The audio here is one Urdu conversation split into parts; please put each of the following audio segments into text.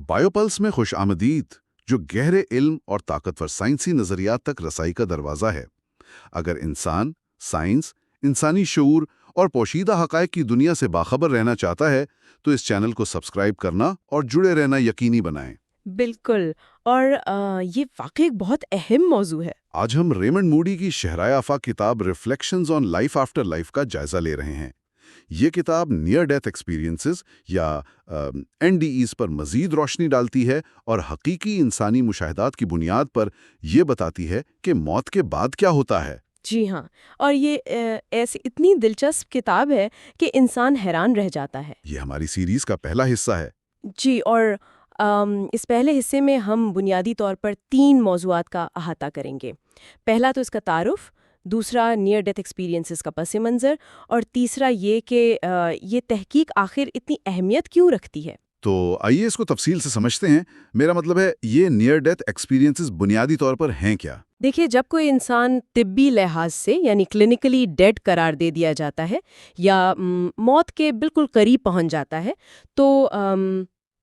بایوپلس میں خوش آمدید، جو گہرے علم اور طاقتور سائنسی نظریات تک رسائی کا دروازہ ہے۔ اگر انسان، سائنس، انسانی شعور اور پوشیدہ حقائق کی دنیا سے باخبر رہنا چاہتا ہے تو اس چینل کو سبسکرائب کرنا اور جڑے رہنا یقینی بنائیں۔ بالکل، اور یہ واقعی ایک بہت اہم موضوع ہے۔ آج ہم ریمنڈ موڈی کی شہرائے آفاق کتاب reflections on life after life کا جائزہ لے رہے ہیں۔ یہ کتاب نیئر ڈیتھ ایکسپیرینسز یا NDEs پر مزید روشنی ڈالتی ہے اور حقیقی انسانی مشاہدات کی بنیاد پر یہ بتاتی ہے کہ موت کے بعد کیا ہوتا ہے۔ جی ہاں، اور یہ ایسی اتنی دلچسپ کتاب ہے کہ انسان حیران رہ جاتا ہے۔ یہ ہماری سیریز کا پہلا حصہ ہے۔ جی، اور اس پہلے حصے میں ہم بنیادی طور پر 3 موضوعات کا احاطہ کریں گے۔ پہلا تو اس کا تعارف، دوسرا نیئر ڈیتھ ایکسپیرینسز کا پس منظر، اور تیسرا یہ کہ یہ تحقیق آخر اتنی اہمیت کیوں رکھتی ہے۔ تو آئیے اس کو تفصیل سے سمجھتے ہیں۔ میرا مطلب ہے یہ نیئر ڈیتھ ایکسپیرینسز بنیادی طور پر ہیں کیا؟ دیکھیے، جب کوئی انسان طبی لحاظ سے یعنی کلینکلی ڈیڈ قرار دے دیا جاتا ہے یا موت کے بالکل قریب پہنچ جاتا ہے تو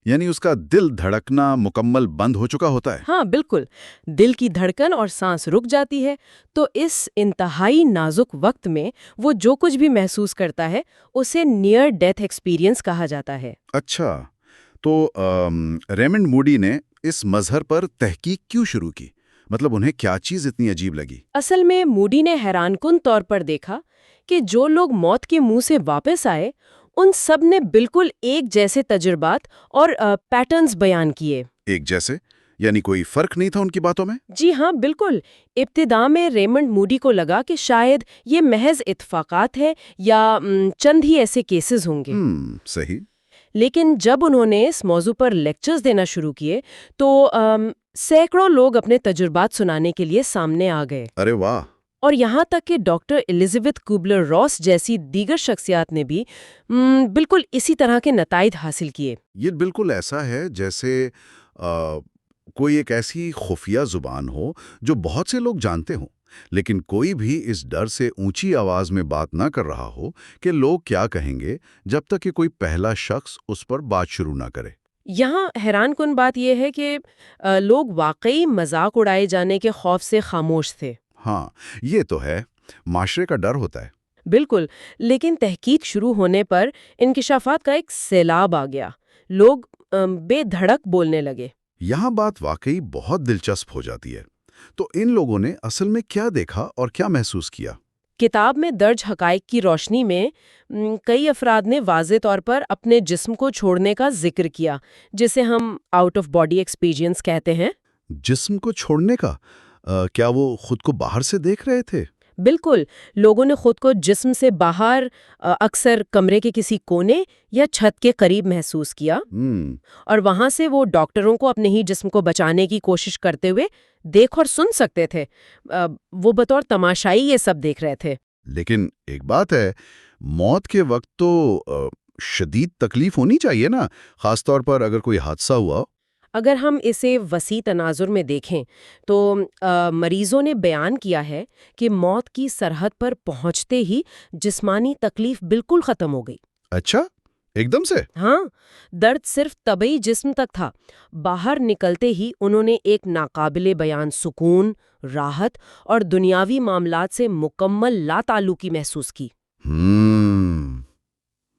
یعنی اس کا دل دھڑکنا مکمل بند ہو چکا ہوتا ہے۔ ہاں بالکل، دل کی دھڑکن اور سانس رک جاتی ہے، تو اس انتہائی نازک وقت میں وہ جو کچھ بھی محسوس کرتا ہے اسے نیئر ڈیتھ ایکسپیرینس کہا جاتا ہے۔ اچھا، تو ریمنڈ موڈی نے اس مظہر پر تحقیق کیوں شروع کی؟ مطلب انہیں کیا چیز اتنی عجیب لگی؟ اصل میں موڈی نے حیران کن طور پر دیکھا کہ جو لوگ موت کے منہ سے واپس آئے ان سب نے بالکل ایک جیسے تجربات اور پیٹرنز بیان کیے۔ ایک جیسے؟ یعنی کوئی فرق نہیں تھا ان کی باتوں میں؟ جی ہاں بالکل۔ ابتدا میں ریمنڈ موڈی کو لگا کہ شاید یہ محض اتفاقات ہیں یا چند ہی ایسے کیسز ہوں گے۔ صحیح۔ لیکن جب انہوں نے اس موضوع پر لیکچرز دینا شروع کیے تو سینکڑوں لوگ اپنے تجربات سنانے کے لیے سامنے آ گئے۔ ارے واہ! اور یہاں تک کہ ڈاکٹر الزبتھ کوبلر راس جیسی دیگر شخصیات نے بھی بالکل اسی طرح کے نتائج حاصل کیے۔ یہ بالکل ایسا ہے جیسے کوئی ایک ایسی خفیہ زبان ہو جو بہت سے لوگ جانتے ہوں، لیکن کوئی بھی اس ڈر سے اونچی آواز میں بات نہ کر رہا ہو کہ لوگ کیا کہیں گے، جب تک کہ کوئی پہلا شخص اس پر بات شروع نہ کرے۔ یہاں حیران کن بات یہ ہے کہ لوگ واقعی مذاق اڑائے جانے کے خوف سے خاموش تھے۔ ہاں، یہ تو ہے، معاشرے کا ڈر ہوتا ہے۔ بالکل، لیکن تحقیق شروع ہونے پر انکشافات کا ایک سیلاب آ گیا۔ لوگ بے دھڑک بولنے لگے۔ یہاں بات واقعی بہت دلچسپ ہو جاتی ہے۔ تو ان لوگوں نے اصل میں کیا دیکھا اور کیا محسوس کیا؟ کتاب میں درج حقائق کی روشنی میں کئی افراد نے واضح طور پر اپنے جسم کو چھوڑنے کا ذکر کیا، جسے ہم آؤٹ آف باڈی ایکسپیرینس کہتے ہیں۔ جسم کو چھوڑنے کا؟ کیا وہ خود کو باہر سے دیکھ رہے تھے؟ بالکل، لوگوں نے خود کو جسم سے باہر، اکثر کمرے کے کسی کونے یا چھت کے قریب محسوس کیا، اور وہاں سے وہ ڈاکٹروں کو اپنے ہی جسم کو بچانے کی کوشش کرتے ہوئے دیکھ اور سن سکتے تھے۔ وہ بطور تماشائی یہ سب دیکھ رہے تھے۔ لیکن ایک بات ہے، موت کے وقت تو شدید تکلیف ہونی چاہیے نا، خاص طور پر اگر کوئی حادثہ ہوا۔ اگر ہم اسے وسیع تناظر میں دیکھیں تو مریضوں نے بیان کیا ہے کہ موت کی سرحد پر پہنچتے ہی جسمانی تکلیف بالکل ختم ہو گئی۔ اچھا، ایک دم سے؟ ہاں، درد صرف طبعی جسم تک تھا۔ باہر نکلتے ہی انہوں نے ایک ناقابل بیان سکون، راحت اور دنیاوی معاملات سے مکمل لا تعلقی محسوس کی۔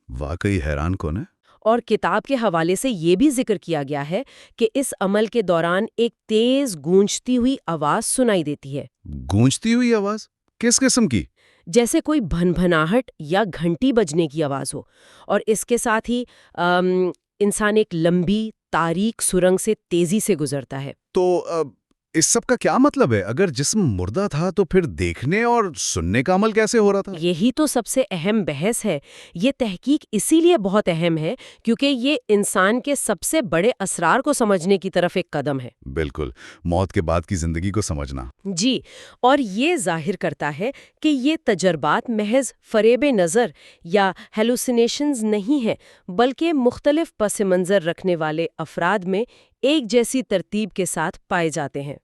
واقعی حیران کن ہے۔ اور کتاب کے حوالے سے یہ بھی ذکر کیا گیا ہے کہ اس عمل کے دوران ایک تیز گونجتی ہوئی آواز سنائی دیتی ہے۔ گونجتی ہوئی آواز؟ کس قسم کی؟ جیسے کوئی بھنبھناہٹ یا گھنٹی بجنے کی آواز ہو، اور اس کے ساتھ ہی انسان ایک لمبی تاریک سرنگ سے تیزی سے گزرتا ہے۔ تو اس سب کا کیا مطلب ہے؟ اگر جسم مردہ تھا تو پھر دیکھنے اور سننے کا عمل کیسے ہو رہا تھا؟ یہی تو سب سے اہم بحث ہے۔ یہ تحقیق اسی لیے بہت اہم ہے کیونکہ یہ انسان کے سب سے بڑے اسرار کو سمجھنے کی طرف ایک قدم ہے۔ بالکل، موت کے بعد کی زندگی کو سمجھنا۔ جی، اور یہ ظاہر کرتا ہے کہ یہ تجربات محض فریب نظر یا ہیلوسینیشنز نہیں ہیں، بلکہ مختلف پس منظر رکھنے والے افراد میں ایک جیسی ترتیب کے ساتھ پائے جاتے ہیں۔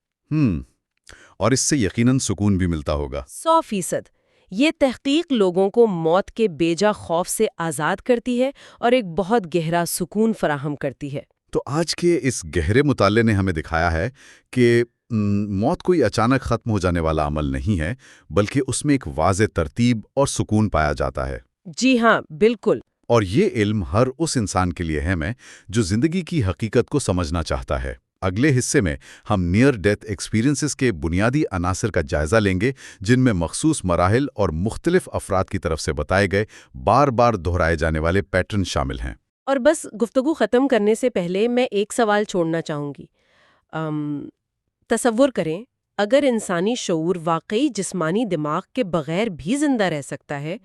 اور اس سے یقیناً سکون بھی ملتا ہوگا۔ 100%۔ یہ تحقیق لوگوں کو موت کے بیجا خوف سے آزاد کرتی ہے اور ایک بہت گہرا سکون فراہم کرتی ہے۔ تو آج کے اس گہرے مطالعے نے ہمیں دکھایا ہے کہ موت کوئی اچانک ختم ہو جانے والا عمل نہیں ہے، بلکہ اس میں ایک واضح ترتیب اور سکون پایا جاتا ہے۔ جی ہاں، بالکل۔ اور یہ علم ہر اس انسان کے لیے اہم ہے جو زندگی کی حقیقت کو سمجھنا چاہتا ہے۔ اگلے حصے میں ہم نیئر ڈیتھ ایکسپیرینسز کے بنیادی عناصر کا جائزہ لیں گے، جن میں مخصوص مراحل اور مختلف افراد کی طرف سے بتائے گئے بار بار دہرائے جانے والے پیٹرن شامل ہیں۔ اور بس گفتگو ختم کرنے سے پہلے میں ایک سوال چھوڑنا چاہوں گی۔ تصور کریں اگر انسانی شعور واقعی جسمانی دماغ کے بغیر بھی زندہ رہ سکتا ہے،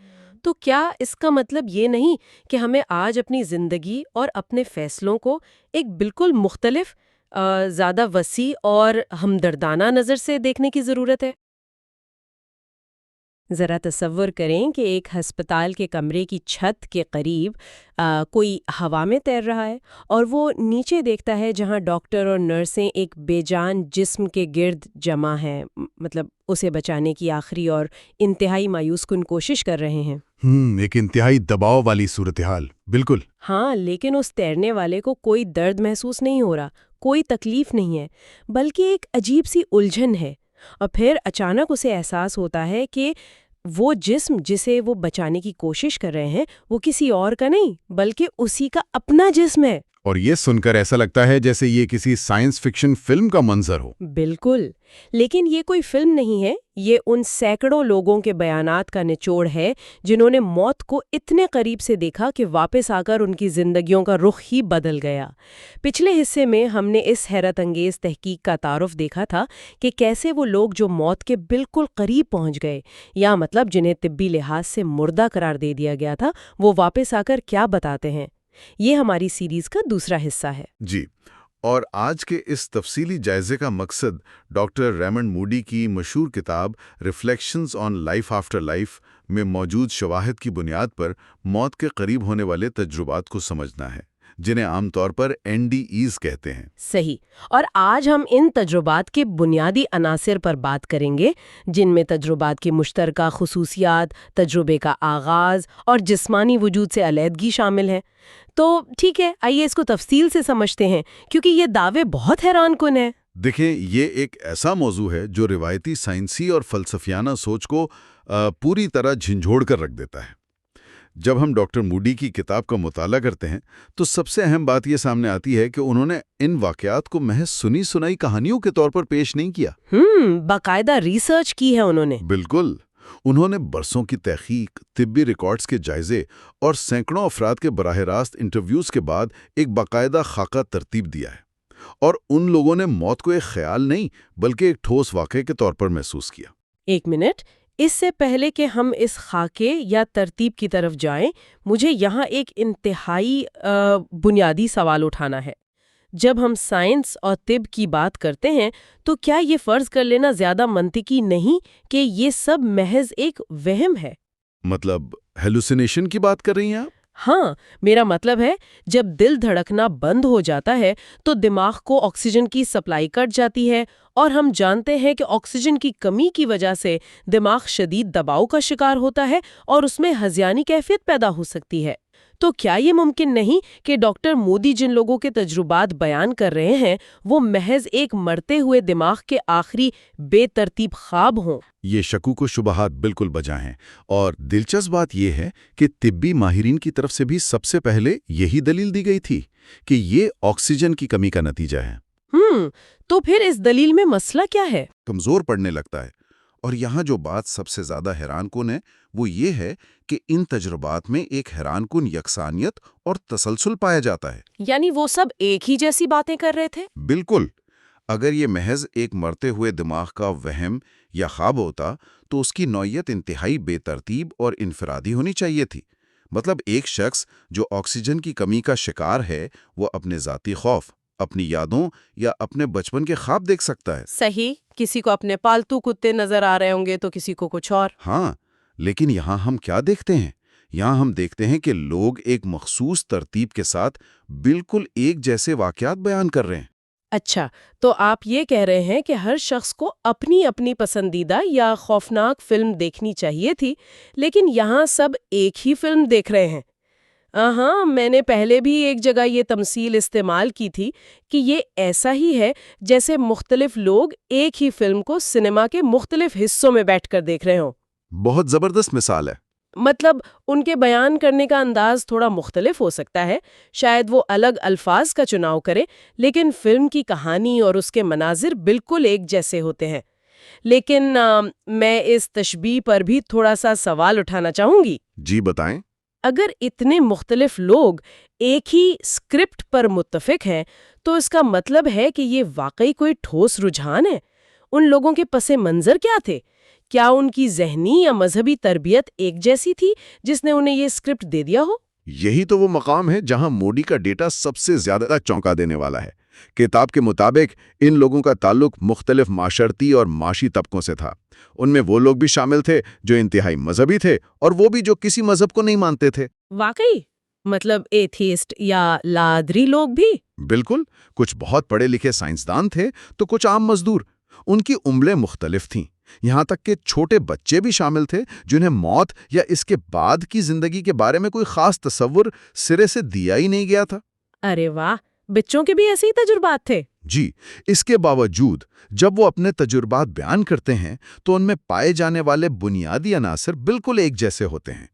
تو کیا اس کا مطلب یہ نہیں کہ ہمیں آج اپنی زندگی اور اپنے فیصلوں کو ایک بالکل مختلف، زیادہ وسیع اور ہمدردانہ نظر سے دیکھنے کی ضرورت ہے؟ ذرا تصور کریں کہ ایک ہسپتال کے کمرے کی چھت کے قریب کوئی ہوا میں تیر رہا ہے اور وہ نیچے دیکھتا ہے جہاں ڈاکٹر اور نرسیں ایک بے جان جسم کے گرد جمع ہیں، مطلب اسے بچانے کی آخری اور انتہائی مایوس کن کوشش کر رہے ہیں۔ ایک انتہائی دباؤ والی صورتحال، بالکل۔ ہاں، لیکن اس تیرنے والے کو کوئی درد محسوس نہیں ہو رہا، کوئی تکلیف نہیں ہے، بلکہ ایک عجیب سی الجھن ہے۔ اور پھر اچانک اسے احساس ہوتا ہے کہ وہ جسم جسے وہ بچانے کی کوشش کر رہے ہیں وہ کسی اور کا نہیں بلکہ اسی کا اپنا جسم ہے۔ اور یہ سن کر ایسا لگتا ہے جیسے یہ کسی سائنس فکشن فلم کا منظر ہو۔ بالکل، لیکن یہ کوئی فلم نہیں ہے، یہ ان سینکڑوں لوگوں کے بیانات کا نچوڑ ہے جنہوں نے موت کو اتنے قریب سے دیکھا کہ واپس آ کر ان کی زندگیوں کا رخ ہی بدل گیا۔ پچھلے حصے میں ہم نے اس حیرت انگیز تحقیق کا تعارف دیکھا تھا کہ کیسے وہ لوگ جو موت کے بالکل قریب پہنچ گئے، یا مطلب جنہیں طبی لحاظ سے مردہ قرار دے دیا گیا تھا، وہ واپس آ کر کیا بتاتے ہیں۔ یہ ہماری سیریز کا دوسرا حصہ ہے۔ جی، اور آج کے اس تفصیلی جائزے کا مقصد ڈاکٹر ریمنڈ موڈی کی مشہور کتاب reflections on life after life میں موجود شواہد کی بنیاد پر موت کے قریب ہونے والے تجربات کو سمجھنا ہے، جنہیں عام طور پر NDEs کہتے ہیں۔ صحیح، اور آج ہم ان تجربات کے بنیادی عناصر پر بات کریں گے، جن میں تجربات کی مشترکہ خصوصیات، تجربے کا آغاز اور جسمانی وجود سے علیحدگی شامل ہیں۔ تو ٹھیک ہے، آئیے اس کو تفصیل سے سمجھتے ہیں، کیونکہ یہ دعوے بہت حیران کن ہیں۔ دیکھیں، یہ ایک ایسا موضوع ہے جو روایتی سائنسی اور فلسفیانہ سوچ کو پوری طرح جھنجھوڑ کر رکھ دیتا ہے۔ جب ہم ڈاکٹر موڈی کی کتاب کا مطالعہ کرتے ہیں تو سب سے اہم بات یہ سامنے آتی ہے کہ انہوں نے ان واقعات کو محض سنی سنائی کہانیوں کے طور پر پیش نہیں کیا۔ باقاعدہ ریسرچ کی ہے انہوں نے۔ بالکل، انہوں نے برسوں کی تحقیق، طبی ریکارڈز کے جائزے اور سینکڑوں افراد کے براہ راست انٹرویوز کے بعد ایک باقاعدہ خاکہ ترتیب دیا ہے، اور ان لوگوں نے موت کو ایک خیال نہیں بلکہ ایک ٹھوس واقعے کے طور پر محسوس کیا۔ ایک منٹ، اس سے پہلے کہ ہم اس خاکے یا ترتیب کی طرف جائیں، مجھے یہاں ایک انتہائی بنیادی سوال اٹھانا ہے۔ جب ہم سائنس اور طب کی بات کرتے ہیں تو کیا یہ فرض کر لینا زیادہ منطقی نہیں کہ یہ سب محض ایک وہم ہے؟ مطلب ہیلوسینیشن کی بات کر رہی ہیں آپ؟ ہاں، میرا مطلب ہے جب دل دھڑکنا بند ہو جاتا ہے تو دماغ کو آکسیجن کی سپلائی کٹ جاتی ہے، اور ہم جانتے ہیں کہ آکسیجن کی کمی کی وجہ سے دماغ شدید دباؤ کا شکار ہوتا ہے اور اس میں ہذیانی کیفیت پیدا ہو سکتی ہے۔ تو کیا یہ ممکن نہیں کہ ڈاکٹر مودی جن لوگوں کے تجربات بیان کر رہے ہیں وہ محض ایک مرتے ہوئے دماغ کے آخری بے ترتیب خواب ہوں؟ یہ شکوک و شبہات بالکل بجا ہیں، اور دلچسپ بات یہ ہے کہ طبی ماہرین کی طرف سے بھی سب سے پہلے یہی دلیل دی گئی تھی کہ یہ آکسیجن کی کمی کا نتیجہ ہے۔ تو پھر اس دلیل میں مسئلہ کیا ہے؟ کمزور پڑنے لگتا ہے، اور یہاں جو بات سب سے زیادہ حیران کن ہے وہ یہ ہے کہ ان تجربات میں ایک حیران کن یکسانیت اور تسلسل پایا جاتا ہے۔ یعنی وہ سب ایک ہی جیسی باتیں کر رہے تھے؟ بالکل۔ اگر یہ محض ایک مرتے ہوئے دماغ کا وہم یا خواب ہوتا تو اس کی نوعیت انتہائی بے ترتیب اور انفرادی ہونی چاہیے تھی۔ مطلب ایک شخص جو آکسیجن کی کمی کا شکار ہے وہ اپنے ذاتی خوف، اپنی یادوں یا اپنے بچپن کے خواب دیکھ سکتا ہے۔ صحیح، کسی کو اپنے پالتو کتے نظر آ رہے ہوں گے تو کسی کو کچھ اور۔ ہاں، لیکن یہاں ہم کیا دیکھتے ہیں؟ یہاں ہم دیکھتے ہیں کہ لوگ ایک مخصوص ترتیب کے ساتھ بالکل ایک جیسے واقعات بیان کر رہے ہیں۔ اچھا، تو آپ یہ کہہ رہے ہیں کہ ہر شخص کو اپنی اپنی پسندیدہ یا خوفناک فلم دیکھنی چاہیے تھی، لیکن یہاں سب ایک ہی فلم دیکھ رہے ہیں۔ ہاں، میں نے پہلے بھی ایک جگہ یہ تمثیل استعمال کی تھی کہ یہ ایسا ہی ہے جیسے مختلف لوگ ایک ہی فلم کو سنیما کے مختلف حصوں میں بیٹھ کر دیکھ رہے ہوں۔ بہت زبردست مثال ہے۔ مطلب ان کے بیان کرنے کا انداز تھوڑا مختلف ہو سکتا ہے، شاید وہ الگ الفاظ کا چناؤ کرے، لیکن فلم کی کہانی اور اس کے مناظر بالکل ایک جیسے ہوتے ہیں۔ لیکن میں اس تشبیہ پر بھی تھوڑا سا سوال اٹھانا چاہوں گی۔ جی بتائیں۔ اگر اتنے مختلف لوگ ایک ہی اسکرپٹ پر متفق ہیں تو اس کا مطلب ہے کہ یہ واقعی کوئی ٹھوس رجحان ہے۔ ان لوگوں کے پس منظر کیا تھے؟ کیا ان کی ذہنی یا مذہبی تربیت ایک جیسی تھی جس نے انہیں یہ اسکرپٹ دے دیا ہو؟ یہی تو وہ مقام ہے جہاں موڈی کا ڈیٹا سب سے زیادہ چونکا دینے والا ہے۔ کتاب کے مطابق ان لوگوں کا تعلق مختلف معاشرتی اور معاشی طبقوں سے تھا۔ ان میں وہ لوگ بھی شامل تھے جو انتہائی مذہبی تھے اور وہ بھی جو کسی مذہب کو نہیں مانتے تھے۔ واقعی؟ مطلب ایتھیسٹ یا لادری لوگ بھی؟ بالکل، کچھ بہت پڑھے لکھے سائنسدان تھے تو کچھ عام مزدور۔ ان کی عملیں مختلف تھیں، یہاں تک کہ چھوٹے بچے بھی شامل تھے جنہیں موت یا اس کے بعد کی زندگی کے بارے میں کوئی خاص تصور سرے سے دیا ہی نہیں گیا تھا۔ ارے واہ، بچوں کے بھی ایسے ہی تجربات تھے؟ جی، اس کے باوجود جب وہ اپنے تجربات بیان کرتے ہیں تو ان میں پائے جانے والے بنیادی عناصر بالکل ایک جیسے ہوتے ہیں۔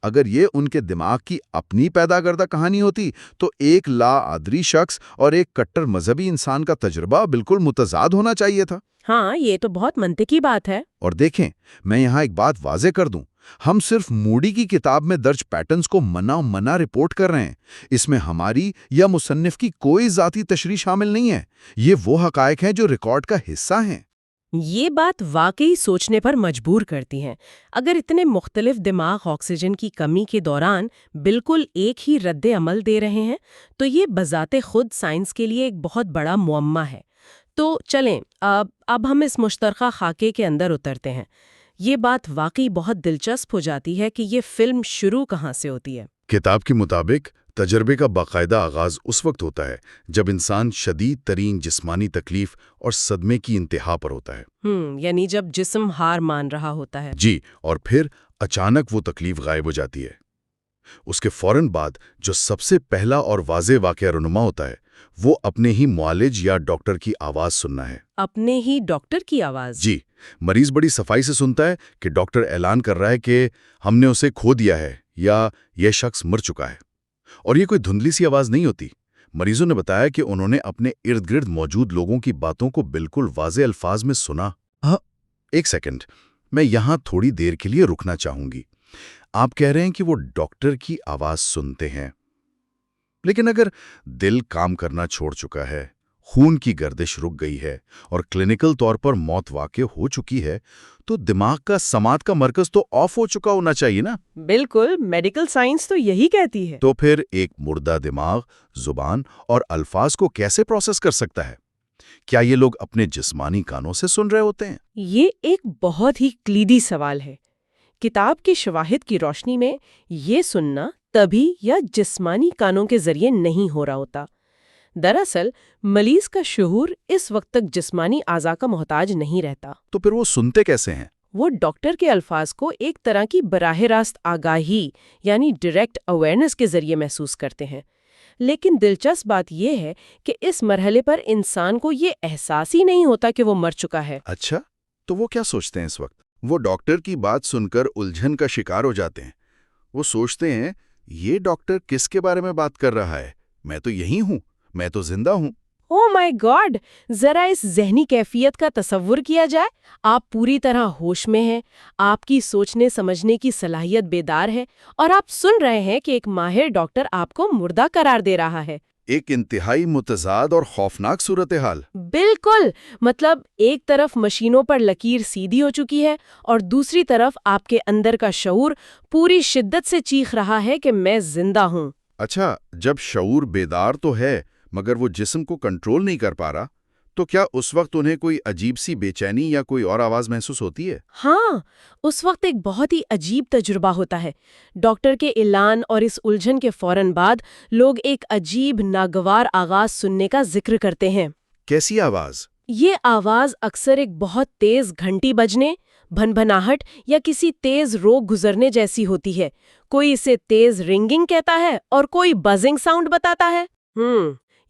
اگر یہ ان کے دماغ کی اپنی پیدا کردہ کہانی ہوتی تو ایک لا آدری شخص اور ایک کٹر مذہبی انسان کا تجربہ بالکل متضاد ہونا چاہیے تھا۔ ہاں، یہ تو بہت منطقی بات ہے۔ اور دیکھیں، میں یہاں ایک بات واضح کر دوں، ہم صرف موڈی کی کتاب میں درج پیٹرنز کو منع رپورٹ کر رہے ہیں۔ اس میں ہماری یا مصنف کی کوئی ذاتی تشریح شامل نہیں ہے۔ یہ وہ حقائق ہیں جو ریکارڈ کا حصہ ہیں۔ یہ بات واقعی سوچنے پر مجبور کرتی ہے۔ اگر اتنے مختلف دماغ آکسیجن کی کمی کے دوران بالکل ایک ہی رد عمل دے رہے ہیں تو یہ بذات خود سائنس کے لیے ایک بہت بڑا معمہ ہے۔ تو چلیں اب ہم اس مشترکہ خاکے کے اندر اترتے ہیں۔ یہ بات واقعی بہت دلچسپ ہو جاتی ہے کہ یہ فلم شروع کہاں سے ہوتی ہے۔ کتاب کے مطابق تجربے کا باقاعدہ آغاز اس وقت ہوتا ہے جب انسان شدید ترین جسمانی تکلیف اور صدمے کی انتہا پر ہوتا ہے۔ یعنی جب جسم ہار مان رہا ہوتا ہے۔ جی، اور پھر اچانک وہ تکلیف غائب ہو جاتی ہے۔ اس کے فوراً بعد جو سب سے پہلا اور واضح واقعہ رونما ہوتا ہے وہ اپنے ہی معالج یا ڈاکٹر کی آواز سننا ہے۔ اپنے ہی ڈاکٹر کی آواز؟ جی، مریض بڑی صفائی سے سنتا ہے کہ ڈاکٹر اعلان کر رہا ہے کہ ہم نے اسے کھو دیا ہے یا یہ شخص مر چکا ہے۔ اور یہ کوئی دھندلی سی آواز نہیں ہوتی۔ مریضوں نے بتایا کہ انہوں نے اپنے ارد گرد موجود لوگوں کی باتوں کو بالکل واضح الفاظ میں سنا۔ ایک سیکنڈ، میں یہاں تھوڑی دیر کے لیے رکنا چاہوں گی۔ آپ کہہ رہے ہیں کہ وہ ڈاکٹر کی آواز سنتے ہیں، لیکن اگر دل کام کرنا چھوڑ چکا ہے، خون کی گردش رک گئی ہے اور کلینکل طور پر موت واقع ہو چکی ہے تو دماغ کا سماعت کا مرکز تو آف ہو چکا ہونا چاہیے نا؟ بالکل، میڈیکل سائنس تو یہی کہتی ہے۔ تو پھر ایک مردہ دماغ زبان اور الفاظ کو کیسے پروسیس کر سکتا ہے؟ کیا یہ لوگ اپنے جسمانی کانوں سے سن رہے ہوتے ہیں؟ یہ ایک بہت ہی کلیدی سوال ہے۔ کتاب کی شواہد کی روشنی میں یہ سننا طبی یا جسمانی کانوں کے ذریعے نہیں ہو رہا ہوتا۔ دراصل مریض کا شعور اس وقت تک جسمانی اعضاء کا محتاج نہیں رہتا۔ تو پھر وہ سنتے کیسے ہیں؟ وہ ڈاکٹر کے الفاظ کو ایک طرح کی براہ راست آگاہی یعنی ڈائریکٹ اویئرنس کے ذریعے محسوس کرتے ہیں۔ لیکن دلچسپ بات یہ ہے کہ اس مرحلے پر انسان کو یہ احساس ہی نہیں ہوتا کہ وہ مر چکا ہے۔ اچھا، تو وہ کیا سوچتے ہیں اس وقت؟ وہ ڈاکٹر کی بات سن کر الجھن کا شکار ہو جاتے ہیں۔ وہ سوچتے ہیں یہ ڈاکٹر کس کے بارے میں بات کر رہا ہے؟ میں تو یہی ہوں، میں تو زندہ ہوں۔ او مائی گاڈ! ذرا اس ذہنی کیفیت کا تصور کیا جائے۔ آپ پوری طرح ہوش میں ہیں، آپ کی سوچنے سمجھنے کی صلاحیت بیدار ہے اور آپ سن رہے ہیں کہ ایک ماہر ڈاکٹر آپ کو مردہ قرار دے رہا ہے۔ ایک انتہائی متضاد اور خوفناک صورتحال۔ بالکل، مطلب ایک طرف مشینوں پر لکیر سیدھی ہو چکی ہے اور دوسری طرف آپ کے اندر کا شعور پوری شدت سے چیخ رہا ہے کہ میں زندہ ہوں۔ اچھا، جب شعور بیدار تو ہے مگر وہ جسم کو کنٹرول نہیں کر پا رہا تو کیا اس وقت انہیں کوئی عجیب سی بے چینی یا کوئی اور آواز محسوس ہوتی ہے؟ ہاں، اس وقت ایک بہت ہی عجیب تجربہ ہوتا ہے۔ ڈاکٹر کے اعلان اور اس الجھن کے فوراً بعد لوگ ایک عجیب ناگوار آواز سننے کا ذکر کرتے ہیں۔ کیسی آواز؟ یہ آواز اکثر ایک بہت تیز گھنٹی بجنے، بھنبھناہٹ یا کسی تیز روگ گزرنے جیسی ہوتی ہے. کوئی اسے تیز رنگنگ کہتا ہے اور کوئی بزنگ ساؤنڈ بتاتا ہے.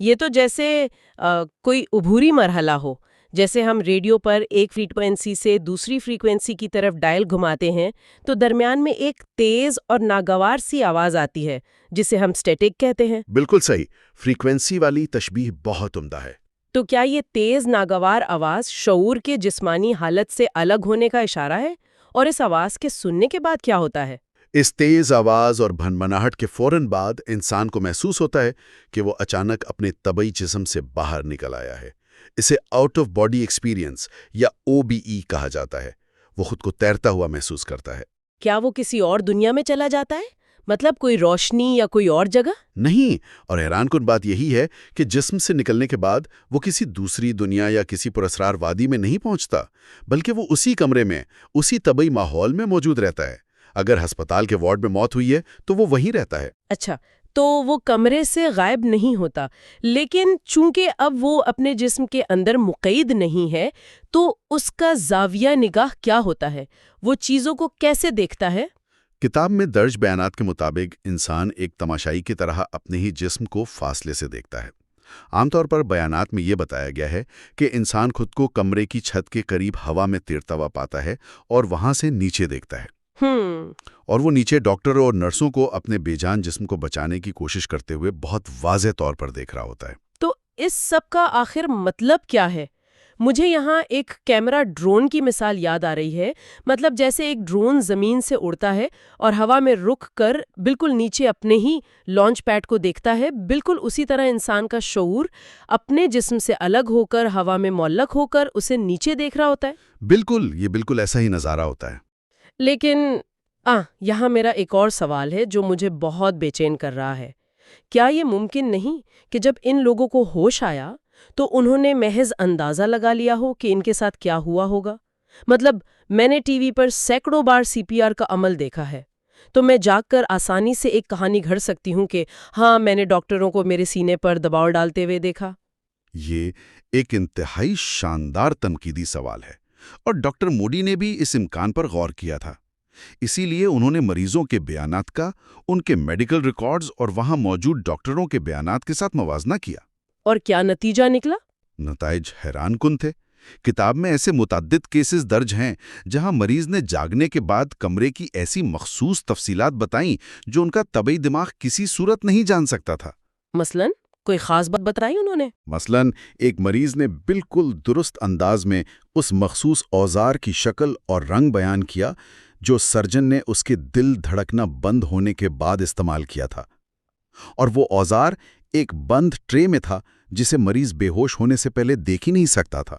یہ تو جیسے کوئی عبوری مرحلہ ہو. جیسے ہم ریڈیو پر ایک فریکوینسی سے دوسری فریکوینسی کی طرف ڈائل گھماتے ہیں تو درمیان میں ایک تیز اور ناگوار سی آواز آتی ہے جسے ہم سٹیٹک کہتے ہیں. بالکل صحیح. فریکوینسی والی تشبیہ بہت عمدہ ہے. تو کیا یہ تیز ناگوار آواز شعور کے جسمانی حالت سے الگ ہونے کا اشارہ ہے؟ اور اس آواز کے سننے کے بعد کیا ہوتا ہے؟ اس تیز آواز اور بھنبھناہٹ کے فوراً بعد انسان کو محسوس ہوتا ہے کہ وہ اچانک اپنے طبعی جسم سے باہر نکل آیا ہے. اسے آؤٹ آف باڈی ایکسپیرینس یا OBE کہا جاتا ہے. وہ خود کو تیرتا ہوا محسوس کرتا ہے. کیا وہ کسی اور دنیا میں چلا جاتا ہے؟ مطلب کوئی روشنی یا کوئی اور جگہ؟ نہیں، اور حیران کن بات یہی ہے کہ جسم سے نکلنے کے بعد وہ کسی دوسری دنیا یا کسی پراسرار وادی میں نہیں پہنچتا، بلکہ وہ اسی کمرے میں، اسی طبعی ماحول میں موجود رہتا ہے. اگر ہسپتال کے وارڈ میں موت ہوئی ہے تو وہ وہیں رہتا ہے. اچھا، تو وہ کمرے سے غائب نہیں ہوتا، لیکن چونکہ اب وہ اپنے جسم کے اندر مقید نہیں ہے تو اس کا زاویہ نگاہ کیا ہوتا ہے؟ وہ چیزوں کو کیسے دیکھتا ہے؟ کتاب میں درج بیانات کے مطابق انسان ایک تماشائی کی طرح اپنے ہی جسم کو فاصلے سے دیکھتا ہے. عام طور پر بیانات میں یہ بتایا گیا ہے کہ انسان خود کو کمرے کی چھت کے قریب ہوا میں تیرتا ہوا پاتا ہے اور وہاں سے نیچے دیکھتا ہے. اور وہ نیچے ڈاکٹر اور نرسوں کو اپنے بے جان جسم کو بچانے کی کوشش کرتے ہوئے بہت واضح طور پر دیکھ رہا ہوتا ہے. تو اس سب کا آخر مطلب کیا ہے؟ مجھے یہاں ایک کیمرہ ڈرون کی مثال یاد آ رہی ہے. مطلب جیسے ایک ڈرون زمین سے اڑتا ہے اور ہوا میں رک کر بالکل نیچے اپنے ہی لانچ پیڈ کو دیکھتا ہے، بالکل اسی طرح انسان کا شعور اپنے جسم سے الگ ہو کر ہوا میں معلق ہو کر اسے نیچے دیکھ رہا ہوتا ہے. بالکل، یہ بالکل ایسا ہی نظارہ ہوتا ہے. لیکن یہاں میرا ایک اور سوال ہے جو مجھے بہت بے چین کر رہا ہے. کیا یہ ممکن نہیں کہ جب ان لوگوں کو ہوش آیا تو انہوں نے محض اندازہ لگا لیا ہو کہ ان کے ساتھ کیا ہوا ہوگا؟ مطلب میں نے ٹی وی پر سینکڑوں بار CPR کا عمل دیکھا ہے، تو میں جاگ کر آسانی سے ایک کہانی گھڑ سکتی ہوں کہ ہاں، میں نے ڈاکٹروں کو میرے سینے پر دباؤ ڈالتے ہوئے دیکھا. یہ ایک انتہائی شاندار تنقیدی سوال ہے، اور ڈاکٹر موڈی نے بھی اس امکان پر غور کیا تھا. اسی لیے انہوں نے مریضوں کے بیانات کا ان کے میڈیکل ریکارڈز اور وہاں موجود ڈاکٹروں کے بیانات کے ساتھ موازنہ کیا. اور کیا نتیجہ نکلا؟ نتائج حیران کن تھے. کتاب میں ایسے متعدد کیسز درج ہیں جہاں مریض نے جاگنے کے بعد کمرے کی ایسی مخصوص تفصیلات بتائیں جو ان کا طبعی دماغ کسی صورت نہیں جان سکتا تھا. مثلاً کوئی خاص بات بتائی انہوں نے؟ مثلاً ایک مریض نے بالکل درست انداز میں اس مخصوص اوزار کی شکل اور رنگ بیان کیا جو سرجن نے اس کے دل دھڑکنا بند ہونے کے بعد استعمال کیا تھا، اور وہ اوزار ایک بند ٹرے میں تھا جسے مریض بے ہوش ہونے سے پہلے دیکھ ہی نہیں سکتا تھا.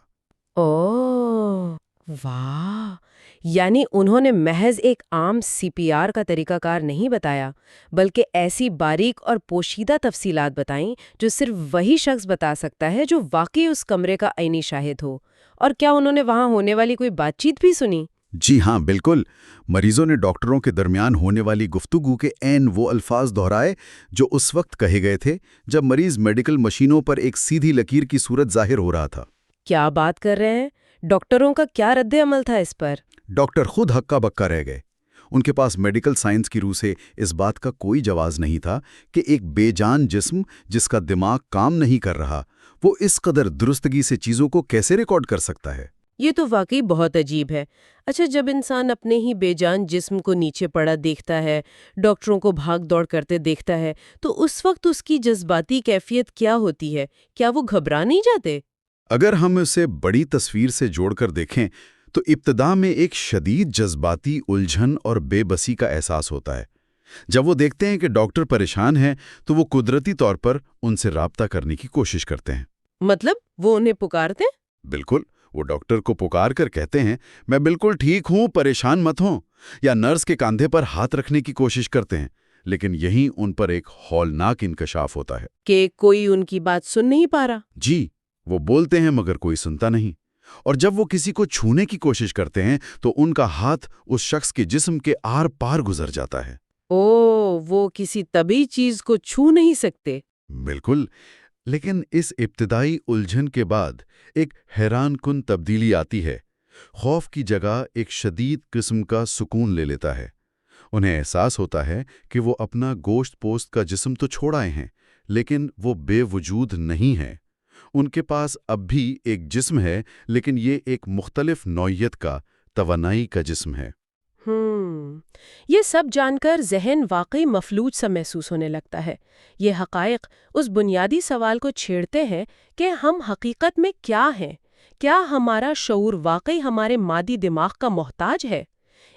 اوہ واہ! یعنی انہوں نے محض ایک عام CPR کا طریقہ کار نہیں بتایا، بلکہ ایسی باریک اور پوشیدہ تفصیلات بتائیں جو صرف وہی شخص بتا سکتا ہے جو واقعی اس کمرے کا عینی شاہد ہو. اور کیا انہوں نے وہاں ہونے والی کوئی بات چیت بھی سنی؟ جی ہاں، بالکل. مریضوں نے ڈاکٹروں کے درمیان ہونے والی گفتگو کے عین وہ الفاظ دہرائے جو اس وقت کہے گئے تھے جب مریض میڈیکل مشینوں پر ایک سیدھی لکیر کی صورت ظاہر ہو رہا تھا. کیا بات کر رہے ہیں؟ ڈاکٹروں کا کیا رد عمل تھا اس پر؟ ڈاکٹر خود ہکا بکا رہ گئے. ان کے پاس میڈیکل سائنس کی روح سے اس بات کا کوئی جواز نہیں تھا کہ ایک بے جان جسم جس کا دماغ کام نہیں کر رہا، وہ اس قدر درستگی سے چیزوں کو کیسے ریکارڈ کر سکتا ہے. یہ تو واقعی بہت عجیب ہے. اچھا، جب انسان اپنے ہی بے جان جسم کو نیچے پڑا دیکھتا ہے، ڈاکٹروں کو بھاگ دوڑ کرتے دیکھتا ہے، تو اس وقت اس کی جذباتی کیفیت کیا ہوتی ہے؟ کیا وہ گھبرا نہیں جاتے؟ اگر ہم اسے بڑی تصویر سے جوڑ کر دیکھیں تو ابتدا میں ایک شدید جذباتی الجھن اور بے بسی کا احساس ہوتا ہے. جب وہ دیکھتے ہیں کہ ڈاکٹر پریشان ہیں تو وہ قدرتی طور پر ان سے رابطہ کرنے کی کوشش کرتے ہیں. مطلب وہ انہیں پکارتے ہیں؟ بالکل. وہ ڈاکٹر کو پکار کر کہتے ہیں، میں بالکل ٹھیک ہوں، پریشان مت ہوں، یا نرس کے کاندھے پر ہاتھ رکھنے کی کوشش کرتے ہیں. لیکن یہیں ان پر ایک ہولناک انکشاف ہوتا ہے کہ کوئی ان کی بات سن نہیں پا رہا. جی، وہ بولتے ہیں مگر کوئی سنتا نہیں. اور جب وہ کسی کو چھونے کی کوشش کرتے ہیں تو ان کا ہاتھ اس شخص کے جسم کے آر پار گزر جاتا ہے. وہ کسی طبی چیز کو چھو نہیں سکتے. بالکل. لیکن اس ابتدائی الجھن کے بعد ایک حیران کن تبدیلی آتی ہے. خوف کی جگہ ایک شدید قسم کا سکون لے لیتا ہے۔ انہیں احساس ہوتا ہے کہ وہ اپنا گوشت پوست کا جسم تو چھوڑ آئے ہیں، لیکن وہ بے وجود نہیں ہیں۔ ان کے پاس اب بھی ایک جسم ہے، لیکن یہ ایک مختلف نوعیت کا، توانائی کا جسم ہے۔ یہ سب جان کر ذہن واقعی مفلوج سا محسوس ہونے لگتا ہے۔ یہ حقائق اس بنیادی سوال کو چھیڑتے ہیں کہ ہم حقیقت میں کیا ہیں؟ کیا ہمارا شعور واقعی ہمارے مادی دماغ کا محتاج ہے؟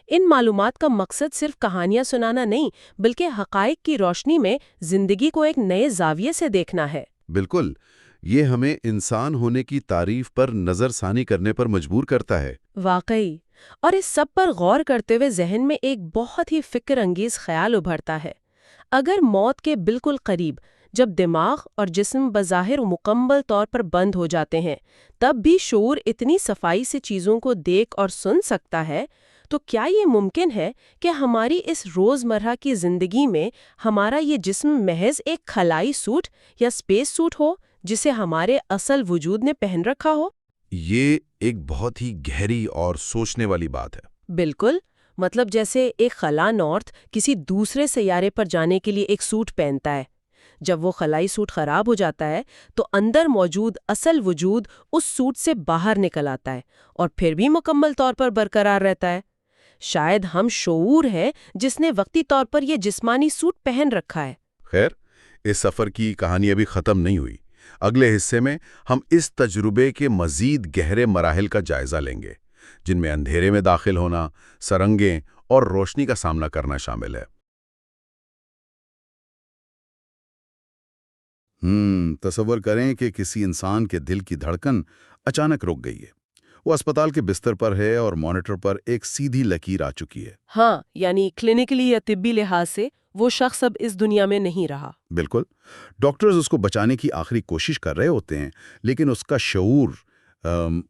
ان معلومات کا مقصد صرف کہانیاں سنانا نہیں، بلکہ حقائق کی روشنی میں زندگی کو ایک نئے زاویے سے دیکھنا ہے۔ بالکل، یہ ہمیں انسان ہونے کی تعریف پر نظر ثانی کرنے پر مجبور کرتا ہے۔ واقعی، اور اس سب پر غور کرتے ہوئے ذہن میں ایک بہت ہی فکر انگیز خیال ابھرتا ہے۔ اگر موت کے بالکل قریب، جب دماغ اور جسم بظاہر مکمل طور پر بند ہو جاتے ہیں، تب بھی شعور اتنی صفائی سے چیزوں کو دیکھ اور سن سکتا ہے، تو کیا یہ ممکن ہے کہ ہماری اس روزمرہ کی زندگی میں ہمارا یہ جسم محض ایک خلائی سوٹ یا اسپیس سوٹ ہو جسے ہمارے اصل وجود نے پہن رکھا ہو؟ یہ ایک بہت ہی گہری اور سوچنے والی بات ہے۔ بالکل، مطلب جیسے ایک خلا نارتھ کسی دوسرے سیارے پر جانے کے لیے ایک سوٹ پہنتا ہے۔ جب وہ خلائی سوٹ خراب ہو جاتا ہے تو اندر موجود اصل وجود اس سوٹ سے باہر نکل آتا ہے اور پھر بھی مکمل طور پر برقرار رہتا ہے۔ شاید ہم شعور ہے جس نے وقتی طور پر یہ جسمانی سوٹ پہن رکھا ہے۔ خیر، اس سفر کی کہانی ابھی ختم نہیں ہوئی۔ اگلے حصے میں ہم اس تجربے کے مزید گہرے مراحل کا جائزہ لیں گے، جن میں اندھیرے میں داخل ہونا، سرنگیں اور روشنی کا سامنا کرنا شامل ہے۔ تصور کریں کہ کسی انسان کے دل کی دھڑکن اچانک رک گئی ہے۔ وہ اسپتال کے بستر پر ہے اور مانیٹر پر ایک سیدھی لکیر آ چکی ہے۔ ہاں، یعنی کلینکلی یا طبی لحاظ سے وہ شخص اب اس دنیا میں نہیں رہا۔ بالکل، ڈاکٹرز اس کو بچانے کی آخری کوشش کر رہے ہوتے ہیں، لیکن اس کا شعور،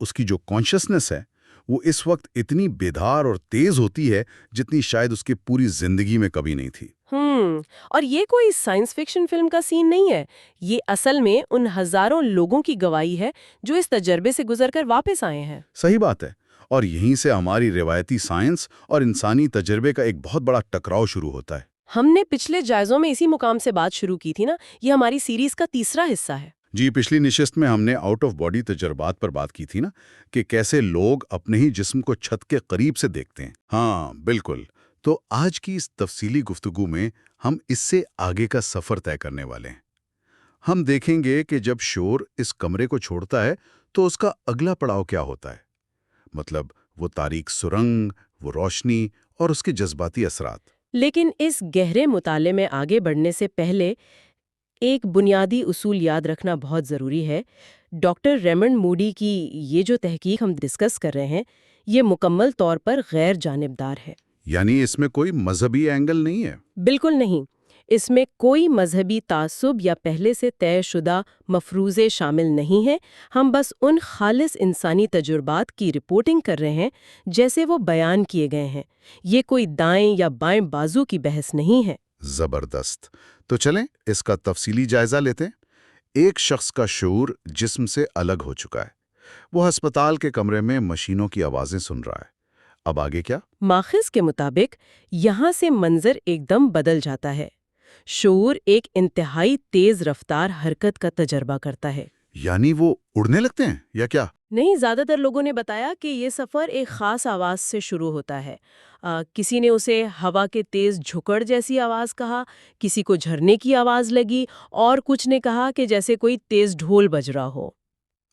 اس کی جو کانشسنس ہے، وہ اس وقت اتنی بیدار اور تیز ہوتی ہے جتنی شاید اس کی پوری زندگی میں کبھی نہیں تھی۔ اور یہ کوئی سائنس فکشن فلم کا سین نہیں ہے، یہ اصل میں ان ہزاروں لوگوں کی گواہی ہے جو اس تجربے سے گزر کر واپس آئے ہیں۔ صحیح بات ہے، اور یہیں سے ہماری روایتی سائنس اور انسانی تجربے کا ایک بہت بڑا ٹکراؤ شروع ہوتا ہے۔ ہم نے پچھلے جائزوں میں اسی مقام سے بات شروع کی تھی نا، یہ ہماری سیریز کا تیسرا حصہ ہے۔ جی، پچھلی نشست میں ہم نے آؤٹ آف باڈی تجربات پر بات کی تھی نا، کہ کیسے لوگ اپنے ہی جسم کو چھت کے قریب سے دیکھتے ہیں۔ ہاں بالکل، تو آج کی اس تفصیلی گفتگو میں ہم اس سے آگے کا سفر طے کرنے والے ہیں۔ ہم دیکھیں گے کہ جب شعور اس کمرے کو چھوڑتا ہے تو اس کا اگلا پڑاؤ کیا ہوتا ہے، مطلب وہ تاریک سرنگ، وہ روشنی اور اس کے جذباتی اثرات۔ لیکن اس گہرے مطالعے میں آگے بڑھنے سے پہلے ایک بنیادی اصول یاد رکھنا بہت ضروری ہے۔ ڈاکٹر ریمنڈ موڈی کی یہ جو تحقیق ہم ڈسکس کر رہے ہیں، یہ مکمل طور پر غیر جانبدار ہے۔ یعنی اس میں کوئی مذہبی اینگل نہیں ہے؟ بالکل نہیں، اس میں کوئی مذہبی تعصب یا پہلے سے طے شدہ مفروضے شامل نہیں ہیں۔ ہم بس ان خالص انسانی تجربات کی رپورٹنگ کر رہے ہیں جیسے وہ بیان کیے گئے ہیں۔ یہ کوئی دائیں یا بائیں بازو کی بحث نہیں ہے۔ زبردست، تو چلیں اس کا تفصیلی جائزہ لیتے ہیں۔ ایک شخص کا شعور جسم سے الگ ہو چکا ہے، وہ ہسپتال کے کمرے میں مشینوں کی آوازیں سن رہا ہے۔ اب آگے کیا؟ ماخذ کے مطابق یہاں سے منظر ایک دم بدل جاتا ہے۔ شعور ایک انتہائی تیز رفتار حرکت کا تجربہ کرتا ہے۔ یعنی وہ اڑنے لگتے ہیں یا کیا؟ نہیں، زیادہ تر لوگوں نے بتایا کہ یہ سفر ایک خاص آواز سے شروع ہوتا ہے۔ کسی نے اسے ہوا کے تیز جھکڑ جیسی آواز کہا، کسی کو جھرنے کی آواز لگی، اور کچھ نے کہا کہ جیسے کوئی تیز ڈھول بج رہا ہو۔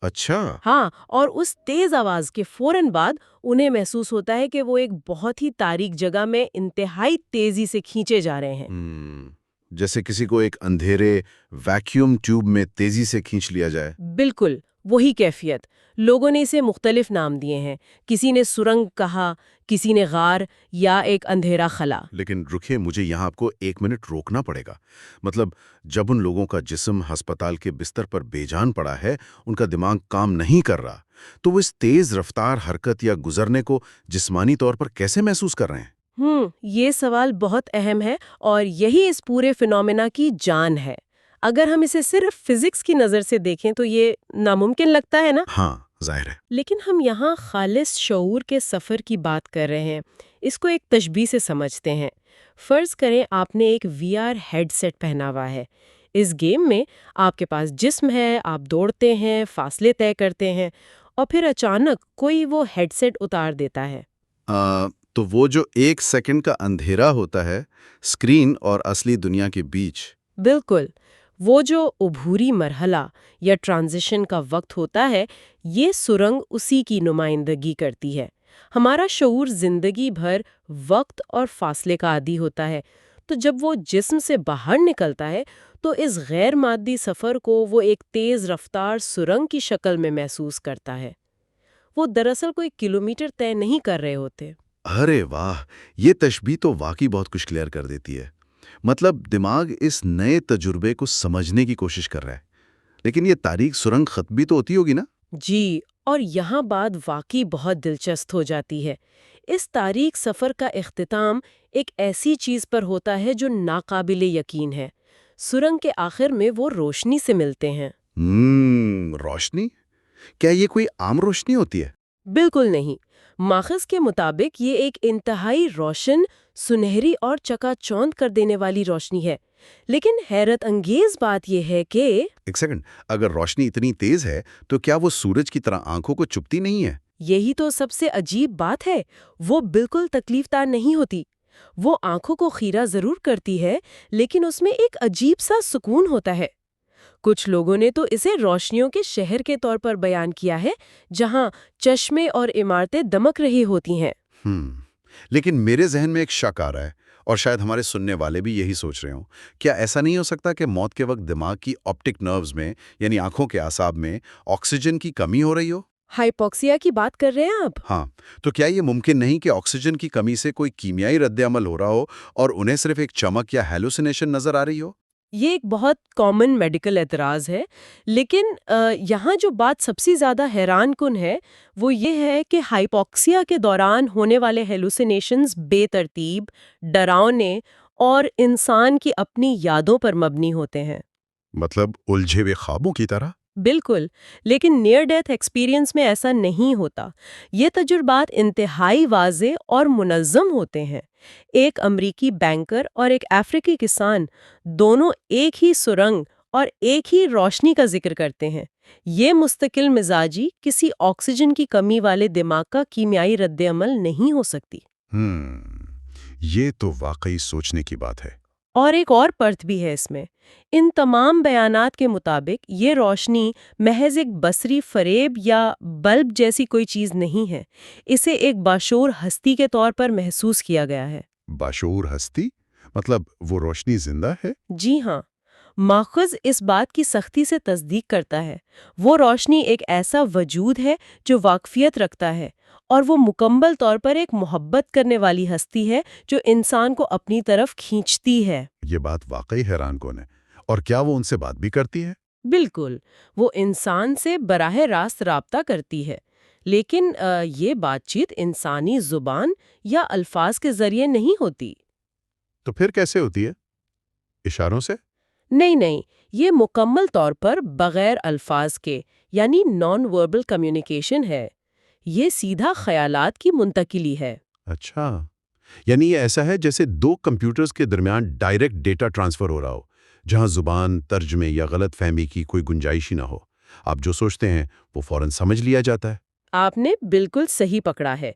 اچھا، ہاں، اور اس تیز آواز کے فوراً بعد انہیں محسوس ہوتا ہے کہ وہ ایک بہت ہی تاریک جگہ میں انتہائی تیزی سے کھینچے جا رہے ہیں۔ جیسے کسی کو ایک اندھیرے ویکیوم ٹیوب میں تیزی سے کھینچ لیا جائے۔ بالکل وہی کیفیت۔ لوگوں نے اسے مختلف نام دیے ہیں، کسی نے سرنگ کہا، کسی نے غار یا ایک اندھیرا خلا۔ لیکن رکھے، مجھے یہاں آپ کو ایک منٹ روکنا پڑے گا۔ مطلب جب ان لوگوں کا جسم ہسپتال کے بستر پر بے جان پڑا ہے، ان کا دماغ کام نہیں کر رہا، تو وہ اس تیز رفتار حرکت یا گزرنے کو جسمانی طور پر کیسے محسوس کر رہے ہیں؟ یہ سوال بہت اہم ہے، اور یہی اس پورے فینومینا کی جان ہے۔ اگر ہم اسے صرف فزکس کی نظر سے دیکھیں تو یہ ناممکن لگتا ہے نا؟ ہاں، ظاہر ہے۔ لیکن ہم یہاں خالص شعور کے سفر کی بات کر رہے ہیں، اس کو ایک تشبیہ سے سمجھتے ہیں۔ فرض کریں آپ نے ایک وی آر ہیڈ سیٹ پہنا ہوا ہے۔ اس گیم میں آپ کے پاس جسم ہے، آپ دوڑتے ہیں، فاصلے طے کرتے ہیں، اور پھر اچانک کوئی وہ ہیڈ سیٹ اتار دیتا ہے۔ تو وہ جو 1 سیکنڈ کا اندھیرا ہوتا ہے اسکرین اور اصلی دنیا کے بیچ۔ بالکل، وہ جو عبوری مرحلہ یا ٹرانزیشن کا وقت ہوتا ہے، یہ سرنگ اسی کی نمائندگی کرتی ہے۔ ہمارا شعور زندگی بھر وقت اور فاصلے کا عادی ہوتا ہے، تو جب وہ جسم سے باہر نکلتا ہے تو اس غیر مادی سفر کو وہ ایک تیز رفتار سرنگ کی شکل میں محسوس کرتا ہے۔ وہ دراصل کوئی کلومیٹر طے نہیں کر رہے ہوتے۔ ارے واہ، یہ تشبیہ تو واقعی بہت کچھ کلیئر کر دیتی ہے۔ مطلب دماغ اس نئے تجربے کو سمجھنے کی کوشش کر رہا ہے، لیکن یہ تاریک سرنگ ختم بھی تو ہوتی ہوگی نا؟ جی، اور یہاں بات واقعی بہت دلچسپ ہو جاتی ہے۔ اس تاریک سفر کا اختتام ایک ایسی چیز پر ہوتا ہے جو ناقابل یقین ہے۔ سرنگ کے آخر میں وہ روشنی سے ملتے ہیں۔ روشنی؟ کیا یہ کوئی عام روشنی ہوتی ہے؟ بالکل نہیں۔ ماخذ کے مطابق یہ ایک انتہائی روشن، سنہری اور چکا چوند کر دینے والی روشنی ہے۔ لیکن حیرت انگیز بات یہ ہے کہ ایک سیکنڈ، اگر روشنی اتنی تیز ہے تو کیا وہ سورج کی طرح آنکھوں کو چبھتی نہیں ہے؟ یہی تو سب سے عجیب بات ہے، وہ بالکل تکلیف دار نہیں ہوتی۔ وہ آنکھوں کو خیرہ ضرور کرتی ہے، لیکن اس میں ایک عجیب سا سکون ہوتا ہے۔ کچھ لوگوں نے تو اسے روشنیوں کے شہر کے طور پر بیان کیا ہے، جہاں چشمے اور عمارتیں دمک رہی ہوتی ہیں۔ لیکن میرے ذہن میں ایک شک آ رہا ہے، اور شاید ہمارے سننے والے بھی یہی سوچ رہے ہوں۔ کیا ایسا نہیں ہو سکتا کہ موت کے وقت دماغ کی آپٹک نروز میں، یعنی آنکھوں کے اعصاب میں، آکسیجن کی کمی ہو رہی ہو؟ ہائپوکسیا کی بات کر رہے ہیں آپ؟ ہاں، تو کیا یہ ممکن نہیں کہ آکسیجن کی کمی سے کوئی کیمیائی رد عمل ہو رہا ہو اور انہیں صرف ایک چمک یا ہیلوسینیشن نظر آ رہی ہو؟ یہ ایک بہت کامن میڈیکل اعتراض ہے، لیکن یہاں جو بات سب سے زیادہ حیران کن ہے وہ یہ ہے کہ ہائپوکسیا کے دوران ہونے والے ہیلوسینیشنز بے ترتیب، ڈراؤنے اور انسان کی اپنی یادوں پر مبنی ہوتے ہیں۔ مطلب الجھے ہوئے خوابوں کی طرح؟ بالکل، لیکن نیئر ڈیتھ ایکسپیرینس میں ایسا نہیں ہوتا۔ یہ تجربات انتہائی واضح اور منظم ہوتے ہیں۔ ایک امریکی بینکر اور ایک افریقی کسان دونوں ایک ہی سرنگ اور ایک ہی روشنی کا ذکر کرتے ہیں۔ یہ مستقل مزاجی کسی آکسیجن کی کمی والے دماغ کا کیمیائی رد عمل نہیں ہو سکتی۔ یہ تو واقعی سوچنے کی بات ہے۔ اور ایک اور پرت بھی ہے اس میں۔ ان تمام بیانات کے مطابق یہ روشنی محض ایک بصری فریب یا بلب جیسی کوئی چیز نہیں ہے، اسے ایک باشعور ہستی کے طور پر محسوس کیا گیا ہے۔ باشعور ہستی؟ مطلب وہ روشنی زندہ ہے؟ جی ہاں، ماخذ اس بات کی سختی سے تصدیق کرتا ہے۔ وہ روشنی ایک ایسا وجود ہے جو واقفیت رکھتا ہے، اور وہ مکمل طور پر ایک محبت کرنے والی ہستی ہے جو انسان کو اپنی طرف کھینچتی ہے۔ یہ بات واقعی حیران کن ہے۔ اور کیا وہ ان سے بات بھی کرتی ہے؟ بالکل، وہ انسان سے براہ راست رابطہ کرتی ہے، لیکن یہ بات چیت انسانی زبان یا الفاظ کے ذریعے نہیں ہوتی۔ تو پھر کیسے ہوتی ہے؟ اشاروں سے؟ نہیں، یہ مکمل طور پر بغیر الفاظ کے، یعنی نان وربل کمیونیکیشن ہے۔ یہ سیدھا خیالات کی منتقلی ہے۔ اچھا، یعنی یہ ایسا ہے جیسے 2 کمپیوٹرز کے درمیان ڈائریکٹ ڈیٹا ٹرانسفر ہو رہا ہو، جہاں زبان، ترجمے یا غلط فہمی کی کوئی گنجائش ہی نہ ہو۔ آپ جو سوچتے ہیں وہ فوراً سمجھ لیا جاتا ہے۔ آپ نے بالکل صحیح پکڑا ہے،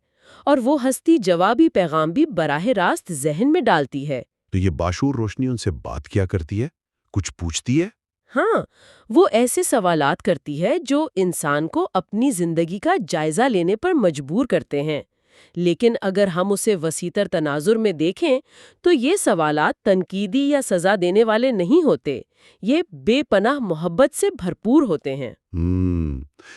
اور وہ ہستی جوابی پیغام بھی براہ راست ذہن میں ڈالتی ہے۔ تو یہ باشعور روشنی ان سے بات کیا کرتی ہے؟ کچھ پوچھتی ہے؟ ہاں، وہ ایسے سوالات کرتی ہے جو انسان کو اپنی زندگی کا جائزہ لینے پر مجبور کرتے ہیں۔ لیکن اگر ہم اسے وسیع تر تناظر میں دیکھیں تو یہ سوالات تنقیدی یا سزا دینے والے نہیں ہوتے، یہ بے پناہ محبت سے بھرپور ہوتے ہیں۔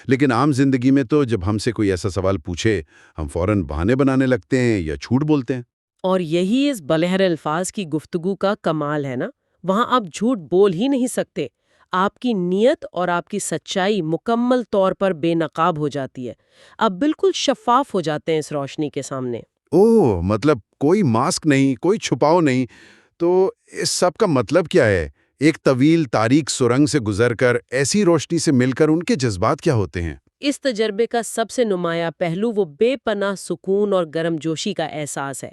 لیکن عام زندگی میں تو جب ہم سے کوئی ایسا سوال پوچھے، ہم فوراً بہانے بنانے لگتے ہیں یا جھوٹ بولتے ہیں۔ اور یہی اس بلہر الفاظ کی گفتگو کا کمال ہے نا۔ وہاں آپ جھوٹ بول ہی نہیں سکتے۔ آپ کی نیت اور آپ کی سچائی مکمل طور پر بے نقاب ہو جاتی ہے۔ آپ بالکل شفاف ہو جاتے ہیں اس روشنی کے سامنے۔ اوہ، مطلب کوئی ماسک نہیں، کوئی چھپاؤ نہیں۔ تو اس سب کا مطلب کیا ہے؟ ایک طویل تاریک سرنگ سے گزر کر ایسی روشنی سے مل کر ان کے جذبات کیا ہوتے ہیں؟ اس تجربے کا سب سے نمایاں پہلو وہ بے پناہ سکون اور گرم جوشی کا احساس ہے۔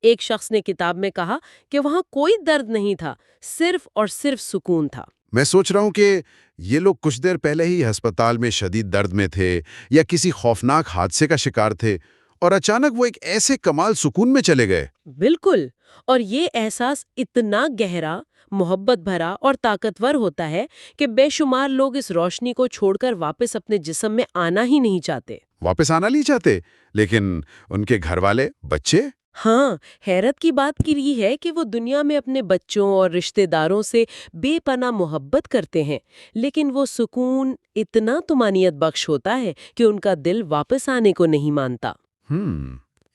ایک شخص نے کتاب میں کہا کہ وہاں کوئی درد نہیں تھا، صرف اور صرف سکون تھا۔ میں سوچ رہا ہوں کہ یہ لوگ کچھ دیر پہلے ہی ہسپتال میں شدید درد میں تھے یا کسی خوفناک حادثے کا شکار تھے، اور اچانک وہ ایک ایسے کمال سکون میں چلے گئے۔ بالکل، اور یہ احساس اتنا گہرا، محبت بھرا اور طاقتور ہوتا ہے کہ بے شمار لوگ اس روشنی کو چھوڑ کر واپس اپنے جسم میں آنا ہی نہیں چاہتے۔ واپس آنا نہیں چاہتے، لیکن ان کے گھر والے، بچے؟ ہاں، حیرت کی بات یہ ہے کہ وہ دنیا میں اپنے بچوں اور رشتہ داروں سے بے پناہ محبت کرتے ہیں، لیکن وہ سکون اتنا طمانینت بخش ہوتا ہے کہ ان کا دل واپس آنے کو نہیں مانتا۔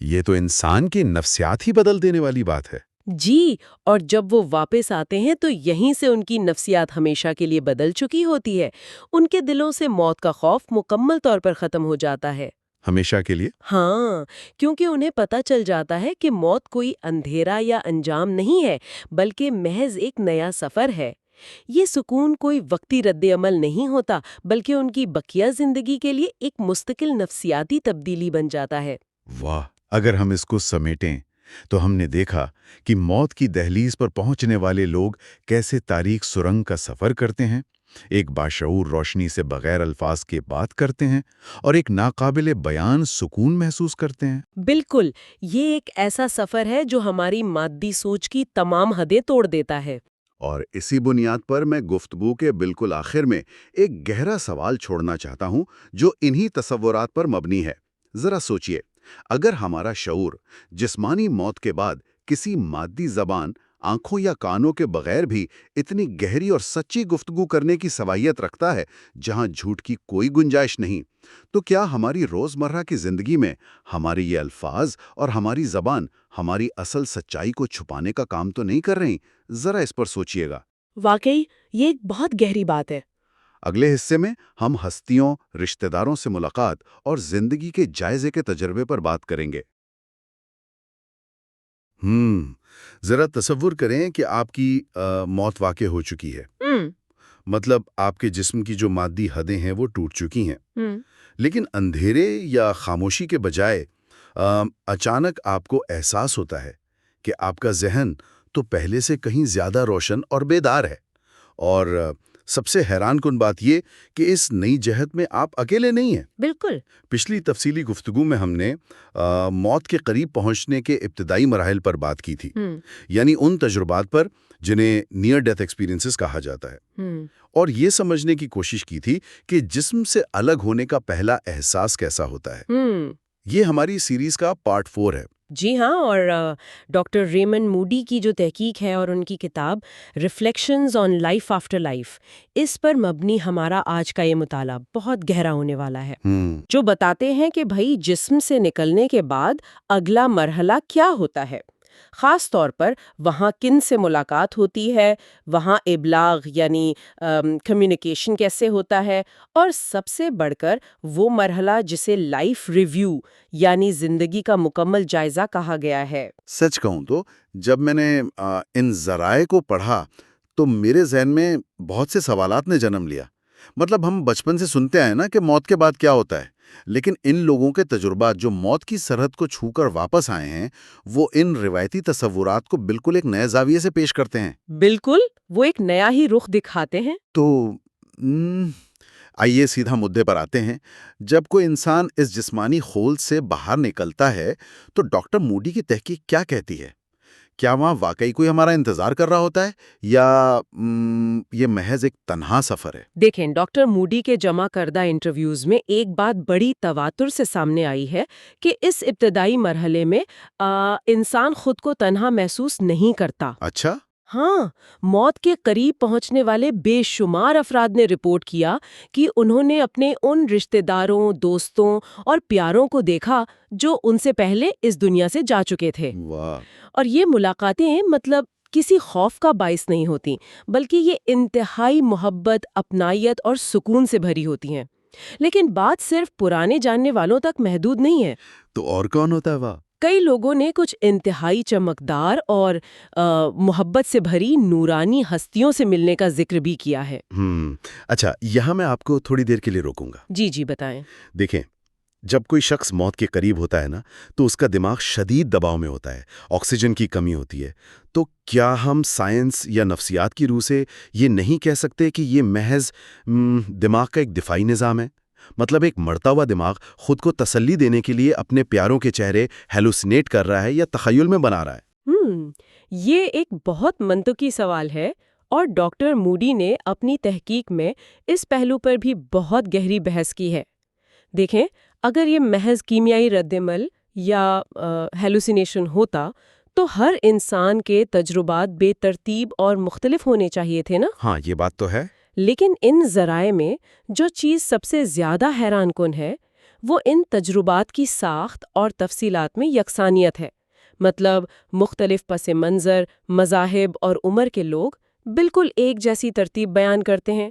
یہ تو انسان کی نفسیات ہی بدل دینے والی بات ہے۔ جی، اور جب وہ واپس آتے ہیں تو یہیں سے ان کی نفسیات ہمیشہ کے لیے بدل چکی ہوتی ہے۔ ان کے دلوں سے موت کا خوف مکمل طور پر ختم ہو جاتا ہے۔ ہمیشہ کے لیے؟ ہاں، کیونکہ انہیں پتہ چل جاتا ہے کہ موت کوئی اندھیرا یا انجام نہیں ہے، بلکہ محض ایک نیا سفر ہے۔ یہ سکون کوئی وقتی رد عمل نہیں ہوتا، بلکہ ان کی بقیہ زندگی کے لیے ایک مستقل نفسیاتی تبدیلی بن جاتا ہے۔ واہ! اگر ہم اس کو سمیٹیں تو ہم نے دیکھا کہ موت کی دہلیز پر پہنچنے والے لوگ کیسے تاریک سرنگ کا سفر کرتے ہیں، ایک باشعور روشنی سے بغیر الفاظ کے بات کرتے ہیں، اور ایک ناقابل بیان سکون محسوس کرتے ہیں۔ بالکل، یہ ایک ایسا سفر ہے جو ہماری مادی سوچ کی تمام حدیں توڑ دیتا ہے۔ اور اسی بنیاد پر میں گفتگو کے بالکل آخر میں ایک گہرا سوال چھوڑنا چاہتا ہوں جو انہی تصورات پر مبنی ہے۔ ذرا سوچئے، اگر ہمارا شعور جسمانی موت کے بعد کسی مادی زبان، آنکھوں یا کانوں کے بغیر بھی اتنی گہری اور سچی گفتگو کرنے کی صلاحیت رکھتا ہے جہاں جھوٹ کی کوئی گنجائش نہیں، تو کیا ہماری روزمرہ کی زندگی میں ہماری یہ الفاظ اور ہماری زبان ہماری اصل سچائی کو چھپانے کا کام تو نہیں کر رہی؟ ذرا اس پر سوچئے گا۔ واقعی یہ ایک بہت گہری بات ہے۔ اگلے حصے میں ہم ہستیوں، رشتہ داروں سے ملاقات اور زندگی کے جائزے کے تجربے پر بات کریں گے۔ ذرا تصور کریں کہ آپ کی موت واقع ہو چکی ہے، مطلب آپ کے جسم کی جو مادی حدیں ہیں وہ ٹوٹ چکی ہیں، لیکن اندھیرے یا خاموشی کے بجائے اچانک آپ کو احساس ہوتا ہے کہ آپ کا ذہن تو پہلے سے کہیں زیادہ روشن اور بیدار ہے، اور سب سے حیران کن بات یہ کہ اس نئی جہت میں آپ اکیلے نہیں ہیں۔ بالکل۔ پچھلی تفصیلی گفتگو میں ہم نے موت کے قریب پہنچنے کے ابتدائی مراحل پر بات کی تھی، یعنی ان تجربات پر جنہیں نیئر ڈیتھ ایکسپیرینسز کہا جاتا ہے، اور یہ سمجھنے کی کوشش کی تھی کہ جسم سے الگ ہونے کا پہلا احساس کیسا ہوتا ہے۔ یہ ہماری سیریز کا پارٹ 4 ہے۔ جی ہاں، اور ڈاکٹر ریمنڈ موڈی کی جو تحقیق ہے اور ان کی کتاب reflections on life after life, اس پر مبنی ہمارا آج کا یہ مطالعہ بہت گہرا ہونے والا ہے، جو بتاتے ہیں کہ بھائی جسم سے نکلنے کے بعد اگلا مرحلہ کیا ہوتا ہے، خاص طور پر وہاں کن سے ملاقات ہوتی ہے، وہاں ابلاغ یعنی کمیونیکیشن کیسے ہوتا ہے، اور سب سے بڑھ کر وہ مرحلہ جسے لائف ریویو یعنی زندگی کا مکمل جائزہ کہا گیا ہے۔ سچ کہوں تو جب میں نے ان ذرائع کو پڑھا تو میرے ذہن میں بہت سے سوالات نے جنم لیا۔ مطلب ہم بچپن سے سنتے ہیں نا کہ موت کے بعد کیا ہوتا ہے، لیکن ان لوگوں کے تجربات جو موت کی سرحد کو چھو کر واپس آئے ہیں، وہ ان روایتی تصورات کو بالکل ایک نئے زاویے سے پیش کرتے ہیں۔ بالکل، وہ ایک نیا ہی رخ دکھاتے ہیں۔ تو آئیے سیدھا مدعے پر آتے ہیں۔ جب کوئی انسان اس جسمانی خول سے باہر نکلتا ہے تو ڈاکٹر موڈی کی تحقیق کیا کہتی ہے؟ کیا وہاں واقعی کوئی ہمارا انتظار کر رہا ہوتا ہے یا یہ محض ایک تنہا سفر ہے؟ دیکھیں، ڈاکٹر موڈی کے جمع کردہ انٹرویوز میں ایک بات بڑی تواتر سے سامنے آئی ہے کہ اس ابتدائی مرحلے میں انسان خود کو تنہا محسوس نہیں کرتا۔ اچھا؟ ہاں، موت کے قریب پہنچنے والے بے شمار افراد نے رپورٹ کیا کہ انہوں نے اپنے ان رشتہ داروں، دوستوں اور پیاروں کو دیکھا جو ان سے پہلے اس دنیا سے جا چکے تھے۔ واہ! اور یہ ملاقاتیں مطلب کسی خوف کا باعث نہیں ہوتی، بلکہ یہ انتہائی محبت، اپنائیت اور سکون سے بھری ہوتی ہیں۔ لیکن بات صرف پرانے جاننے والوں تک محدود نہیں ہے۔ تو اور کون ہوتا ہے وہاں؟ کئی لوگوں نے کچھ انتہائی چمکدار اور محبت سے بھری نورانی ہستیوں سے ملنے کا ذکر بھی کیا ہے۔ اچھا، یہاں میں آپ کو تھوڑی دیر کے لیے روکوں گا۔ جی بتائیں۔ دیکھیں، جب کوئی شخص موت کے قریب ہوتا ہے نا، تو اس کا دماغ شدید دباؤ میں ہوتا ہے، آکسیجن کی کمی ہوتی ہے۔ تو کیا ہم سائنس یا نفسیات کی روح سے یہ نہیں کہہ سکتے کہ یہ محض دماغ کا ایک دفاعی نظام ہے؟ مطلب ایک مرتا ہوا دماغ خود کو تسلی دینے کے لیے اپنے پیاروں کے چہرے ہیلوسینیٹ کر رہا ہے یا تخیل میں بنا رہا ہے؟ یہ ایک بہت منطقی سوال ہے، اور ڈاکٹر موڈی نے اپنی تحقیق میں اس پہلو پر بھی بہت گہری بحث کی ہے۔ دیکھیں، اگر یہ محض کیمیائی رد عمل یا ہیلوسینیشن ہوتا تو ہر انسان کے تجربات بے ترتیب اور مختلف ہونے چاہیے تھے نا؟ ہاں، یہ بات تو ہے۔ لیکن ان ذرائع میں جو چیز سب سے زیادہ حیران کن ہے وہ ان تجربات کی ساخت اور تفصیلات میں یکسانیت ہے۔ مطلب مختلف پس منظر، مذاہب اور عمر کے لوگ بالکل ایک جیسی ترتیب بیان کرتے ہیں،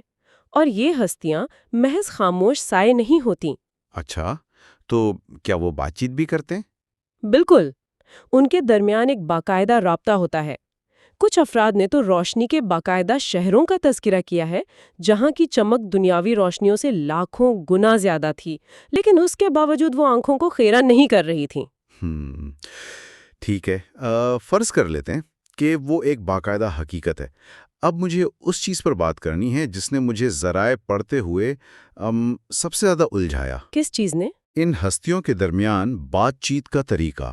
اور یہ ہستیاں محض خاموش سائے نہیں ہوتیں۔ اچھا، تو کیا وہ بات چیت بھی کرتے ہیں؟ بالکل، ان کے درمیان ایک باقاعدہ رابطہ ہوتا ہے۔ کچھ افراد نے تو روشنی کے باقاعدہ شہروں کا تذکرہ کیا ہے جہاں کی چمک دنیاوی روشنیوں سے لاکھوں گنا زیادہ تھی، لیکن اس کے باوجود وہ آنکھوں کو خیرہ نہیں کر رہی تھیں۔ ٹھیک ہے، فرض کر لیتے ہیں کہ وہ ایک باقاعدہ حقیقت ہے۔ اب مجھے اس چیز پر بات کرنی ہے جس نے مجھے ذرائع پڑھتے ہوئے سب سے زیادہ الجھایا۔ کس چیز نے؟ ان ہستیوں کے درمیان بات چیت کا طریقہ۔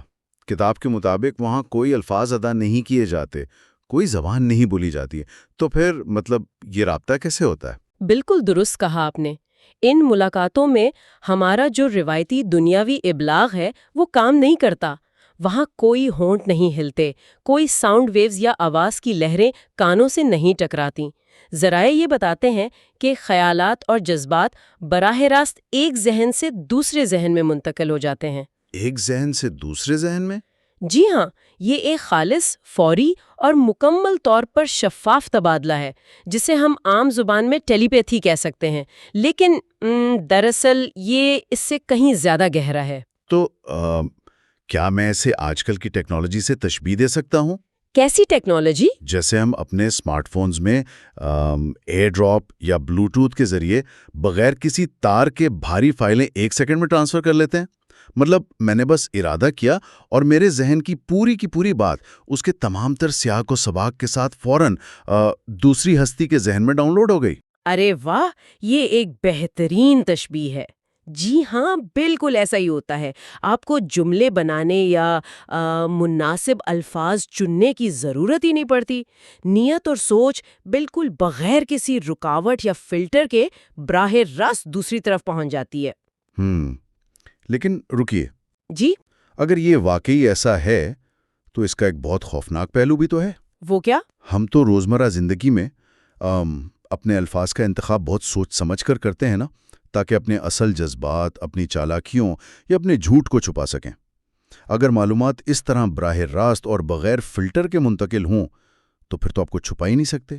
کتاب کے مطابق وہاں کوئی الفاظ ادا نہیں کیے جاتے، کوئی زبان نہیں بولی جاتی ہے، تو پھر مطلب یہ رابطہ کیسے ہوتا ہے؟ بالکل درست کہا آپ نے۔ ان ملاقاتوں میں ہمارا جو روایتی دنیاوی ابلاغ ہے وہ کام نہیں کرتا۔ وہاں کوئی ہونٹ نہیں ہلتے، کوئی ساؤنڈ ویوز یا آواز کی لہریں کانوں سے نہیں ٹکراتی۔ ذرائع یہ بتاتے ہیں کہ خیالات اور جذبات براہ راست ایک ذہن سے دوسرے ذہن میں منتقل ہو جاتے ہیں۔ ایک ذہن سے دوسرے ذہن میں؟ جی ہاں، یہ ایک خالص، فوری اور مکمل طور پر شفاف تبادلہ ہے جسے ہم عام زبان میں ٹیلی پیتھی کہہ سکتے ہیں، لیکن دراصل یہ اس سے کہیں زیادہ گہرا ہے۔ تو کیا میں اسے آج کل کی ٹیکنالوجی سے تشبیہ دے سکتا ہوں؟ کیسی ٹیکنالوجی؟ جیسے ہم اپنے اسمارٹ فونز میں ایئر ڈراپ یا بلوٹوتھ کے ذریعے بغیر کسی تار کے بھاری فائلیں 1 سیکنڈ میں ٹرانسفر کر لیتے ہیں۔ مطلب میں نے بس ارادہ کیا اور میرے ذہن کی پوری بات اس کے تمام تر سیاق و سباق کے ساتھ فوراً دوسری ہستی کے ذہن میں ڈاؤن لوڈ ہو گئی۔ ارے واہ، یہ ایک بہترین تشبیہ ہے۔ جی ہاں، بالکل ایسا ہی ہوتا ہے۔ آپ کو جملے بنانے یا مناسب الفاظ چننے کی ضرورت ہی نہیں پڑتی۔ نیت اور سوچ بالکل بغیر کسی رکاوٹ یا فلٹر کے براہ راست دوسری طرف پہنچ جاتی ہے۔ لیکن رکیے، جی، اگر یہ واقعی ایسا ہے تو اس کا ایک بہت خوفناک پہلو بھی تو ہے۔ وہ کیا؟ ہم تو روزمرہ زندگی میں اپنے الفاظ کا انتخاب بہت سوچ سمجھ کر کرتے ہیں نا، تاکہ اپنے اصل جذبات، اپنی چالاکیوں یا اپنے جھوٹ کو چھپا سکیں۔ اگر معلومات اس طرح براہ راست اور بغیر فلٹر کے منتقل ہوں تو پھر تو آپ کو چھپا ہی نہیں سکتے۔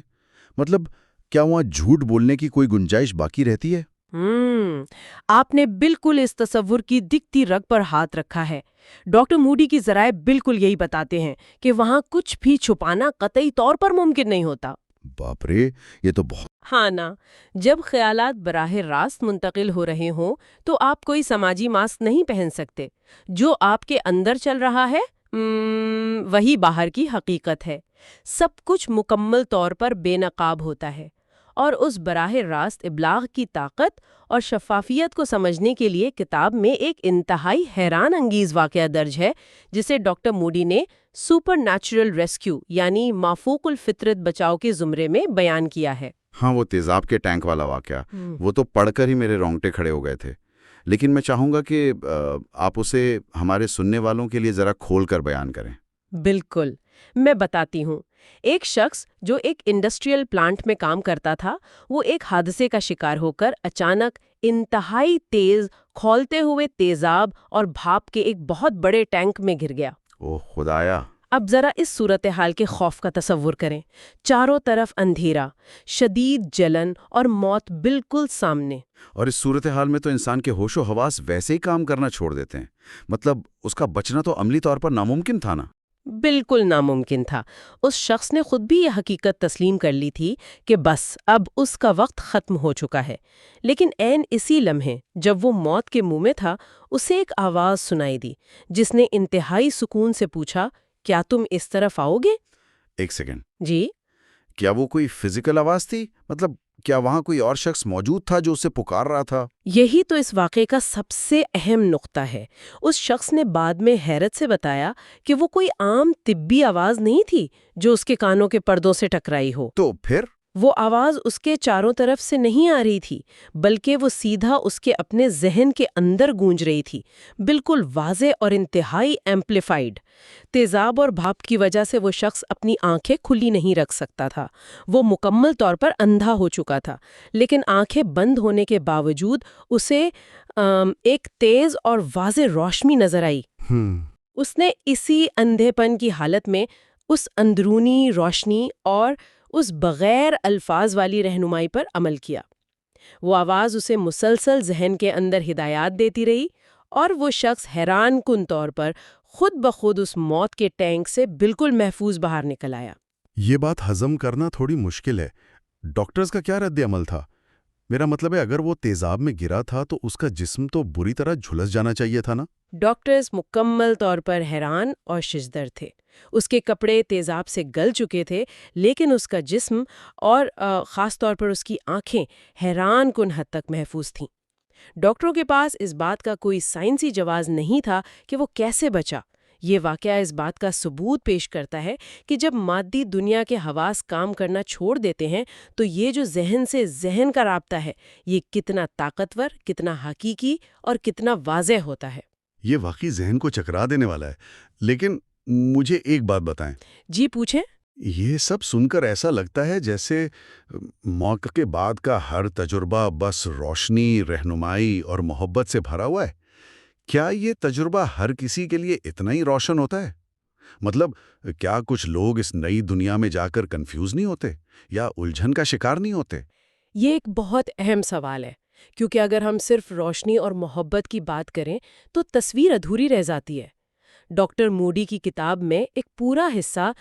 مطلب کیا وہاں جھوٹ بولنے کی کوئی گنجائش باقی رہتی ہے؟ آپ نے بالکل اس تصور کی دکھتی رگ پر ہاتھ رکھا ہے۔ ڈاکٹر موڈی کی ذرائع بالکل یہی بتاتے ہیں کہ وہاں کچھ بھی چھپانا قطعی طور پر ممکن نہیں ہوتا۔ باپ رے، یہ تو بہت... ہاں نا، جب خیالات براہ راست منتقل ہو رہے ہوں تو آپ کوئی سماجی ماسک نہیں پہن سکتے۔ جو آپ کے اندر چل رہا ہے وہی باہر کی حقیقت ہے۔ سب کچھ مکمل طور پر بے نقاب ہوتا ہے، اور اس براہ راست ابلاغ کی طاقت اور شفافیت کو سمجھنے کے لیے کتاب میں ایک انتہائی حیران انگیز واقعہ درج ہے جسے ڈاکٹر موڈی نے سپر نیچرل ریسکیو یعنی مافوق الفطرت بچاؤ کے زمرے میں بیان کیا ہے۔ ہاں، وہ تیزاب کے ٹینک والا واقعہ، وہ تو پڑھ کر ہی میرے رونگٹے کھڑے ہو گئے تھے۔ لیکن میں چاہوں گا کہ آپ اسے ہمارے سننے والوں کے لیے ذرا کھول کر بیان کریں۔ بالکل، میں بتاتی ہوں۔ ایک شخص جو ایک انڈسٹریل پلانٹ میں کام کرتا تھا، وہ ایک حادثے کا شکار ہو کر اچانک انتہائی تیز کھولتے ہوئے تیزاب اور بھاپ کے ایک بہت بڑے ٹینک میں گر گیا۔ اوہ خدایا! اب ذرا اس صورتحال کے خوف کا تصور کریں، چاروں طرف اندھیرا، شدید جلن اور موت بالکل سامنے۔ اور اس صورتحال میں تو انسان کے ہوش و حواس ویسے ہی کام کرنا چھوڑ دیتے ہیں، مطلب اس کا بچنا تو عملی طور پر ناممکن تھا نا؟ بالکل ناممکن تھا۔ اس شخص نے خود بھی یہ حقیقت تسلیم کر لی تھی کہ بس اب اس کا وقت ختم ہو چکا ہے، لیکن عین اسی لمحے جب وہ موت کے منہ میں تھا، اسے ایک آواز سنائی دی جس نے انتہائی سکون سے پوچھا، کیا تم اس طرف آؤ گے؟ ایک سیکنڈ، جی، کیا وہ کوئی فزیکل آواز تھی؟ مطلب کیا وہاں کوئی اور شخص موجود تھا جو اسے پکار رہا تھا؟ یہی تو اس واقعے کا سب سے اہم نقطہ ہے۔ اس شخص نے بعد میں حیرت سے بتایا کہ وہ کوئی عام طبی آواز نہیں تھی جو اس کے کانوں کے پردوں سے ٹکرائی ہو۔ تو پھر وہ آواز اس کے چاروں طرف سے نہیں آ رہی تھی، بلکہ وہ سیدھا اس کے اپنے ذہن کے اندر گونج رہی تھی، بالکل واضح اور انتہائی ایمپلیفائڈ۔ تیزاب اور بھاپ کی وجہ سے وہ شخص اپنی آنکھیں کھلی نہیں رکھ سکتا تھا، وہ مکمل طور پر اندھا ہو چکا تھا، لیکن آنکھیں بند ہونے کے باوجود اسے ایک تیز اور واضح روشنی نظر آئی۔ اس نے اسی اندھے پن کی حالت میں اس اندرونی روشنی اور اس بغیر الفاظ والی رہنمائی پر عمل کیا۔ وہ آواز اسے مسلسل ذہن کے اندر ہدایات دیتی رہی، اور وہ شخص حیران کن طور پر خود بخود اس موت کے ٹینک سے بالکل محفوظ باہر نکل آیا۔ یہ بات ہضم کرنا تھوڑی مشکل ہے۔ ڈاکٹرز کا کیا رد عمل تھا؟ میرا مطلب ہے اگر وہ تیزاب میں گرا تھا تو اس کا جسم تو بری طرح جھلس جانا چاہیے تھا نا؟ ڈاکٹرز مکمل طور پر حیران اور ششدر تھے۔ اس کے کپڑے تیزاب سے گل چکے تھے، لیکن اس کا جسم اور خاص طور پر اس کی آنکھیں حیران کن حد تک محفوظ تھیں۔ ڈاکٹروں کے پاس اس بات کا کوئی سائنسی جواز نہیں تھا کہ وہ کیسے بچا۔ یہ واقعہ اس بات کا ثبوت پیش کرتا ہے کہ جب مادی دنیا کے حواس کام کرنا چھوڑ دیتے ہیں تو یہ جو ذہن سے ذہن کا رابطہ ہے، یہ کتنا طاقتور، کتنا حقیقی اور کتنا واضح ہوتا ہے۔ یہ واقعی ذہن کو چکرا دینے والا ہے، لیکن مجھے ایک بات بتائیں۔ جی پوچھیں۔ یہ سب سن کر ایسا لگتا ہے جیسے موت کے بعد کا ہر تجربہ بس روشنی، رہنمائی اور محبت سے بھرا ہوا ہے۔ کیا یہ تجربہ ہر کسی کے لیے اتنا ہی روشن ہوتا ہے؟ مطلب کیا کچھ لوگ اس نئی دنیا میں جا کر کنفیوز نہیں ہوتے یا الجھن کا شکار نہیں ہوتے؟ یہ ایک بہت اہم سوال ہے، کیونکہ اگر ہم صرف روشنی اور محبت کی بات کریں تو تصویر ادھوری رہ جاتی ہے۔ ڈاکٹر موڈی کی کتاب میں ایک پورا حصہ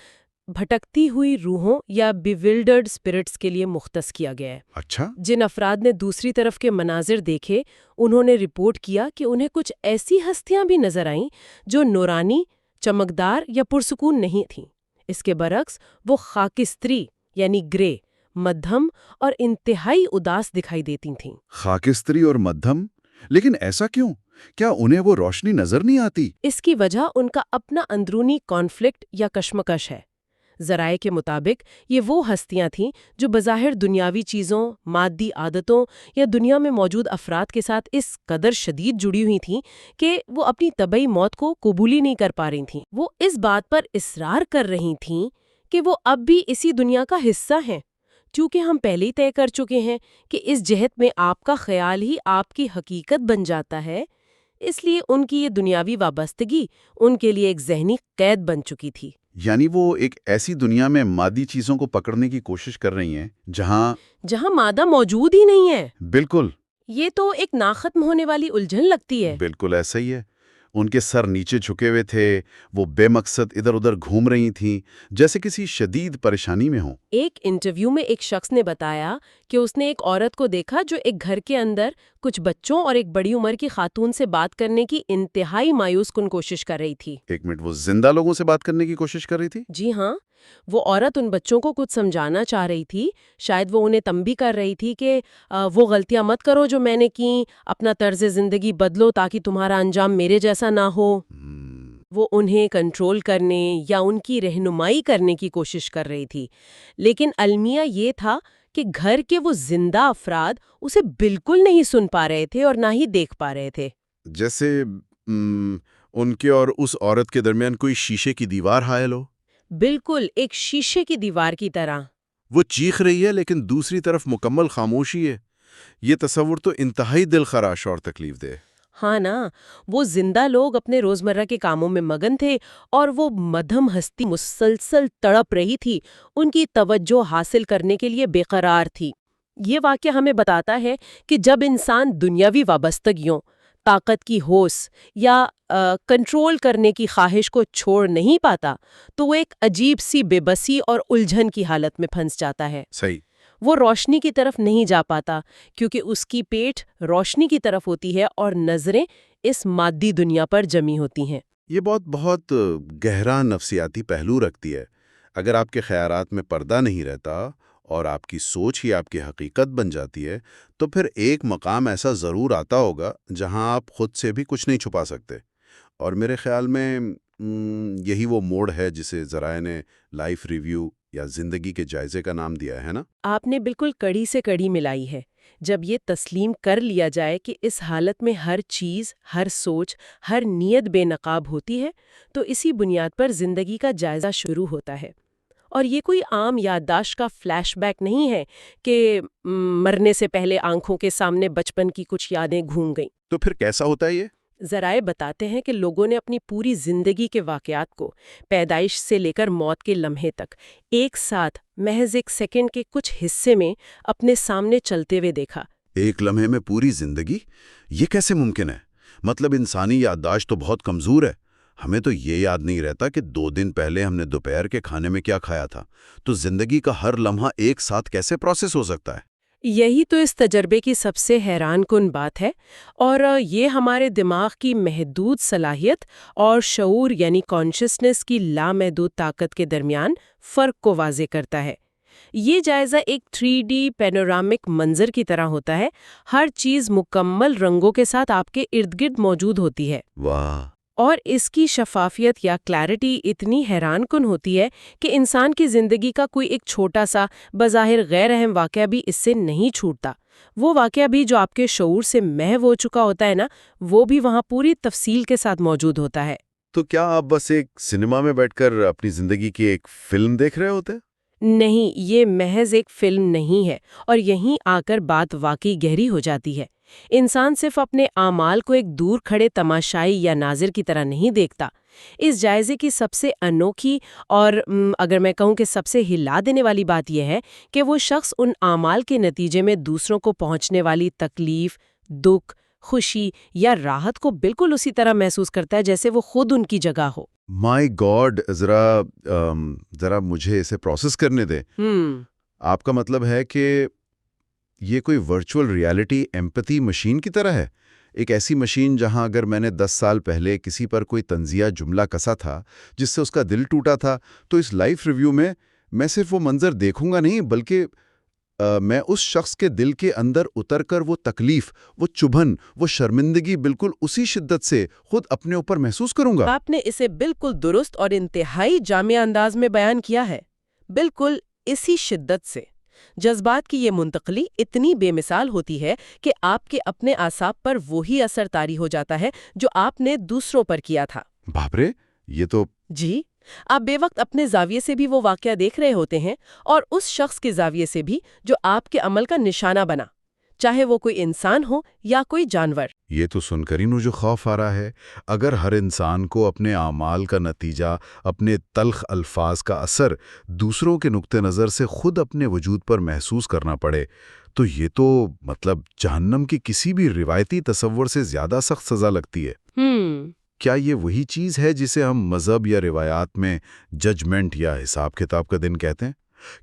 بھٹکتی ہوئی روحوں یا بیولڈرڈ اسپرٹس کے لیے مختص کیا گیا ہے۔ اچھا، جن افراد نے دوسری طرف کے مناظر دیکھے، انہوں نے رپورٹ کیا کہ انہیں کچھ ایسی ہستیاں بھی نظر آئیں جو نورانی، چمکدار یا پرسکون نہیں تھیں۔ اس کے برعکس وہ خاکستری یعنی گرے، مدھم اور انتہائی اداس دکھائی دیتی تھیں۔ خاکستری اور مدھم؟ لیکن ایسا کیوں؟ کیا انہیں وہ روشنی نظر نہیں آتی؟ اس کی وجہ ان کا اپنا اندرونی کانفلکٹ یا کشمکش ہے۔ ذرائع کے مطابق یہ وہ ہستیاں تھیں جو بظاہر دنیاوی چیزوں، مادی عادتوں یا دنیا میں موجود افراد کے ساتھ اس قدر شدید جڑی ہوئی تھیں کہ وہ اپنی طبعی موت کو قبول ہی نہیں کر پا رہی تھیں۔ وہ اس بات پر اصرار کر رہی تھیں کہ وہ اب بھی اسی دنیا کا حصہ ہیں۔ چونکہ ہم پہلے ہی طے کر چکے ہیں کہ اس جہت میں آپ کا خیال ہی آپ کی حقیقت بن جاتا ہے، اس لیے ان کی یہ دنیاوی وابستگی ان کے لیے ایک ذہنی قید بن چکی تھی۔ یعنی وہ ایک ایسی دنیا میں مادی چیزوں کو پکڑنے کی کوشش کر رہی ہیں جہاں مادہ موجود ہی نہیں ہے۔ بالکل، یہ تو ایک ناختم ہونے والی الجھن لگتی ہے۔ بالکل ایسا ہی ہے۔ ان کے سر نیچے جھکے ہوئے تھے، وہ بے مقصد ادھر ادھر گھوم رہی تھیں، جیسے کسی شدید پریشانی میں ہوں۔ ایک انٹرویو میں ایک شخص نے بتایا کہ اس نے ایک عورت کو دیکھا جو ایک گھر کے اندر کچھ بچوں اور ایک بڑی عمر کی خاتون سے بات کرنے کی انتہائی مایوس کن کوشش کر رہی تھی۔ ایک منٹ، وہ زندہ لوگوں سے بات کرنے کی کوشش کر رہی تھی؟ جی ہاں، وہ عورت ان بچوں کو کچھ سمجھانا چاہ رہی تھی، شاید وہ انہیں تنبیہ کر رہی تھی کہ وہ غلطیاں مت کرو جو میں نے کی، اپنا طرز زندگی بدلو تاکہ تمہارا انجام میرے جیسا نہ ہو۔ وہ انہیں کنٹرول کرنے یا ان کی رہنمائی کرنے کی کوشش کر رہی تھی، لیکن المیہ یہ تھا کہ گھر کے وہ زندہ افراد اسے بالکل نہیں سن پا رہے تھے اور نہ ہی دیکھ پا رہے تھے۔ جیسے ان کے اور اس عورت کے درمیان کوئی شیشے کی دیوار حائل ہو؟ بالکل ایک شیشے کی دیوار کی طرح۔ وہ چیخ رہی ہے لیکن دوسری طرف مکمل خاموشی ہے۔ یہ تصور تو انتہائی دل خراش اور تکلیف دہ۔ ہاں نا، وہ زندہ لوگ اپنے روزمرہ کے کاموں میں مگن تھے اور وہ مدھم ہستی مسلسل تڑپ رہی تھی، ان کی توجہ حاصل کرنے کے لیے بے قرار تھی۔ یہ واقعہ ہمیں بتاتا ہے کہ جب انسان دنیاوی وابستگیوں، طاقت کی ہوس یا کنٹرول کرنے کی خواہش کو چھوڑ نہیں پاتا تو وہ ایک عجیب سی بے بسی اور الجھن کی حالت میں پھنس جاتا ہے۔ صحیح۔ وہ روشنی کی طرف نہیں جا پاتا کیونکہ اس کی پیٹھ روشنی کی طرف ہوتی ہے اور نظریں اس مادی دنیا پر جمی ہوتی ہیں۔ یہ بہت گہرا نفسیاتی پہلو رکھتی ہے۔ اگر آپ کے خیالات میں پردہ نہیں رہتا اور آپ کی سوچ ہی آپ کی حقیقت بن جاتی ہے تو پھر ایک مقام ایسا ضرور آتا ہوگا جہاں آپ خود سے بھی کچھ نہیں چھپا سکتے۔ اور میرے خیال میں یہی وہ موڑ ہے جسے ذرائع نے لائف ریویو یا زندگی کے جائزے کا نام دیا ہے نا؟ آپ نے بالکل کڑی سے کڑی ملائی ہے۔ جب یہ تسلیم کر لیا جائے کہ اس حالت میں ہر چیز، ہر سوچ، ہر نیت بے نقاب ہوتی ہے تو اسی بنیاد پر زندگی کا جائزہ شروع ہوتا ہے۔ اور یہ کوئی عام یادداشت کا فلیش بیک نہیں ہے کہ مرنے سے پہلے آنکھوں کے سامنے بچپن کی کچھ یادیں گھوم گئیں۔ تو پھر کیسا ہوتا ہے یہ؟ ذرائع بتاتے ہیں کہ لوگوں نے اپنی پوری زندگی کے واقعات کو پیدائش سے لے کر موت کے لمحے تک ایک ساتھ محض ایک سیکنڈ کے کچھ حصے میں اپنے سامنے چلتے ہوئے دیکھا۔ ایک لمحے میں پوری زندگی؟ یہ کیسے ممکن ہے؟ مطلب انسانی یادداشت تو بہت کمزور ہے۔ ہمیں تو یہ یاد نہیں رہتا کہ 2 دن پہلے ہم نے دوپہر کے کھانے میں کیا کھایا تھا، تو زندگی کا ہر لمحہ ایک ساتھ کیسے پروسیس ہو سکتا ہے؟ یہی تو اس تجربے کی سب سے حیران کن بات ہے، اور یہ ہمارے دماغ کی محدود صلاحیت اور شعور یعنی کانشسنس کی لامحدود طاقت کے درمیان فرق کو واضح کرتا ہے۔ یہ جائزہ ایک 3D پینورامک منظر کی طرح ہوتا ہے، ہر چیز مکمل رنگوں کے ساتھ آپ کے ارد گرد موجود ہوتی ہے۔ واہ! اور اس کی شفافیت یا کلیرٹی اتنی حیران کن ہوتی ہے کہ انسان کی زندگی کا کوئی ایک چھوٹا سا بظاہر غیر اہم واقعہ بھی اس سے نہیں چھوٹتا۔ وہ واقعہ بھی جو آپ کے شعور سے محو ہو چکا ہوتا ہے نا، وہ بھی وہاں پوری تفصیل کے ساتھ موجود ہوتا ہے۔ تو کیا آپ بس ایک سنیما میں بیٹھ کر اپنی زندگی کی ایک فلم دیکھ رہے ہوتے؟ نہیں، یہ محض ایک فلم نہیں ہے، اور یہیں آ کر بات واقعی گہری ہو جاتی ہے۔ انسان صرف اپنے اعمال کو ایک دور کھڑے تماشائی یا ناظر کی طرح نہیں دیکھتا۔ اس جائزے کی سب سے انوکھی اور اگر میں کہوں کہ سب سے ہلا دینے والی بات یہ ہے کہ وہ شخص ان اعمال کے نتیجے میں دوسروں کو پہنچنے والی تکلیف، دکھ، خوشی یا راحت کو بالکل اسی طرح محسوس کرتا ہے جیسے وہ خود ان کی جگہ ہو۔ مائی گاڈ! ذرا مجھے اسے پروسیس کرنے دیں۔ آپ کا مطلب ہے کہ یہ کوئی ورچوئل ریالٹی ایمپتھی مشین کی طرح ہے؟ ایک ایسی مشین جہاں اگر میں نے 10 سال پہلے کسی پر کوئی طنزیہ جملہ کسا تھا جس سے اس کا دل ٹوٹا تھا، تو اس لائف ریویو میں صرف وہ منظر دیکھوں گا نہیں، بلکہ میں اس شخص کے دل کے اندر اتر کر وہ تکلیف، وہ چبھن، وہ شرمندگی بالکل اسی شدت سے خود اپنے اوپر محسوس کروں گا۔ آپ نے اسے بالکل درست اور انتہائی جامع انداز میں بیان کیا ہے۔ بالکل اسی شدت سے جذبات کی یہ منتقلی اتنی بے مثال ہوتی ہے کہ آپ کے اپنے اعصاب پر وہی اثر طاری ہو جاتا ہے جو آپ نے دوسروں پر کیا تھا۔ باپ رے! یہ تو جی، آپ بے وقت اپنے زاویے سے بھی وہ واقعہ دیکھ رہے ہوتے ہیں اور اس شخص کے زاویے سے بھی جو آپ کے عمل کا نشانہ بنا، چاہے وہ کوئی انسان ہو یا کوئی جانور۔ یہ تو سن کر ہی مجھے خوف آ رہا ہے۔ اگر ہر انسان کو اپنے اعمال کا نتیجہ، اپنے تلخ الفاظ کا اثر دوسروں کے نقطہ نظر سے خود اپنے وجود پر محسوس کرنا پڑے، تو یہ تو مطلب جہنم کی کسی بھی روایتی تصور سے زیادہ سخت سزا لگتی ہے۔ کیا یہ وہی چیز ہے جسے ہم مذہب یا روایات میں ججمنٹ یا حساب کتاب کا دن کہتے ہیں؟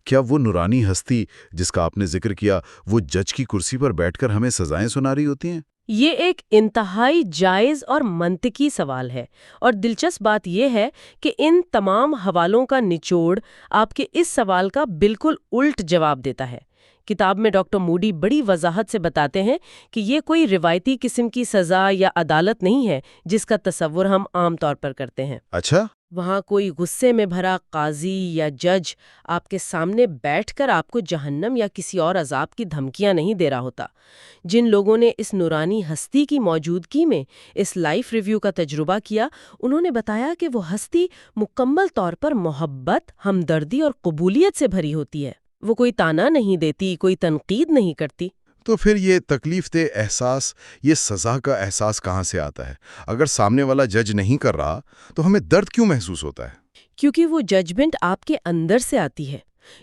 کیا وہ نورانی ہستی جس کا آپ نے ذکر کیا، وہ جج کی کرسی پر بیٹھ کر ہمیں سزائیں سنا رہی ہوتی ہیں؟ یہ ایک انتہائی جائز اور منطقی سوال ہے، اور دلچسپ بات یہ ہے کہ ان تمام حوالوں کا نچوڑ آپ کے اس سوال کا بالکل الٹ جواب دیتا ہے۔ کتاب میں ڈاکٹر موڈی بڑی وضاحت سے بتاتے ہیں کہ یہ کوئی روایتی قسم کی سزا یا عدالت نہیں ہے جس کا تصور ہم عام طور پر کرتے ہیں۔ اچھا؟ وہاں کوئی غصے میں بھرا قاضی یا جج آپ کے سامنے بیٹھ کر آپ کو جہنم یا کسی اور عذاب کی دھمکیاں نہیں دے رہا ہوتا۔ جن لوگوں نے اس نورانی ہستی کی موجودگی میں اس لائف ریویو کا تجربہ کیا، انہوں نے بتایا کہ وہ ہستی مکمل طور پر محبت، ہمدردی اور قبولیت سے بھری ہوتی ہے۔ وہ کوئی تانا نہیں دیتی، کوئی تنقید نہیں کرتی۔ تو پھر یہ تکلیف دہ احساس، یہ سزا کا احساس کہاں سے آتا ہے؟ اگر سامنے والا جج نہیں کر رہا تو ہمیں درد کیوں محسوس ہوتا ہے؟ کیونکہ وہ ججمنٹ آپ کے اندر سے آتی ہے۔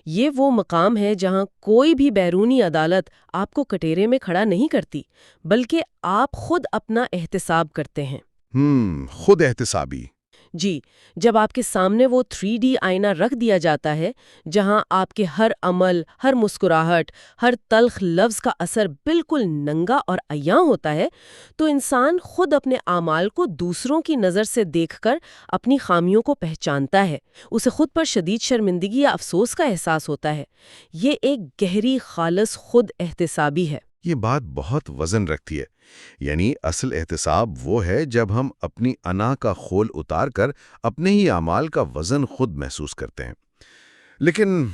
یہ وہ مقام ہے جہاں کوئی بھی بیرونی عدالت آپ کو کٹہرے میں کھڑا نہیں کرتی، بلکہ آپ خود اپنا احتساب کرتے ہیں۔ خود احتسابی۔ جی، جب آپ کے سامنے وہ 3D آئینہ رکھ دیا جاتا ہے جہاں آپ کے ہر عمل، ہر مسکراہٹ، ہر تلخ لفظ کا اثر بالکل ننگا اور عیاں ہوتا ہے، تو انسان خود اپنے اعمال کو دوسروں کی نظر سے دیکھ کر اپنی خامیوں کو پہچانتا ہے۔ اسے خود پر شدید شرمندگی یا افسوس کا احساس ہوتا ہے۔ یہ ایک گہری خالص خود احتسابی ہے۔ یہ بات بہت وزن رکھتی ہے۔ یعنی اصل احتساب وہ ہے جب ہم اپنی انا کا خول اتار کر اپنے ہی اعمال کا وزن خود محسوس کرتے ہیں۔ لیکن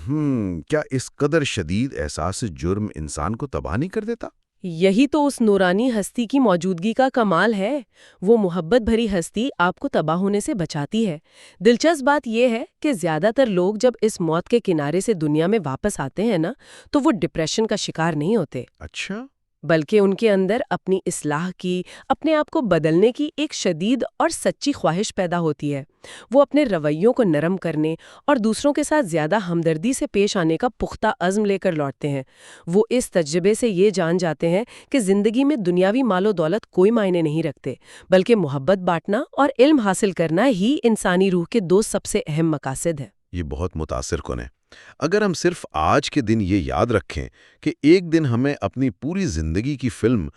کیا اس قدر شدید احساس جرم انسان کو تباہ نہیں کر دیتا؟ یہی تو اس نورانی ہستی کی موجودگی کا کمال ہے۔ وہ محبت بھری ہستی آپ کو تباہ ہونے سے بچاتی ہے۔ دلچسپ بات یہ ہے کہ زیادہ تر لوگ جب اس موت کے کنارے سے دنیا میں واپس آتے ہیں نا، تو وہ ڈپریشن کا شکار نہیں ہوتے، اچھا۔ بلکہ ان کے اندر اپنی اصلاح کی، اپنے آپ کو بدلنے کی ایک شدید اور سچی خواہش پیدا ہوتی ہے۔ وہ اپنے رویوں کو نرم کرنے اور دوسروں کے ساتھ زیادہ ہمدردی سے پیش آنے کا پختہ عزم لے کر لوٹتے ہیں۔ وہ اس تجربے سے یہ جان جاتے ہیں کہ زندگی میں دنیاوی مال و دولت کوئی معنی نہیں رکھتے، بلکہ محبت بانٹنا اور علم حاصل کرنا ہی انسانی روح کے دو سب سے اہم مقاصد ہیں۔ یہ بہت متاثر کن ہے۔ اگر ہم صرف آج کے دن یہ یاد رکھیں کہ ایک دن ہمیں اپنی پوری زندگی کی فلم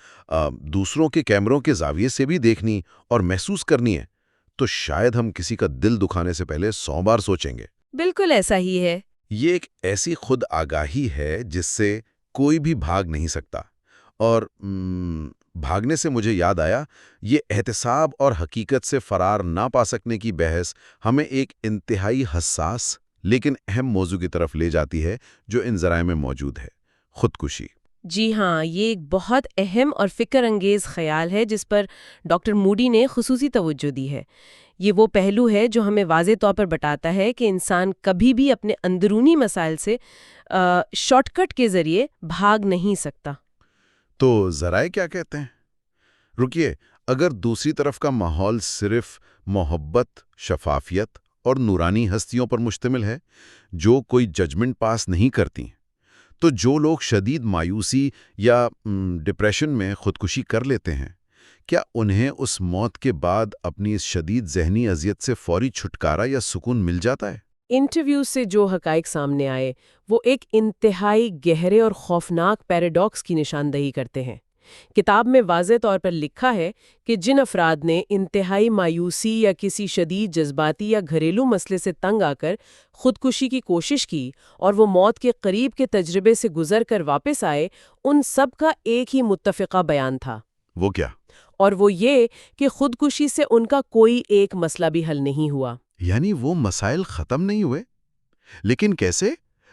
دوسروں کے کیمروں کے زاویے سے بھی دیکھنی اور محسوس کرنی ہے، تو شاید ہم کسی کا دل دکھانے سے پہلے 100 بار سوچیں گے۔ بالکل ایسا ہی ہے۔ یہ ایک ایسی خود آگاہی ہے جس سے کوئی بھی بھاگ نہیں سکتا۔ اور بھاگنے سے مجھے یاد آیا، یہ احتساب اور حقیقت سے فرار نہ پا سکنے کی بحث ہمیں ایک انتہائی حساس لیکن اہم موضوع کی طرف لے جاتی ہے جو ان ذرائع میں موجود ہے: خودکشی۔ جی ہاں، یہ ایک بہت اہم اور فکر انگیز خیال ہے جس پر ڈاکٹر موڈی نے خصوصی توجہ دی ہے۔ یہ وہ پہلو ہے جو ہمیں واضح طور پر بتاتا ہے کہ انسان کبھی بھی اپنے اندرونی مسائل سے شارٹ کٹ کے ذریعے بھاگ نہیں سکتا۔ تو ذرائع کیا کہتے ہیں؟ رکیے، اگر دوسری طرف کا ماحول صرف محبت، شفافیت اور نورانی ہستیوں پر مشتمل ہے جو کوئی ججمنٹ پاس نہیں کرتی، تو جو لوگ شدید مایوسی یا ڈپریشن میں خودکشی کر لیتے ہیں، کیا انہیں اس موت کے بعد اپنی اس شدید ذہنی اذیت سے فوری چھٹکارا یا سکون مل جاتا ہے؟ انٹرویو سے جو حقائق سامنے آئے وہ ایک انتہائی گہرے اور خوفناک پیراڈاکس کی نشاندہی کرتے ہیں۔ کتاب میں واضح طور پر لکھا ہے کہ جن افراد نے انتہائی مایوسی یا کسی شدید جذباتی یا گھریلو مسئلے سے تنگ آ کر خودکشی کی کوشش کی اور وہ موت کے قریب کے تجربے سے گزر کر واپس آئے، ان سب کا ایک ہی متفقہ بیان تھا۔ وہ کیا؟ اور وہ یہ کہ خودکشی سے ان کا کوئی ایک مسئلہ بھی حل نہیں ہوا۔ یعنی وہ مسائل ختم نہیں ہوئے؟ لیکن کیسے؟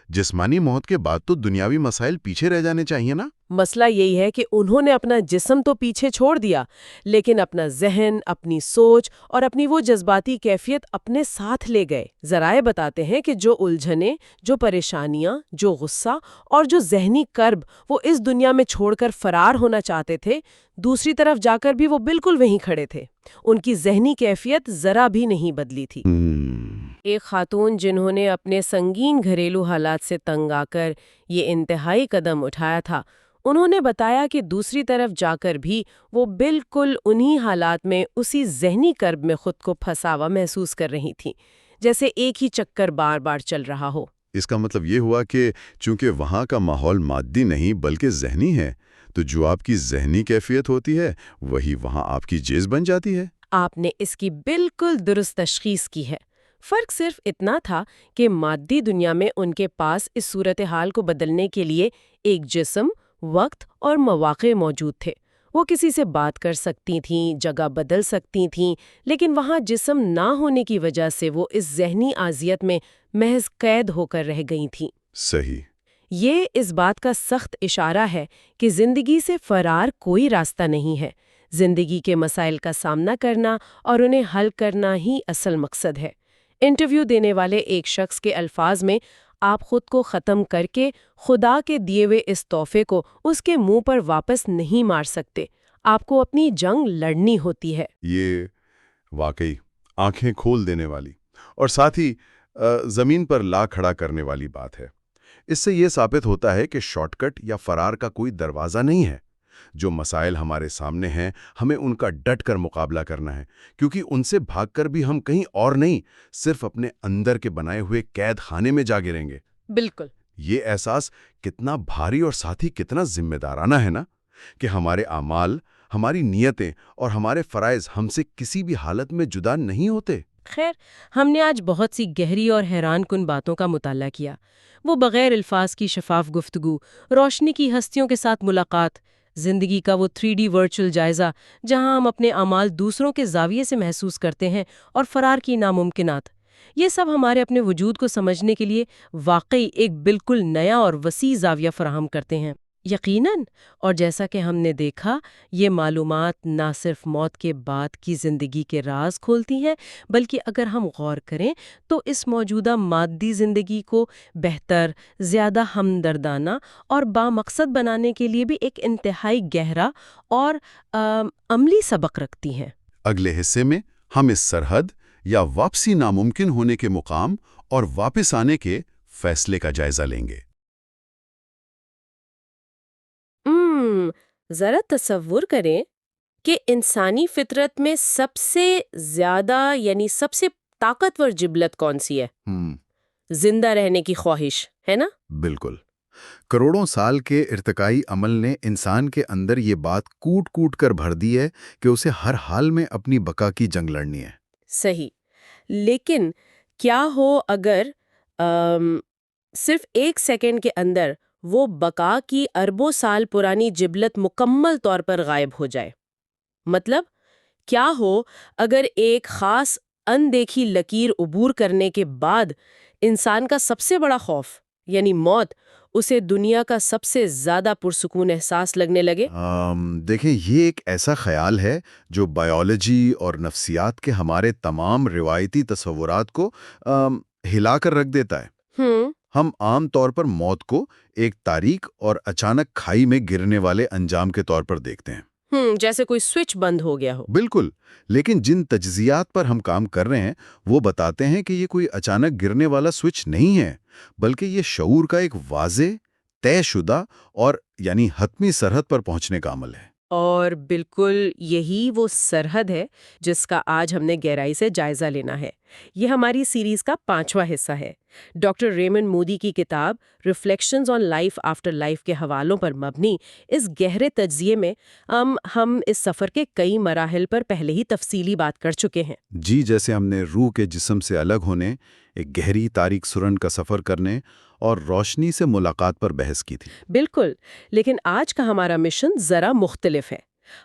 جسمانی موت کے بعد تو دنیاوی مسائل پیچھے رہ جانے چاہیے نا؟ مسئلہ یہی ہے کہ انہوں نے اپنا جسم تو پیچھے چھوڑ دیا، لیکن اپنا ذہن، اپنی سوچ اور اپنی وہ جذباتی کیفیت اپنے ساتھ لے گئے۔ ذرائع بتاتے ہیں کہ جو الجھنیں، جو پریشانیاں، جو غصہ اور جو ذہنی کرب وہ اس دنیا میں چھوڑ کر فرار ہونا چاہتے تھے، دوسری طرف جا کر بھی وہ بالکل وہیں کھڑے تھے۔ ان کی ذہنی کیفیت ذرا بھی نہیں بدلی تھی۔ ایک خاتون جنہوں نے اپنے سنگین گھریلو حالات سے تنگ آ کر یہ انتہائی قدم اٹھایا تھا، انہوں نے بتایا کہ دوسری طرف جا کر بھی وہ بالکل انہی حالات میں اسی ذہنی کرب میں خود کو پھنسا ہوا محسوس کر رہی تھیں، جیسے ایک ہی چکر بار بار چل رہا ہو۔ اس کا مطلب یہ ہوا کہ چونکہ وہاں کا ماحول مادی نہیں بلکہ ذہنی ہے، تو جو آپ کی ذہنی کیفیت ہوتی ہے وہی وہاں آپ کی چیز بن جاتی ہے۔ آپ نے اس کی بالکل درست تشخیص کی ہے۔ فرق صرف اتنا تھا کہ مادی دنیا میں ان کے پاس اس صورتحال کو بدلنے کے لیے ایک جسم، وقت اور مواقع موجود تھے۔ وہ کسی سے بات کر سکتی تھیں، جگہ بدل سکتی تھیں، لیکن وہاں جسم نہ ہونے کی وجہ سے وہ اس ذہنی اذیت میں محض قید ہو کر رہ گئی تھیں۔ صحیح۔ یہ اس بات کا سخت اشارہ ہے کہ زندگی سے فرار کوئی راستہ نہیں ہے۔ زندگی کے مسائل کا سامنا کرنا اور انہیں حل کرنا ہی اصل مقصد ہے۔ انٹرویو دینے والے ایک شخص کے الفاظ میں آپ خود کو ختم کر کے خدا کے دیے ہوئے اس تحفے کو اس کے منہ پر واپس نہیں مار سکتے. آپ کو اپنی جنگ لڑنی ہوتی ہے. یہ واقعی آنکھیں کھول دینے والی اور ساتھ ہی زمین پر لا کھڑا کرنے والی بات ہے. اس سے یہ ثابت ہوتا ہے کہ شارٹ کٹ یا فرار کا کوئی دروازہ نہیں ہے. جو مسائل ہمارے سامنے ہیں ہمیں ان کا ڈٹ کر مقابلہ کرنا ہے، کیونکہ ان سے بھاگ کر بھی ہم کہیں اور نہیں، صرف اپنے اندر کے بنائے ہوئے قید خانے میں جا گریں گے. بالکل. یہ احساس کتنا بھاری اور ساتھ ہی کتنا ذمہ دارانہ ہے نا، کہ ہمارے اعمال، ہماری نیتیں اور ہمارے فرائض ہم سے کسی بھی حالت میں جدا نہیں ہوتے. خیر، ہم نے آج بہت سی گہری اور حیران کن باتوں کا مطالعہ کیا. وہ بغیر الفاظ کی شفاف گفتگو، روشنی کی ہستیوں کے ساتھ ملاقات، زندگی کا وہ 3D ورچوئل جائزہ جہاں ہم اپنے اعمال دوسروں کے زاویے سے محسوس کرتے ہیں، اور فرار کی ناممکنات. یہ سب ہمارے اپنے وجود کو سمجھنے کے لیے واقعی ایک بالکل نیا اور وسیع زاویہ فراہم کرتے ہیں. یقیناً. اور جیسا کہ ہم نے دیکھا، یہ معلومات نہ صرف موت کے بعد کی زندگی کے راز کھولتی ہیں، بلکہ اگر ہم غور کریں تو اس موجودہ مادی زندگی کو بہتر، زیادہ ہمدردانہ اور بامقصد بنانے کے لیے بھی ایک انتہائی گہرا اور عملی سبق رکھتی ہیں. اگلے حصے میں ہم اس سرحد یا واپسی ناممکن ہونے کے مقام اور واپس آنے کے فیصلے کا جائزہ لیں گے. ذرا تصور کریں کہ انسانی فطرت میں سب سے زیادہ یعنی سب سے طاقتور جبلت کون سی ہے؟ زندہ رہنے کی خواہش ہے نا؟ بالکل. کروڑوں سال کے ارتقائی عمل نے انسان کے اندر یہ بات کوٹ کوٹ کر بھر دی ہے کہ اسے ہر حال میں اپنی بقا کی جنگ لڑنی ہے. صحیح. لیکن کیا ہو اگر صرف ایک سیکنڈ کے اندر وہ بقا کی اربوں سال پرانی جبلت مکمل طور پر غائب ہو جائے؟ مطلب کیا ہو اگر ایک خاص اندیکھی لکیر عبور کرنے کے بعد انسان کا سب سے بڑا خوف یعنی موت اسے دنیا کا سب سے زیادہ پرسکون احساس لگنے لگے؟ دیکھیں، یہ ایک ایسا خیال ہے جو بائیولوجی اور نفسیات کے ہمارے تمام روایتی تصورات کو ہلا کر رکھ دیتا ہے. ہم عام طور پر موت کو ایک تاریک اور اچانک کھائی میں گرنے والے انجام کے طور پر دیکھتے ہیں. جیسے کوئی سوئچ بند ہو گیا ہو. بالکل. لیکن جن تجزیات پر ہم کام کر رہے ہیں وہ بتاتے ہیں کہ یہ کوئی اچانک گرنے والا سوئچ نہیں ہے، بلکہ یہ شعور کا ایک واضح، طے شدہ اور یعنی حتمی سرحد پر پہنچنے کا عمل ہے. اور بالکل یہی وہ سرحد ہے جس کا آج ہم نے گہرائی سے جائزہ لینا ہے. یہ ہماری سیریز کا 5واں حصہ ہے. ڈاکٹر ریمنڈ مودی کی کتاب reflections on life after life کے حوالوں پر مبنی اس گہرے تجزیے میں ہم اس سفر کے کئی مراحل پر پہلے ہی تفصیلی بات کر چکے ہیں. جی، جیسے ہم نے روح کے جسم سے الگ ہونے، ایک گہری تاریک سرنگ کا سفر کرنے اور روشنی سے ملاقات پر بحث کی تھی. بالکل. لیکن آج کا ہمارا مشن ذرا مختلف ہے.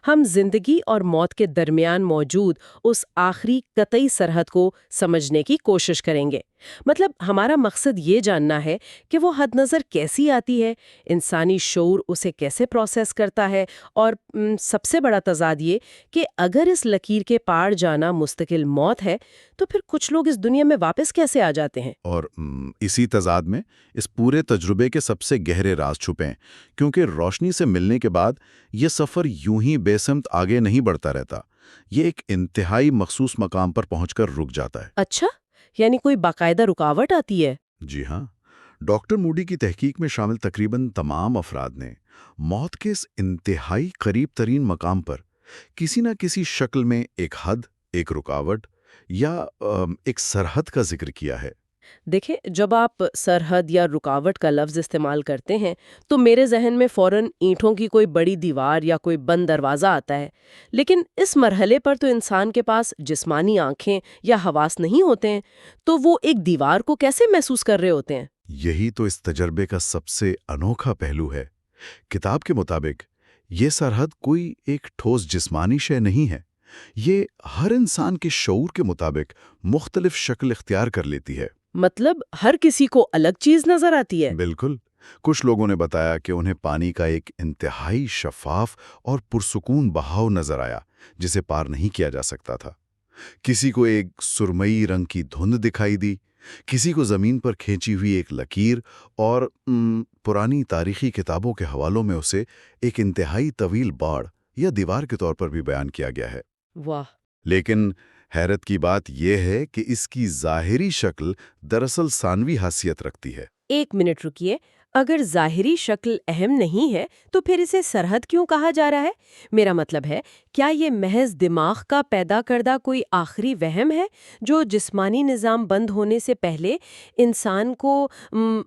ہم زندگی اور موت کے درمیان موجود اس آخری قطعی سرحد کو سمجھنے کی کوشش کریں گے. مطلب ہمارا مقصد یہ جاننا ہے کہ وہ حد نظر کیسی آتی ہے، انسانی شعور اسے کیسے پروسیس کرتا ہے، اور سب سے بڑا تضاد یہ کہ اگر اس لکیر کے پار جانا مستقل موت ہے تو پھر کچھ لوگ اس دنیا میں واپس کیسے آ جاتے ہیں؟ اور اسی تضاد میں اس پورے تجربے کے سب سے گہرے راز چھپے ہیں، کیونکہ روشنی سے ملنے کے بعد یہ سفر یوں ہی بے سمت آگے نہیں بڑھتا رہتا. یہ ایک انتہائی مخصوص مقام پر پہنچ کر رک جاتا ہے. اچھا، یعنی کوئی باقاعدہ رکاوٹ آتی ہے؟ جی ہاں. ڈاکٹر موڈی کی تحقیق میں شامل تقریباً تمام افراد نے موت کے اس انتہائی قریب ترین مقام پر کسی نہ کسی شکل میں ایک حد، ایک رکاوٹ یا ایک سرحد کا ذکر کیا ہے. دیکھیں، جب آپ سرحد یا رکاوٹ کا لفظ استعمال کرتے ہیں تو میرے ذہن میں فوراً اینٹوں کی کوئی بڑی دیوار یا کوئی بند دروازہ آتا ہے. لیکن اس مرحلے پر تو انسان کے پاس جسمانی آنکھیں یا حواس نہیں ہوتے ہیں، تو وہ ایک دیوار کو کیسے محسوس کر رہے ہوتے ہیں؟ یہی تو اس تجربے کا سب سے انوکھا پہلو ہے. کتاب کے مطابق یہ سرحد کوئی ایک ٹھوس جسمانی شے نہیں ہے. یہ ہر انسان کے شعور کے مطابق مختلف شکل اختیار کر لیتی ہے. مطلب ہر کسی کو الگ چیز نظر آتی ہے؟ بالکل. کچھ لوگوں نے بتایا کہ انہیں پانی کا ایک انتہائی شفاف اور پرسکون بہاؤ نظر آیا جسے پار نہیں کیا جا سکتا تھا. کسی کو ایک سرمئی رنگ کی دھند دکھائی دی، کسی کو زمین پر کھینچی ہوئی ایک لکیر، اور پرانی تاریخی کتابوں کے حوالوں میں اسے ایک انتہائی طویل باڑ یا دیوار کے طور پر بھی بیان کیا گیا ہے۔ واہ! لیکن حیرت کی بات یہ ہے کہ اس کی ظاہری شکل دراصل ثانوی حیثیت رکھتی ہے۔ ایک منٹ رکیے، اگر ظاہری شکل اہم نہیں ہے تو پھر اسے سرحد کیوں کہا جا رہا ہے؟ میرا مطلب ہے، کیا یہ محض دماغ کا پیدا کردہ کوئی آخری وہم ہے جو جسمانی نظام بند ہونے سے پہلے انسان کو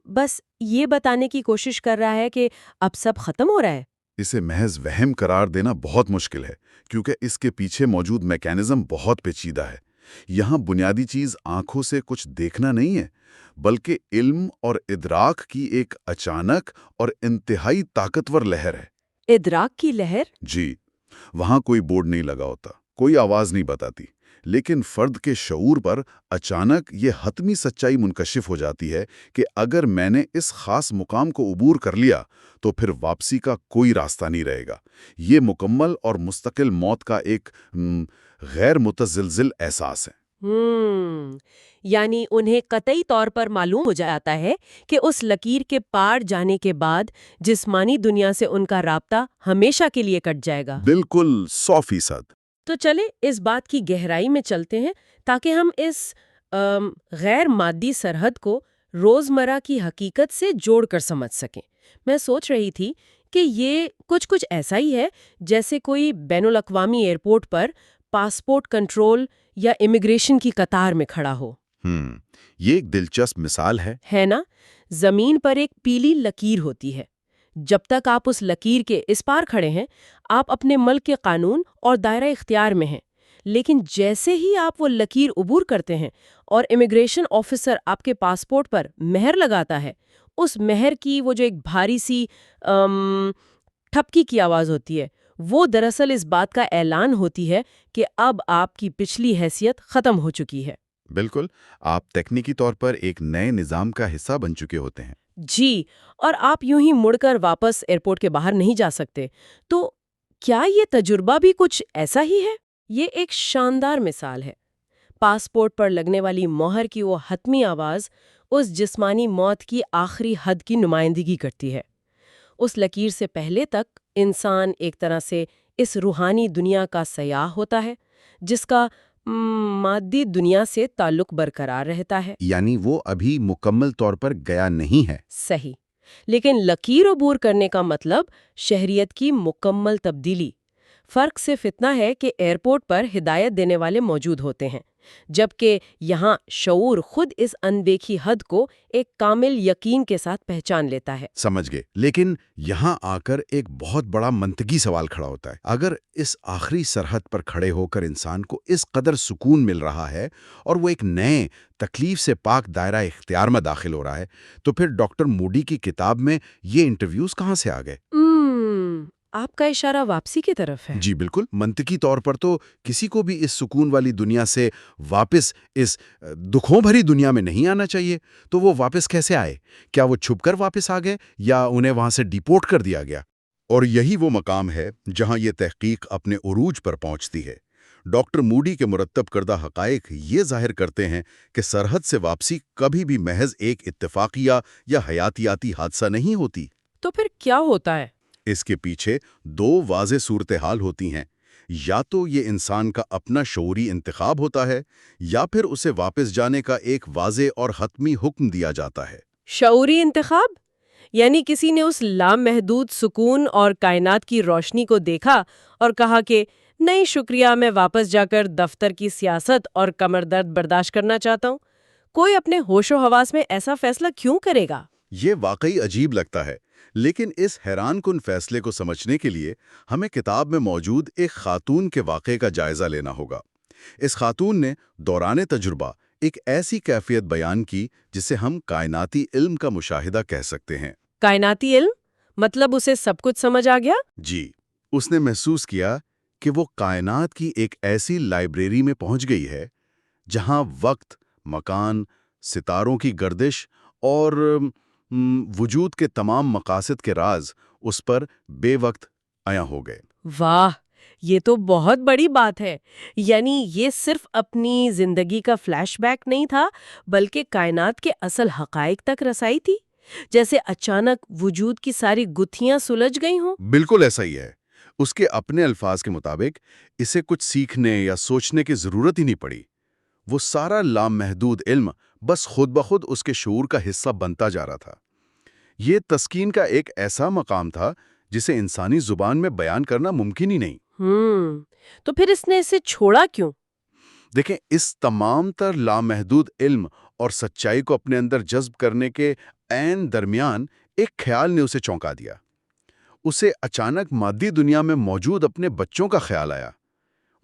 بس یہ بتانے کی کوشش کر رہا ہے کہ اب سب ختم ہو رہا ہے؟ اسے محض وہم قرار دینا بہت مشکل ہے، کیونکہ اس کے پیچھے موجود میکینزم بہت پیچیدہ ہے۔ یہاں بنیادی چیز آنکھوں سے کچھ دیکھنا نہیں ہے، بلکہ علم اور ادراک کی ایک اچانک اور انتہائی طاقتور لہر ہے۔ ادراک کی لہر؟ جی، وہاں کوئی بورڈ نہیں لگا ہوتا، کوئی آواز نہیں بتاتی، لیکن فرد کے شعور پر اچانک یہ حتمی سچائی منکشف ہو جاتی ہے کہ اگر میں نے اس خاص مقام کو عبور کر لیا تو پھر واپسی کا کوئی راستہ نہیں رہے گا۔ یہ مکمل اور مستقل موت کا ایک غیر متزلزل احساس ہے۔ یعنی انہیں قطعی طور پر معلوم ہو جاتا ہے کہ اس لکیر کے پار جانے کے بعد جسمانی دنیا سے ان کا رابطہ ہمیشہ کے لیے کٹ جائے گا۔ بالکل 100%۔ تو چلے اس بات کی گہرائی میں چلتے ہیں تاکہ ہم اس غیر مادی سرحد کو روزمرہ کی حقیقت سے جوڑ کر سمجھ سکیں۔ میں سوچ رہی تھی کہ یہ کچھ ایسا ہی ہے جیسے کوئی بین الاقوامی ایئرپورٹ پر پاسپورٹ کنٹرول یا امیگریشن کی قطار میں کھڑا ہو۔ یہ ایک دلچسپ مثال ہے نا؟ زمین پر ایک پیلی لکیر ہوتی ہے۔ جب تک آپ اس لکیر کے اس پار کھڑے ہیں، آپ اپنے ملک کے قانون اور دائرہ اختیار میں ہیں، لیکن جیسے ہی آپ وہ لکیر عبور کرتے ہیں اور امیگریشن آفیسر آپ کے پاسپورٹ پر مہر لگاتا ہے، اس مہر کی وہ جو ایک بھاری سی ٹھپکی کی آواز ہوتی ہے، وہ دراصل اس بات کا اعلان ہوتی ہے کہ اب آپ کی پچھلی حیثیت ختم ہو چکی ہے۔ بالکل، آپ تکنیکی طور پر ایک نئے نظام کا حصہ بن چکے ہوتے ہیں۔ جی، اور آپ یوں ہی مڑ کر واپس ایئرپورٹ کے باہر نہیں جا سکتے۔ تو کیا یہ تجربہ بھی کچھ ایسا ہی ہے؟ یہ ایک شاندار مثال ہے۔ پاسپورٹ پر لگنے والی مہر کی وہ حتمی آواز اس جسمانی موت کی آخری حد کی نمائندگی کرتی ہے۔ اس لکیر سے پہلے تک انسان ایک طرح سے اس روحانی دنیا کا سیاح ہوتا ہے جس کا مادی دنیا سے تعلق برقرار رہتا ہے۔ یعنی وہ ابھی مکمل طور پر گیا نہیں ہے۔ صحیح، لیکن لکیر عبور کرنے کا مطلب شہریت کی مکمل تبدیلی۔ فرق صرف اتنا ہے کہ ایئرپورٹ پر ہدایت دینے والے موجود ہوتے ہیں، جبکہ یہاں شعور خود اس اندیکھی حد کو ایک کامل یقین کے ساتھ پہچان لیتا ہے۔ سمجھ گئے، لیکن یہاں آ کر ایک بہت بڑا منطقی سوال کھڑا ہوتا ہے۔ اگر اس آخری سرحد پر کھڑے ہو کر انسان کو اس قدر سکون مل رہا ہے اور وہ ایک نئے تکلیف سے پاک دائرہ اختیار میں داخل ہو رہا ہے، تو پھر ڈاکٹر موڈی کی کتاب میں یہ انٹرویوز کہاں سے آ گئے؟ آپ کا اشارہ واپسی کی طرف ہے۔ جی بالکل، منطقی طور پر تو کسی کو بھی اس سکون والی دنیا سے واپس اس دکھوں بھری دنیا میں نہیں آنا چاہیے، تو وہ واپس کیسے آئے؟ کیا وہ چھپ کر واپس آ گئے یا انہیں وہاں سے ڈیپورٹ کر دیا گیا؟ اور یہی وہ مقام ہے جہاں یہ تحقیق اپنے عروج پر پہنچتی ہے۔ ڈاکٹر موڈی کے مرتب کردہ حقائق یہ ظاہر کرتے ہیں کہ سرحد سے واپسی کبھی بھی محض ایک اتفاقیہ یا حیاتیاتی حادثہ نہیں ہوتی۔ تو پھر کیا ہوتا ہے؟ اس کے پیچھے دو واضح صورتحال ہوتی ہیں۔ یا تو یہ انسان کا اپنا شعوری انتخاب ہوتا ہے، یا پھر اسے واپس جانے کا ایک واضح اور حتمی حکم دیا جاتا ہے۔ شعوری انتخاب؟ یعنی کسی نے اس لامحدود سکون اور کائنات کی روشنی کو دیکھا اور کہا کہ نہیں شکریہ، میں واپس جا کر دفتر کی سیاست اور کمر درد برداشت کرنا چاہتا ہوں۔ کوئی اپنے ہوش و حواس میں ایسا فیصلہ کیوں کرے گا؟ یہ واقعی عجیب لگتا ہے، لیکن اس حیران کن فیصلے کو سمجھنے کے لیے ہمیں کتاب میں موجود ایک خاتون کے واقعے کا جائزہ لینا ہوگا۔ اس خاتون نے دوران تجربہ ایک ایسی کیفیت بیان کی جسے ہم کائناتی علم کا مشاہدہ کہہ سکتے ہیں۔ کائناتی علم؟ مطلب اسے سب کچھ سمجھ آ گیا؟ جی، اس نے محسوس کیا کہ وہ کائنات کی ایک ایسی لائبریری میں پہنچ گئی ہے جہاں وقت، مکان، ستاروں کی گردش اور وجود کے تمام مقاصد کے راز اس پر بے وقت عیاں ہو گئے۔ واہ، یہ تو بہت بڑی بات ہے. یعنی یہ صرف اپنی زندگی کا فلیش بیک نہیں تھا بلکہ کائنات کے اصل حقائق تک رسائی تھی، جیسے اچانک وجود کی ساری گتھیاں سلجھ گئی ہوں. بالکل ایسا ہی ہے. اس کے اپنے الفاظ کے مطابق اسے کچھ سیکھنے یا سوچنے کی ضرورت ہی نہیں پڑی. وہ سارا لامحدود علم بس خود بخود اس کے شعور کا حصہ بنتا جا رہا تھا. یہ تسکین کا ایک ایسا مقام تھا جسے انسانی زبان میں بیان کرنا ممکن ہی نہیں. تو پھر اس نے اسے چھوڑا کیوں؟ دیکھیں، اس تمام تر لامحدود علم اور سچائی کو اپنے اندر جذب کرنے کے عین درمیان ایک خیال نے اسے چونکا دیا. اسے اچانک مادی دنیا میں موجود اپنے بچوں کا خیال آیا.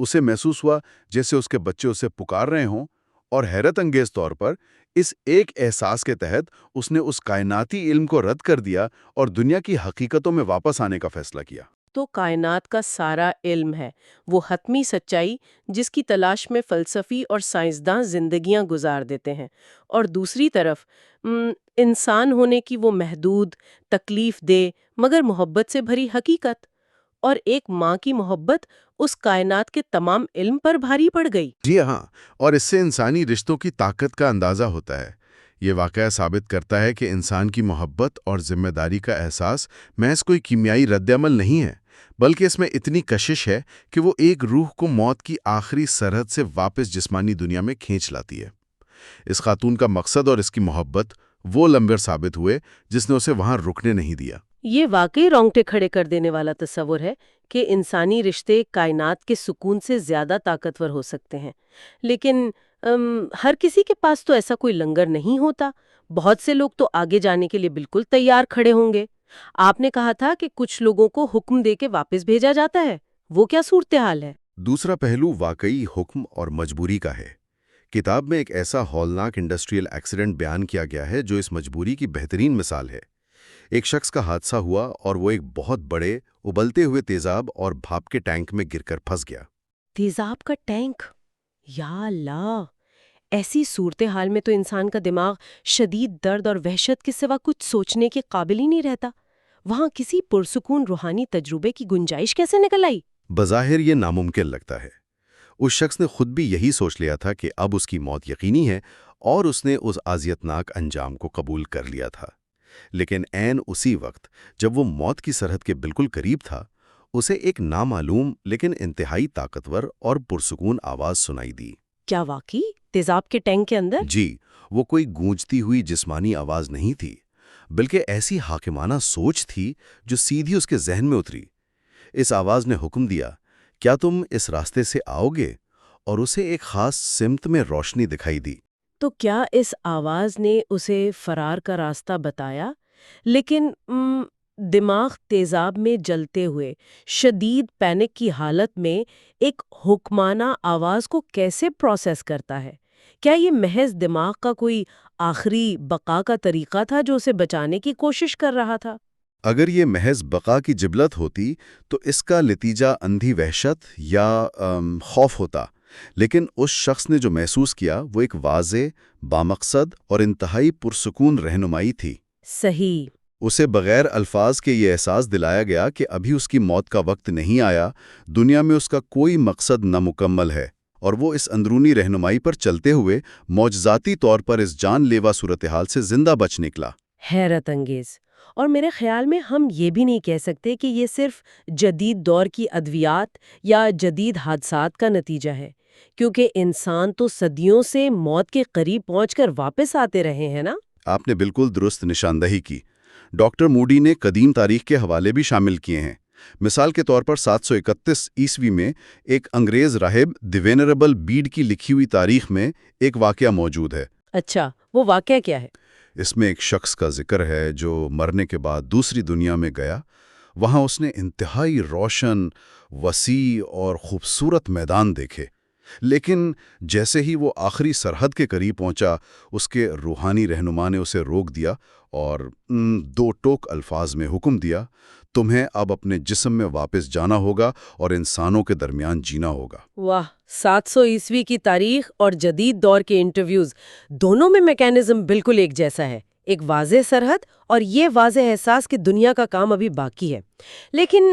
اسے محسوس ہوا جیسے اس کے بچے اسے پکار رہے ہوں، اور حیرت انگیز طور پر اس ایک احساس کے تحت اس نے اس کائناتی علم کو رد کر دیا اور دنیا کی حقیقتوں میں واپس آنے کا فیصلہ کیا. تو کائنات کا سارا علم ہے وہ حتمی سچائی جس کی تلاش میں فلسفی اور سائنسداں زندگیاں گزار دیتے ہیں، اور دوسری طرف انسان ہونے کی وہ محدود، تکلیف دہ مگر محبت سے بھری حقیقت، اور ایک ماں کی محبت اس کائنات کے تمام علم پر بھاری پڑ گئی. جی ہاں، اور اس سے انسانی رشتوں کی طاقت کا اندازہ ہوتا ہے. یہ واقعہ ثابت کرتا ہے کہ انسان کی محبت اور ذمہ داری کا احساس محض کوئی کیمیائی رد عمل نہیں ہے، بلکہ اس میں اتنی کشش ہے کہ وہ ایک روح کو موت کی آخری سرحد سے واپس جسمانی دنیا میں کھینچ لاتی ہے. اس خاتون کا مقصد اور اس کی محبت وہ لمبر ثابت ہوئے جس نے اسے وہاں رکنے نہیں دیا. یہ واقعی رونگٹے کھڑے کر دینے والا تصور ہے کہ انسانی رشتے کائنات کے سکون سے زیادہ طاقتور ہو سکتے ہیں، لیکن ہر کسی کے پاس تو ایسا کوئی لنگر نہیں ہوتا. بہت سے لوگ تو آگے جانے کے لیے بالکل تیار کھڑے ہوں گے. آپ نے کہا تھا کہ کچھ لوگوں کو حکم دے کے واپس بھیجا جاتا ہے، وہ کیا صورتحال ہے؟ دوسرا پہلو واقعی حکم اور مجبوری کا ہے. کتاب میں ایک ایسا ہولناک انڈسٹریل ایکسیڈنٹ بیان کیا گیا ہے جو اس مجبوری کی بہترین مثال ہے. ایک شخص کا حادثہ ہوا اور وہ ایک بہت بڑے ابلتے ہوئے تیزاب اور بھاپ کے ٹینک میں گر کر پھنس گیا. تیزاب کا ٹینک؟ یا اللہ! ایسی صورتحال میں تو انسان کا دماغ شدید درد اور وحشت کے سوا کچھ سوچنے کے قابل ہی نہیں رہتا. وہاں کسی پرسکون روحانی تجربے کی گنجائش کیسے نکل آئی؟ بظاہر یہ ناممکن لگتا ہے. اس شخص نے خود بھی یہی سوچ لیا تھا کہ اب اس کی موت یقینی ہے، اور اس نے اس اذیتناک انجام کو قبول کر لیا تھا. لیکن عین اسی وقت جب وہ موت کی سرحد کے بالکل قریب تھا، اسے ایک نامعلوم لیکن انتہائی طاقتور اور پرسکون آواز سنائی دی. کیا واقعی تیزاب کے ٹینک کے اندر؟ جی، وہ کوئی گونجتی ہوئی جسمانی آواز نہیں تھی، بلکہ ایسی حاکمانہ سوچ تھی جو سیدھی اس کے ذہن میں اتری. اس آواز نے حکم دیا، کیا تم اس راستے سے آؤ گے؟ اور اسے ایک خاص سمت میں روشنی دکھائی دی. تو کیا اس آواز نے اسے فرار کا راستہ بتایا؟ لیکن دماغ تیزاب میں جلتے ہوئے شدید پینک کی حالت میں ایک حکمانہ آواز کو کیسے پروسیس کرتا ہے؟ کیا یہ محض دماغ کا کوئی آخری بقا کا طریقہ تھا جو اسے بچانے کی کوشش کر رہا تھا؟ اگر یہ محض بقا کی جبلت ہوتی تو اس کا نتیجہ اندھی وحشت یا خوف ہوتا. لیکن اس شخص نے جو محسوس کیا وہ ایک واضح، بامقصد اور انتہائی پرسکون رہنمائی تھی. صحیح. اسے بغیر الفاظ کے یہ احساس دلایا گیا کہ ابھی اس کی موت کا وقت نہیں آیا، دنیا میں اس کا کوئی مقصد نامکمل ہے، اور وہ اس اندرونی رہنمائی پر چلتے ہوئے معجزاتی طور پر اس جان لیوا صورتحال سے زندہ بچ نکلا. حیرت انگیز. اور میرے خیال میں ہم یہ بھی نہیں کہہ سکتے کہ یہ صرف جدید دور کی ادویات یا جدید حادثات کا نتیجہ ہے، کیونکہ انسان تو صدیوں سے موت کے قریب پہنچ کر واپس آتے رہے ہیں نا؟ آپ نے بالکل درست نشاندہی کی. ڈاکٹر موڈی نے قدیم تاریخ کے حوالے بھی شامل کیے ہیں. مثال کے طور پر 731 عیسوی میں ایک انگریز راہب دی وینریبل بیڈ کی لکھی ہوئی تاریخ میں ایک واقعہ موجود ہے. اچھا، وہ واقعہ کیا ہے؟ اس میں ایک شخص کا ذکر ہے جو مرنے کے بعد دوسری دنیا میں گیا. وہاں اس نے انتہائی روشن، وسیع اور خوبصورت میدان دیکھے، لیکن جیسے ہی وہ آخری سرحد کے قریب پہنچا، اس کے روحانی رہنما نے اسے روک دیا اور 2 ٹوک الفاظ میں حکم دیا، تمہیں اب اپنے جسم میں واپس جانا ہوگا اور انسانوں کے درمیان جینا ہوگا. واہ! 700 عیسوی کی تاریخ اور جدید دور کے انٹرویوز، دونوں میں میکینزم بالکل ایک جیسا ہے. ایک واضح سرحد اور یہ واضح احساس کہ دنیا کا کام ابھی باقی ہے۔ لیکن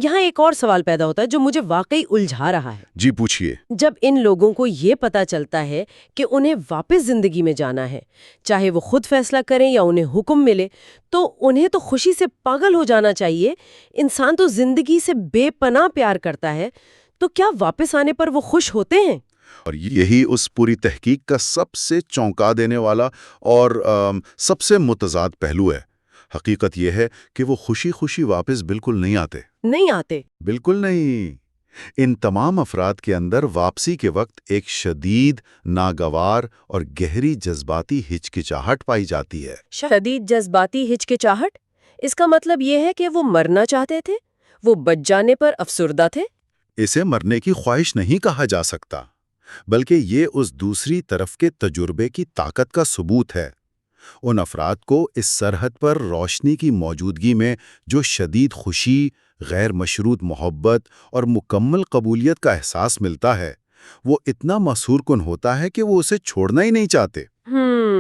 یہاں ایک اور سوال پیدا ہوتا ہے جو مجھے واقعی الجھا رہا ہے۔ جی پوچھیے۔ جب ان لوگوں کو یہ پتا چلتا ہے کہ انہیں واپس زندگی میں جانا ہے، چاہے وہ خود فیصلہ کریں یا انہیں حکم ملے، تو انہیں تو خوشی سے پاگل ہو جانا چاہیے۔ انسان تو زندگی سے بے پناہ پیار کرتا ہے، تو کیا واپس آنے پر وہ خوش ہوتے ہیں؟ اور یہی اس پوری تحقیق کا سب سے چونکا دینے والا اور سب سے متضاد پہلو ہے۔ حقیقت یہ ہے کہ وہ خوشی خوشی واپس بالکل نہیں آتے۔ نہیں آتے۔ بالکل نہیں۔ ان تمام افراد کے اندر واپسی کے وقت ایک شدید، ناگوار اور گہری جذباتی ہچکچاہٹ پائی جاتی ہے۔ شدید جذباتی ہچکچاہٹ؟ اس کا مطلب یہ ہے کہ وہ مرنا چاہتے تھے، وہ بچ جانے پر افسردہ تھے؟ اسے مرنے کی خواہش نہیں کہا جا سکتا، بلکہ یہ اس دوسری طرف کے تجربے کی طاقت کا ثبوت ہے۔ ان افراد کو اس سرحد پر روشنی کی موجودگی میں جو شدید خوشی، غیر مشروط محبت اور مکمل قبولیت کا احساس ملتا ہے، وہ اتنا مسحور کن ہوتا ہے کہ وہ اسے چھوڑنا ہی نہیں چاہتے۔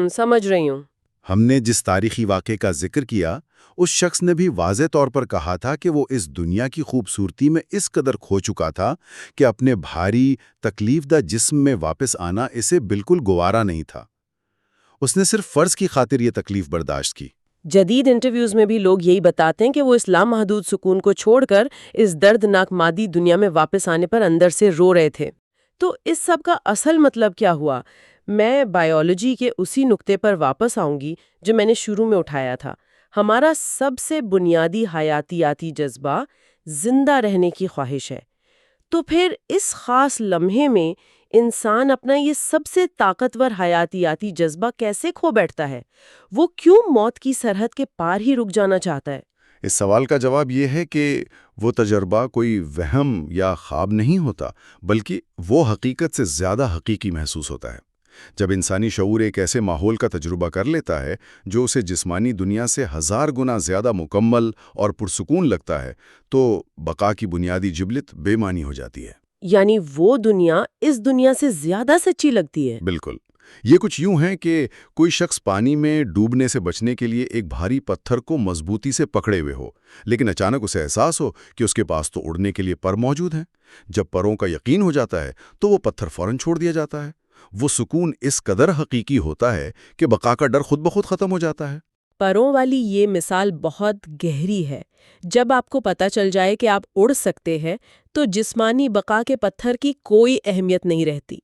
سمجھ رہی ہوں۔ ہم نے جس تاریخی واقعے کا ذکر کیا، اس شخص نے بھی واضح طور پر کہا تھا کہ وہ اس دنیا کی خوبصورتی میں اس قدر کھو چکا تھا کہ اپنے بھاری، تکلیف دہ جسم میں واپس آنا اسے بالکل گوارا نہیں تھا۔ اس نے صرف فرض کی خاطر یہ تکلیف برداشت کی۔ جدید انٹرویوز میں بھی لوگ یہی بتاتے ہیں کہ وہ اس لامحدود سکون کو چھوڑ کر اس دردناک مادی دنیا میں واپس آنے پر اندر سے رو رہے تھے۔ تو اس سب کا اصل مطلب کیا ہوا؟ میں بائیولوجی کے اسی نقطے پر واپس آؤں گی جو میں نے شروع میں اٹھایا تھا۔ ہمارا سب سے بنیادی حیاتیاتی جذبہ زندہ رہنے کی خواہش ہے۔ تو پھر اس خاص لمحے میں انسان اپنا یہ سب سے طاقتور حیاتیاتی جذبہ کیسے کھو بیٹھتا ہے؟ وہ کیوں موت کی سرحد کے پار ہی رک جانا چاہتا ہے؟ اس سوال کا جواب یہ ہے کہ وہ تجربہ کوئی وہم یا خواب نہیں ہوتا، بلکہ وہ حقیقت سے زیادہ حقیقی محسوس ہوتا ہے۔ جب انسانی شعور ایک ایسے ماحول کا تجربہ کر لیتا ہے جو اسے جسمانی دنیا سے 1000 گنا زیادہ مکمل اور پرسکون لگتا ہے، تو بقا کی بنیادی جبلت بے معنی ہو جاتی ہے۔ یعنی وہ دنیا اس دنیا سے زیادہ سچی لگتی ہے۔ بالکل۔ یہ کچھ یوں ہے کہ کوئی شخص پانی میں ڈوبنے سے بچنے کے لیے ایک بھاری پتھر کو مضبوطی سے پکڑے ہوئے ہو، لیکن اچانک اسے احساس ہو کہ اس کے پاس تو اڑنے کے لیے پر موجود ہیں۔ جب پروں کا یقین ہو جاتا ہے تو وہ پتھر فوراً چھوڑ دیا جاتا ہے۔ وہ سکون اس قدر حقیقی ہوتا ہے کہ بقا کا ڈر خود بخود ختم ہو جاتا ہے۔ پروں والی یہ مثال بہت گہری ہے۔ جب آپ کو پتہ چل جائے کہ آپ اڑ سکتے ہیں تو جسمانی بقا کے پتھر کی کوئی اہمیت نہیں رہتی۔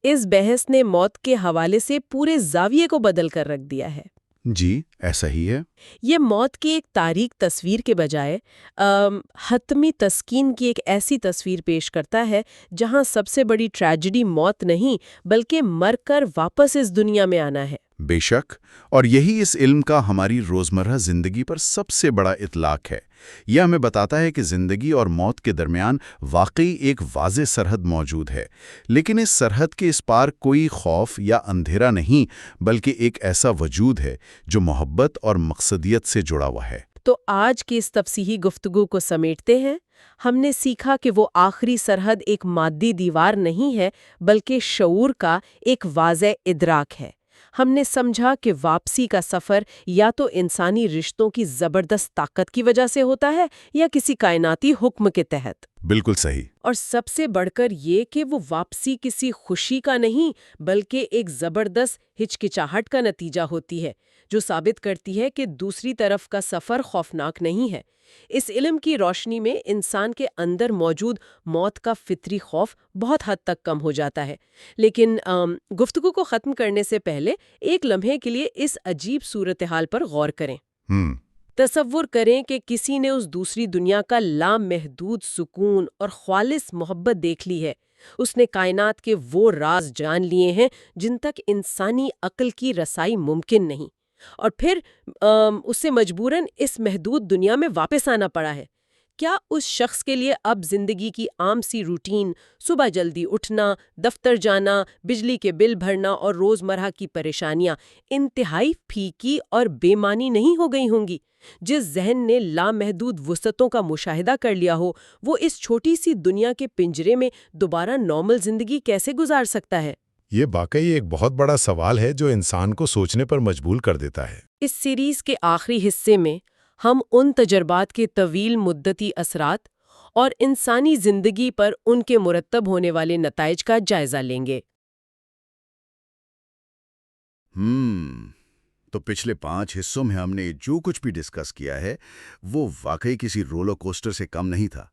اس بحث نے موت کے حوالے سے پورے زاویے کو بدل کر رکھ دیا ہے۔ جی، ایسا ہی ہے۔ یہ موت کی ایک تاریک تصویر کے بجائے حتمی تسکین کی ایک ایسی تصویر پیش کرتا ہے جہاں سب سے بڑی ٹریجڈی موت نہیں بلکہ مر کر واپس اس دنیا میں آنا ہے۔ بے شک، اور یہی اس علم کا ہماری روزمرہ زندگی پر سب سے بڑا اطلاق ہے۔ یہ ہمیں بتاتا ہے کہ زندگی اور موت کے درمیان واقعی ایک واضح سرحد موجود ہے، لیکن اس سرحد کے اس پار کوئی خوف یا اندھیرا نہیں، بلکہ ایک ایسا وجود ہے جو محبت اور مقصدیت سے جڑا ہوا ہے۔ تو آج کی اس تفصیلی گفتگو کو سمیٹتے ہیں۔ ہم نے سیکھا کہ وہ آخری سرحد ایک مادی دیوار نہیں ہے بلکہ شعور کا ایک واضح ادراک ہے۔ ہم نے سمجھا کہ واپسی کا سفر یا تو انسانی رشتوں کی زبردست طاقت کی وجہ سے ہوتا ہے یا کسی کائناتی حکم کے تحت۔ بالکل صحیح۔ اور سب سے بڑھ کر یہ کہ وہ واپسی کسی خوشی کا نہیں بلکہ ایک زبردست ہچکچاہٹ کا نتیجہ ہوتی ہے، جو ثابت کرتی ہے کہ دوسری طرف کا سفر خوفناک نہیں ہے۔ اس علم کی روشنی میں انسان کے اندر موجود موت کا فطری خوف بہت حد تک کم ہو جاتا ہے۔ لیکن گفتگو کو ختم کرنے سے پہلے ایک لمحے کے لیے اس عجیب صورتحال پر غور کریں۔ تصور کریں کہ کسی نے اس دوسری دنیا کا لامحدود سکون اور خالص محبت دیکھ لی ہے۔ اس نے کائنات کے وہ راز جان لیے ہیں جن تک انسانی عقل کی رسائی ممکن نہیں، اور پھر اسے مجبوراً اس محدود دنیا میں واپس آنا پڑا ہے۔ کیا اس شخص کے لیے اب زندگی کی عام سی روٹین، صبح جلدی اٹھنا، دفتر جانا، بجلی کے بل بھرنا اور روزمرہ کی پریشانیاں انتہائی پھیکی اور بے معنی نہیں ہو گئی ہوں گی؟ جس ذہن نے لامحدود وسعتوں کا مشاہدہ کر لیا ہو، وہ اس چھوٹی سی دنیا کے پنجرے میں دوبارہ نارمل زندگی کیسے گزار سکتا ہے؟ یہ واقعی ایک بہت بڑا سوال ہے جو انسان کو سوچنے پر مجبور کر دیتا ہے۔ اس سیریز کے آخری حصے میں ہم ان تجربات کے طویل مدتی اثرات اور انسانی زندگی پر ان کے مرتب ہونے والے نتائج کا جائزہ لیں گے۔ تو پچھلے 5 حصوں میں ہم نے جو کچھ بھی ڈسکس کیا ہے وہ واقعی کسی رولر کوسٹر سے کم نہیں تھا۔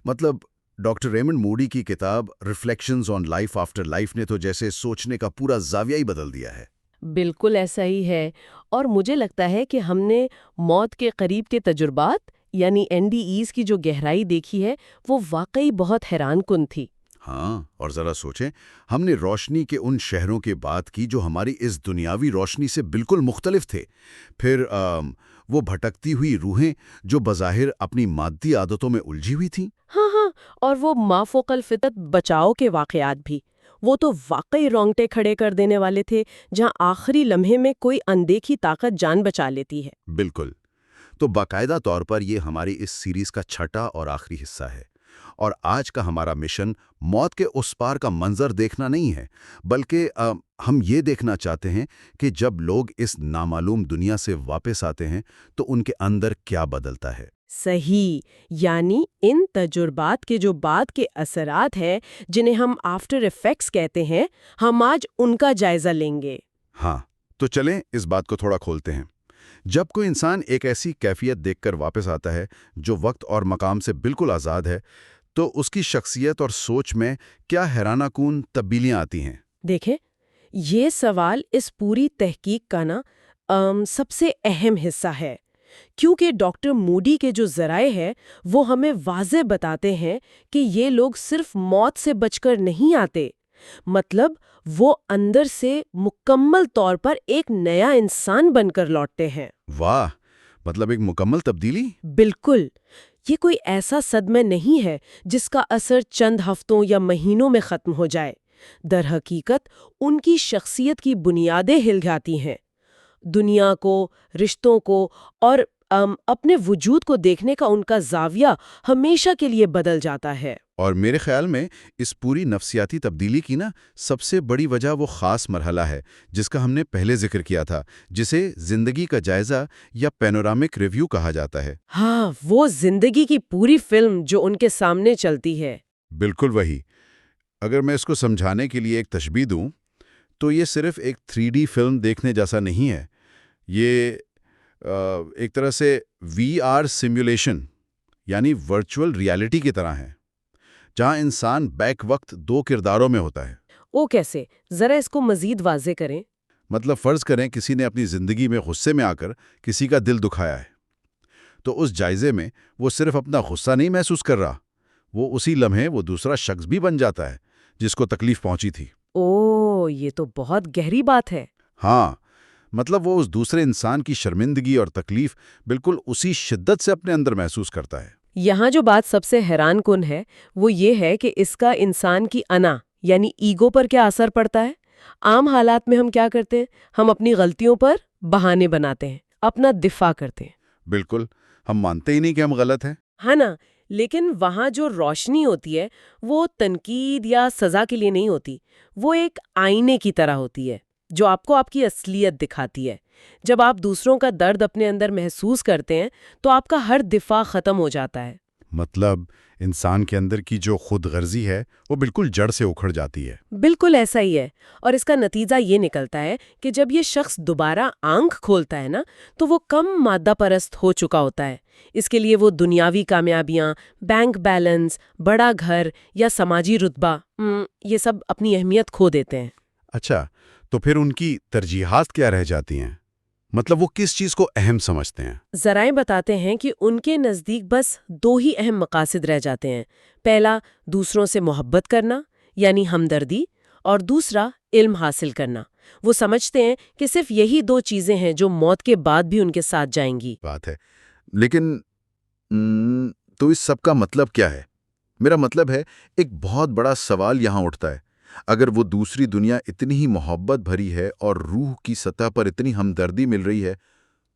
مطلب ڈاکٹر ریمنڈ موڈی کی کتاب reflections on life after life نے تو جیسے سوچنے کا پورا زاویہ ہی بدل دیا ہے۔ بالکل ایسا ہی ہے، اور مجھے لگتا ہے کہ ہم نے موت کے قریب کے تجربات یعنی NDEs کی جو گہرائی دیکھی ہے وہ واقعی بہت حیران کن تھی۔ ہاں، اور ذرا سوچیں، ہم نے روشنی کے ان شہروں کی بات کی جو ہماری اس دنیاوی روشنی سے بالکل مختلف تھے، پھر وہ بھٹکتی ہوئی روحیں جو بظاہر اپنی مادی عادتوں میں الجھی ہوئی تھیں۔ ہاں، اور وہ مافوق الفطرت بچاؤ کے واقعات بھی، وہ تو واقعی رونگٹے کھڑے کر دینے والے تھے، جہاں آخری لمحے میں کوئی اندیکھی طاقت جان بچا لیتی ہے۔ بالکل، تو باقاعدہ طور پر یہ ہماری اس سیریز کا چھٹا اور آخری حصہ ہے، اور آج کا ہمارا مشن موت کے اس پار کا منظر دیکھنا نہیں ہے، بلکہ ہم یہ دیکھنا چاہتے ہیں کہ جب لوگ اس نامعلوم دنیا سے واپس آتے ہیں تو ان کے اندر کیا بدلتا ہے۔ صحیح، یعنی ان تجربات کے جو بعد کے اثرات ہیں جنہیں ہم آفٹر ایفیکٹس کہتے ہیں، ہم آج ان کا جائزہ لیں گے۔ ہاں، تو چلیں اس بات کو تھوڑا کھولتے ہیں۔ جب کوئی انسان ایک ایسی کیفیت دیکھ کر واپس آتا ہے جو وقت اور مقام سے بالکل آزاد ہے، تو اس کی شخصیت اور سوچ میں کیا حیرانہ کن تبدیلیاں آتی ہیں؟ دیکھیں، یہ سوال اس پوری تحقیق کا سب سے اہم حصہ ہے، کیونکہ ڈاکٹر موڈی کے جو ذرائع ہیں وہ ہمیں واضح بتاتے ہیں کہ یہ لوگ صرف موت سے بچ کر نہیں آتے، مطلب وہ اندر سے مکمل طور پر ایک نیا انسان بن کر لوٹتے ہیں۔ واہ، مطلب ایک مکمل تبدیلی؟ بالکل، یہ کوئی ایسا صدمہ نہیں ہے جس کا اثر چند ہفتوں یا مہینوں میں ختم ہو جائے۔ در حقیقت ان کی شخصیت کی بنیادیں ہل جاتی ہیں، دنیا کو، رشتوں کو اور اپنے وجود کو دیکھنے کا ان کا زاویہ ہمیشہ کے لیے بدل جاتا ہے۔ اور میرے خیال میں اس پوری نفسیاتی تبدیلی کی سب سے بڑی وجہ وہ خاص مرحلہ ہے جس کا ہم نے پہلے ذکر کیا تھا، جسے زندگی کا جائزہ یا پینورامک ریویو کہا جاتا ہے۔ ہاں، وہ زندگی کی پوری فلم جو ان کے سامنے چلتی ہے۔ بالکل وہی۔ اگر میں اس کو سمجھانے کے لیے ایک تشبیہ دوں تو یہ صرف ایک 3D فلم دیکھنے جیسا نہیں ہے، یہ ایک طرح سے VR سیمولیشن یعنی ورچوئل ریالٹی کی طرح ہے، جہاں انسان بیک وقت 2 کرداروں میں ہوتا ہے۔ وہ کیسے؟ ذرا اس کو مزید واضح کریں۔ مطلب فرض کریں کسی نے اپنی زندگی میں غصے میں آ کر کسی کا دل دکھایا ہے، تو اس جائزے میں وہ صرف اپنا غصہ نہیں محسوس کر رہا، وہ اسی لمحے وہ دوسرا شخص بھی بن جاتا ہے جس کو تکلیف پہنچی تھی۔ اوہ، یہ تو بہت گہری بات ہے۔ ہاں، مطلب وہ اس دوسرے انسان کی شرمندگی اور تکلیف بالکل اسی شدت سے اپنے اندر محسوس کرتا ہے۔ یہاں جو بات سب سے حیران کن ہے وہ یہ ہے کہ اس کا انسان کی انا یعنی ایگو پر کیا اثر پڑتا ہے۔ عام حالات میں ہم کیا کرتے ہیں؟ ہم اپنی غلطیوں پر بہانے بناتے ہیں، اپنا دفاع کرتے ہیں۔ بالکل، ہم مانتے ہی نہیں کہ ہم غلط ہیں۔ ہے نا؟ لیکن وہاں جو روشنی ہوتی ہے وہ تنقید یا سزا کے لیے نہیں ہوتی، وہ ایک آئینے کی طرح ہوتی ہے جو آپ کو آپ کی اصلیت دکھاتی ہے۔ جب آپ دوسروں کا درد اپنے اندر محسوس کرتے ہیں تو آپ کا ہر دفاع ختم ہو جاتا ہے۔ مطلب انسان کے اندر کی جو خود غرضی ہے وہ بالکل جڑ سے اکھڑ جاتی ہے۔ بالکل ایسا ہی ہے، اور اس کا نتیجہ یہ نکلتا ہے کہ جب یہ شخص دوبارہ آنکھ کھولتا ہے تو وہ کم مادہ پرست ہو چکا ہوتا ہے۔ اس کے لیے وہ دنیاوی کامیابیاں، بینک بیلنس، بڑا گھر یا سماجی رتبہ، یہ سب اپنی اہمیت کھو دیتے ہیں۔ اچھا، تو پھر ان کی ترجیحات کیا رہ جاتی ہیں؟ مطلب وہ کس چیز کو اہم سمجھتے ہیں؟ ذرائع بتاتے ہیں کہ ان کے نزدیک بس 2 ہی اہم مقاصد رہ جاتے ہیں۔ پہلا، دوسروں سے محبت کرنا یعنی ہمدردی، اور دوسرا، علم حاصل کرنا۔ وہ سمجھتے ہیں کہ صرف یہی 2 چیزیں ہیں جو موت کے بعد بھی ان کے ساتھ جائیں گی۔ بات ہے، لیکن تو اس سب کا مطلب کیا ہے؟ میرا مطلب ہے ایک بہت بڑا سوال یہاں اٹھتا ہے، اگر وہ دوسری دنیا اتنی ہی محبت بھری ہے اور روح کی سطح پر اتنی ہمدردی مل رہی ہے،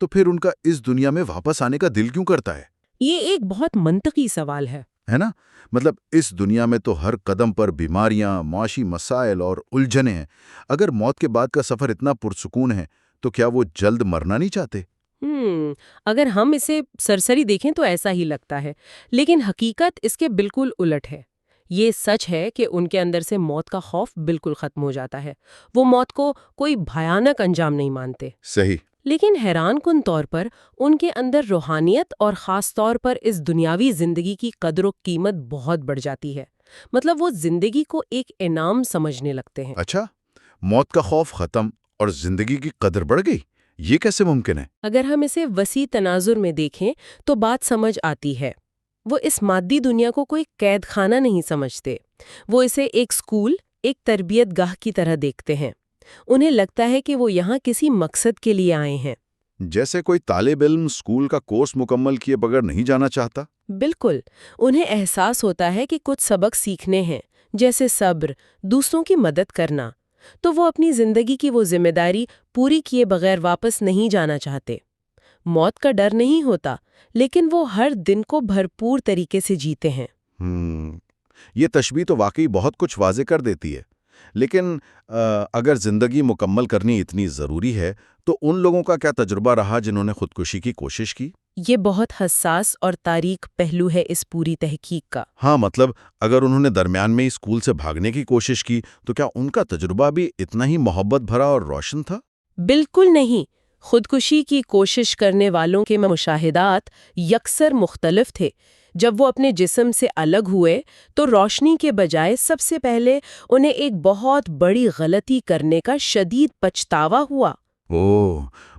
تو پھر ان کا اس دنیا میں واپس آنے کا دل کیوں کرتا ہے؟ یہ ایک بہت منطقی سوال ہے۔ ہے نا؟ مطلب اس دنیا میں تو ہر قدم پر بیماریاں، معاشی مسائل اور الجھنیں ہیں۔ اگر موت کے بعد کا سفر اتنا پرسکون ہے تو کیا وہ جلد مرنا نہیں چاہتے؟ اگر ہم اسے سرسری دیکھیں تو ایسا ہی لگتا ہے، لیکن حقیقت اس کے بالکل الٹ ہے۔ یہ سچ ہے کہ ان کے اندر سے موت کا خوف بالکل ختم ہو جاتا ہے۔ وہ موت کو کوئی بھیانک انجام نہیں مانتے۔ صحیح۔ لیکن حیران کن طور پر ان کے اندر روحانیت اور خاص طور پر اس دنیاوی زندگی کی قدر و قیمت بہت بڑھ جاتی ہے۔ مطلب وہ زندگی کو ایک انعام سمجھنے لگتے ہیں۔ اچھا، موت کا خوف ختم اور زندگی کی قدر بڑھ گئی، یہ کیسے ممکن ہے؟ اگر ہم اسے وسیع تناظر میں دیکھیں تو بات سمجھ آتی ہے۔ وہ اس مادی دنیا کو کوئی قید خانہ نہیں سمجھتے، وہ اسے ایک سکول، ایک تربیت گاہ کی طرح دیکھتے ہیں۔ انہیں لگتا ہے کہ وہ یہاں کسی مقصد کے لیے آئے ہیں۔ جیسے کوئی طالب علم اسکول کا کورس مکمل کیے بغیر نہیں جانا چاہتا؟ بالکل، انہیں احساس ہوتا ہے کہ کچھ سبق سیکھنے ہیں، جیسے صبر، دوسروں کی مدد کرنا، تو وہ اپنی زندگی کی وہ ذمہ داری پوری کیے بغیر واپس نہیں جانا چاہتے۔ موت کا ڈر نہیں ہوتا، لیکن وہ ہر دن کو بھرپور طریقے سے جیتے ہیں۔ یہ تشبیہ تو واقعی بہت کچھ واضح کر دیتی ہے۔ لیکن اگر زندگی مکمل کرنی اتنی ضروری ہے تو ان لوگوں کا کیا تجربہ رہا جنہوں نے خودکشی کی کوشش کی؟ یہ بہت حساس اور تاریک پہلو ہے اس پوری تحقیق کا۔ ہاں، مطلب اگر انہوں نے درمیان میں اسکول سے بھاگنے کی کوشش کی تو کیا ان کا تجربہ بھی اتنا ہی محبت بھرا اور روشن تھا؟ بالکل نہیں۔ خودکشی کی کوشش کرنے والوں کے مشاہدات یکسر مختلف تھے۔ جب وہ اپنے جسم سے الگ ہوئے تو روشنی کے بجائے سب سے پہلے انہیں ایک بہت بڑی غلطی کرنے کا شدید پچھتاوا ہوا۔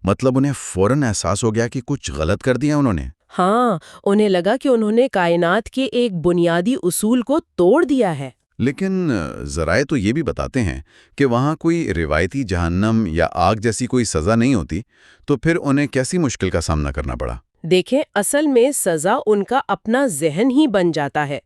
مطلب انہیں فوراً احساس ہو گیا کہ کچھ غلط کر دیا انہوں نے۔ ہاں، انہیں لگا کہ انہوں نے کائنات کے ایک بنیادی اصول کو توڑ دیا ہے۔ لیکن ذرائع تو یہ بھی بتاتے ہیں کہ وہاں کوئی روایتی جہنم یا آگ جیسی کوئی سزا نہیں ہوتی، تو پھر انہیں کیسی مشکل کا سامنا کرنا پڑا؟ دیکھیں، اصل میں سزا ان کا اپنا ذہن ہی بن جاتا ہے۔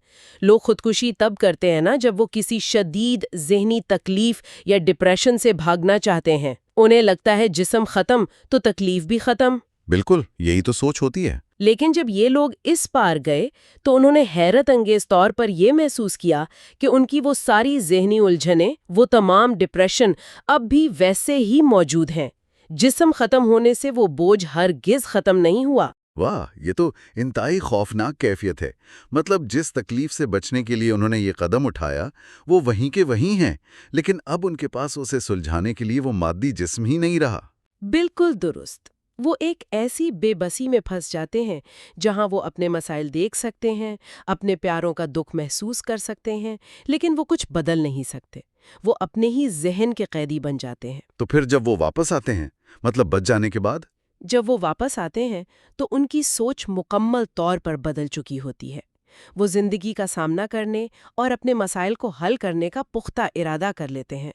لوگ خودکشی تب کرتے ہیں نا جب وہ کسی شدید ذہنی تکلیف یا ڈپریشن سے بھاگنا چاہتے ہیں۔ انہیں لگتا ہے جسم ختم تو تکلیف بھی ختم۔ بالکل، یہی تو سوچ ہوتی ہے۔ لیکن جب یہ لوگ اس پار گئے تو انہوں نے حیرت انگیز طور پر یہ محسوس کیا کہ ان کی وہ ساری ذہنی الجھنیں، وہ تمام ڈپریشن اب بھی ویسے ہی موجود ہیں۔ جسم ختم ہونے سے وہ بوجھ ہرگز ختم نہیں ہوا۔ واہ، یہ تو انتہائی خوفناک کیفیت ہے۔ مطلب جس تکلیف سے بچنے کے لیے انہوں نے یہ قدم اٹھایا وہ وہیں کے وہیں ہیں، لیکن اب ان کے پاس اسے سلجھانے کے لیے وہ مادی جسم ہی نہیں رہا۔ بالکل درست۔ وہ ایک ایسی بے بسی میں پھنس جاتے ہیں جہاں وہ اپنے مسائل دیکھ سکتے ہیں، اپنے پیاروں کا دکھ محسوس کر سکتے ہیں، لیکن وہ کچھ بدل نہیں سکتے۔ وہ اپنے ہی ذہن کے قیدی بن جاتے ہیں۔ تو پھر جب وہ واپس آتے ہیں، مطلب بچ جانے کے بعد؟ جب وہ واپس آتے ہیں تو ان کی سوچ مکمل طور پر بدل چکی ہوتی ہے۔ وہ زندگی کا سامنا کرنے اور اپنے مسائل کو حل کرنے کا پختہ ارادہ کر لیتے ہیں۔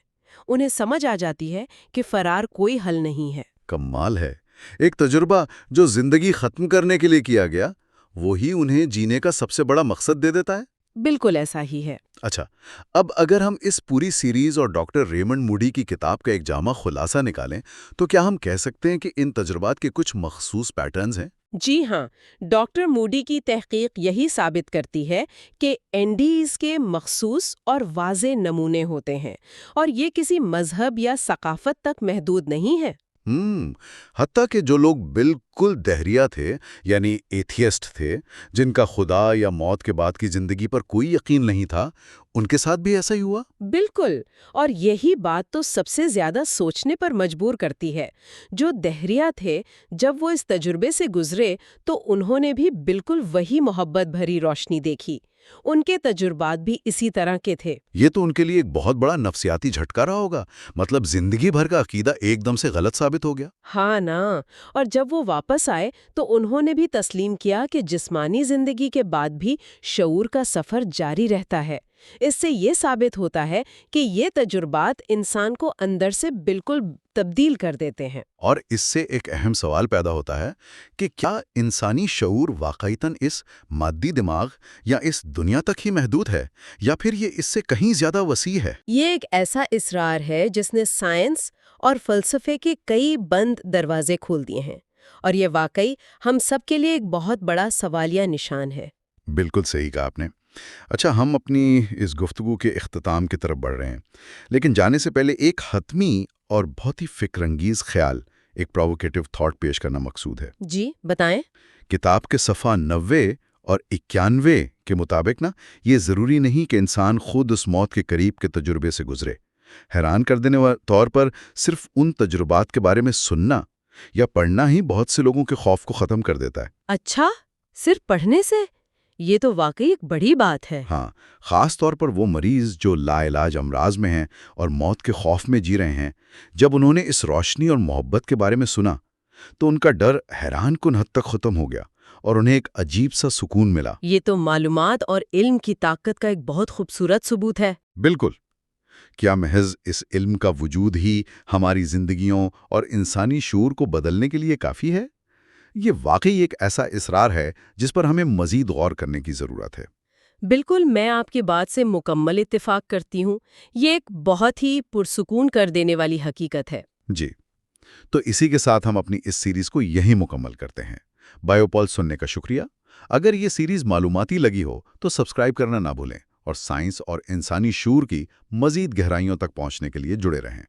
انہیں سمجھ آ جاتی ہے کہ فرار کوئی حل نہیں ہے۔ کمال ہے، ایک تجربہ جو زندگی ختم کرنے کے لیے کیا گیا وہی انہیں جینے کا سب سے بڑا مقصد دے دیتا ہے۔ بالکل ایسا ہی ہے۔ اچھا، اب اگر ہم اس پوری سیریز اور ڈاکٹر ریمنڈ موڈی کی کتاب کا ایک جامع خلاصہ نکالیں تو کیا ہم کہہ سکتے ہیں کہ ان تجربات کے کچھ مخصوص پیٹرنز ہیں؟ جی ہاں، ڈاکٹر موڈی کی تحقیق یہی ثابت کرتی ہے کہ NDEs کے مخصوص اور واضح نمونے ہوتے ہیں، اور یہ کسی مذہب یا ثقافت تک محدود نہیں ہے۔ حتیٰ کہ جو لوگ بالکل دہریہ تھے، یعنی ایتھیسٹ تھے، جن کا خدا یا موت کے بعد کی زندگی پر کوئی یقین نہیں تھا، ان کے ساتھ بھی ایسا ہی ہوا؟ بالکل، اور یہی بات تو سب سے زیادہ سوچنے پر مجبور کرتی ہے۔ جو دہریہ تھے، جب وہ اس تجربے سے گزرے تو انہوں نے بھی بالکل وہی محبت بھری روشنی دیکھی۔ ان کے تجربات بھی اسی طرح کے تھے۔ یہ تو ان کے لیے ایک بہت بڑا نفسیاتی جھٹکا رہا ہوگا، مطلب زندگی بھر کا عقیدہ ایک دم سے غلط ثابت ہو گیا۔ ہاں نا، اور جب وہ واپس آئے تو انہوں نے بھی تسلیم کیا کہ جسمانی زندگی کے بعد بھی شعور کا سفر جاری رہتا ہے۔ اس سے یہ ثابت ہوتا ہے کہ یہ تجربات انسان کو اندر سے بالکل تبدیل کر دیتے ہیں۔ اور اس سے ایک اہم سوال پیدا ہوتا ہے کہ کیا انسانی شعور واقعتاً اس مادی دماغ یا اس دنیا تک ہی محدود ہے، یا پھر یہ اس سے کہیں زیادہ وسیع ہے؟ یہ ایک ایسا اصرار ہے جس نے سائنس اور فلسفے کے کئی بند دروازے کھول دیے ہیں، اور یہ واقعی ہم سب کے لیے ایک بہت بڑا سوالیہ نشان ہے۔ بالکل صحیح کہا آپ نے۔ اچھا، ہم اپنی اس گفتگو کے اختتام کی طرف بڑھ رہے ہیں، لیکن جانے سے پہلے ایک حتمی اور بہت ہی فکر انگیز خیال، ایک پرووکیٹو تھاٹ پیش کرنا مقصود ہے۔ جی بتائیں۔ کتاب کے صفحہ 90 اور 91 کے مطابق یہ ضروری نہیں کہ انسان خود اس موت کے قریب کے تجربے سے گزرے۔ حیران کر دینے والے طور پر صرف ان تجربات کے بارے میں سننا یا پڑھنا ہی بہت سے لوگوں کے خوف کو ختم کر دیتا ہے۔ اچھا، صرف پڑھنے سے؟ یہ تو واقعی ایک بڑی بات ہے۔ ہاں، خاص طور پر وہ مریض جو لا علاج امراض میں ہیں اور موت کے خوف میں جی رہے ہیں، جب انہوں نے اس روشنی اور محبت کے بارے میں سنا تو ان کا ڈر حیران کن حد تک ختم ہو گیا اور انہیں ایک عجیب سا سکون ملا۔ یہ تو معلومات اور علم کی طاقت کا ایک بہت خوبصورت ثبوت ہے۔ بالکل۔ کیا محض اس علم کا وجود ہی ہماری زندگیوں اور انسانی شعور کو بدلنے کے لیے کافی ہے؟ یہ واقعی ایک ایسا اصرار ہے جس پر ہمیں مزید غور کرنے کی ضرورت ہے۔ بالکل، میں آپ کی بات سے مکمل اتفاق کرتی ہوں۔ یہ ایک بہت ہی پرسکون کر دینے والی حقیقت ہے۔ جی، تو اسی کے ساتھ ہم اپنی اس سیریز کو یہیں مکمل کرتے ہیں۔ بائیوپلس سننے کا شکریہ۔ اگر یہ سیریز معلوماتی لگی ہو تو سبسکرائب کرنا نہ بھولیں اور سائنس اور انسانی شعور کی مزید گہرائیوں تک پہنچنے کے لیے جڑے رہیں۔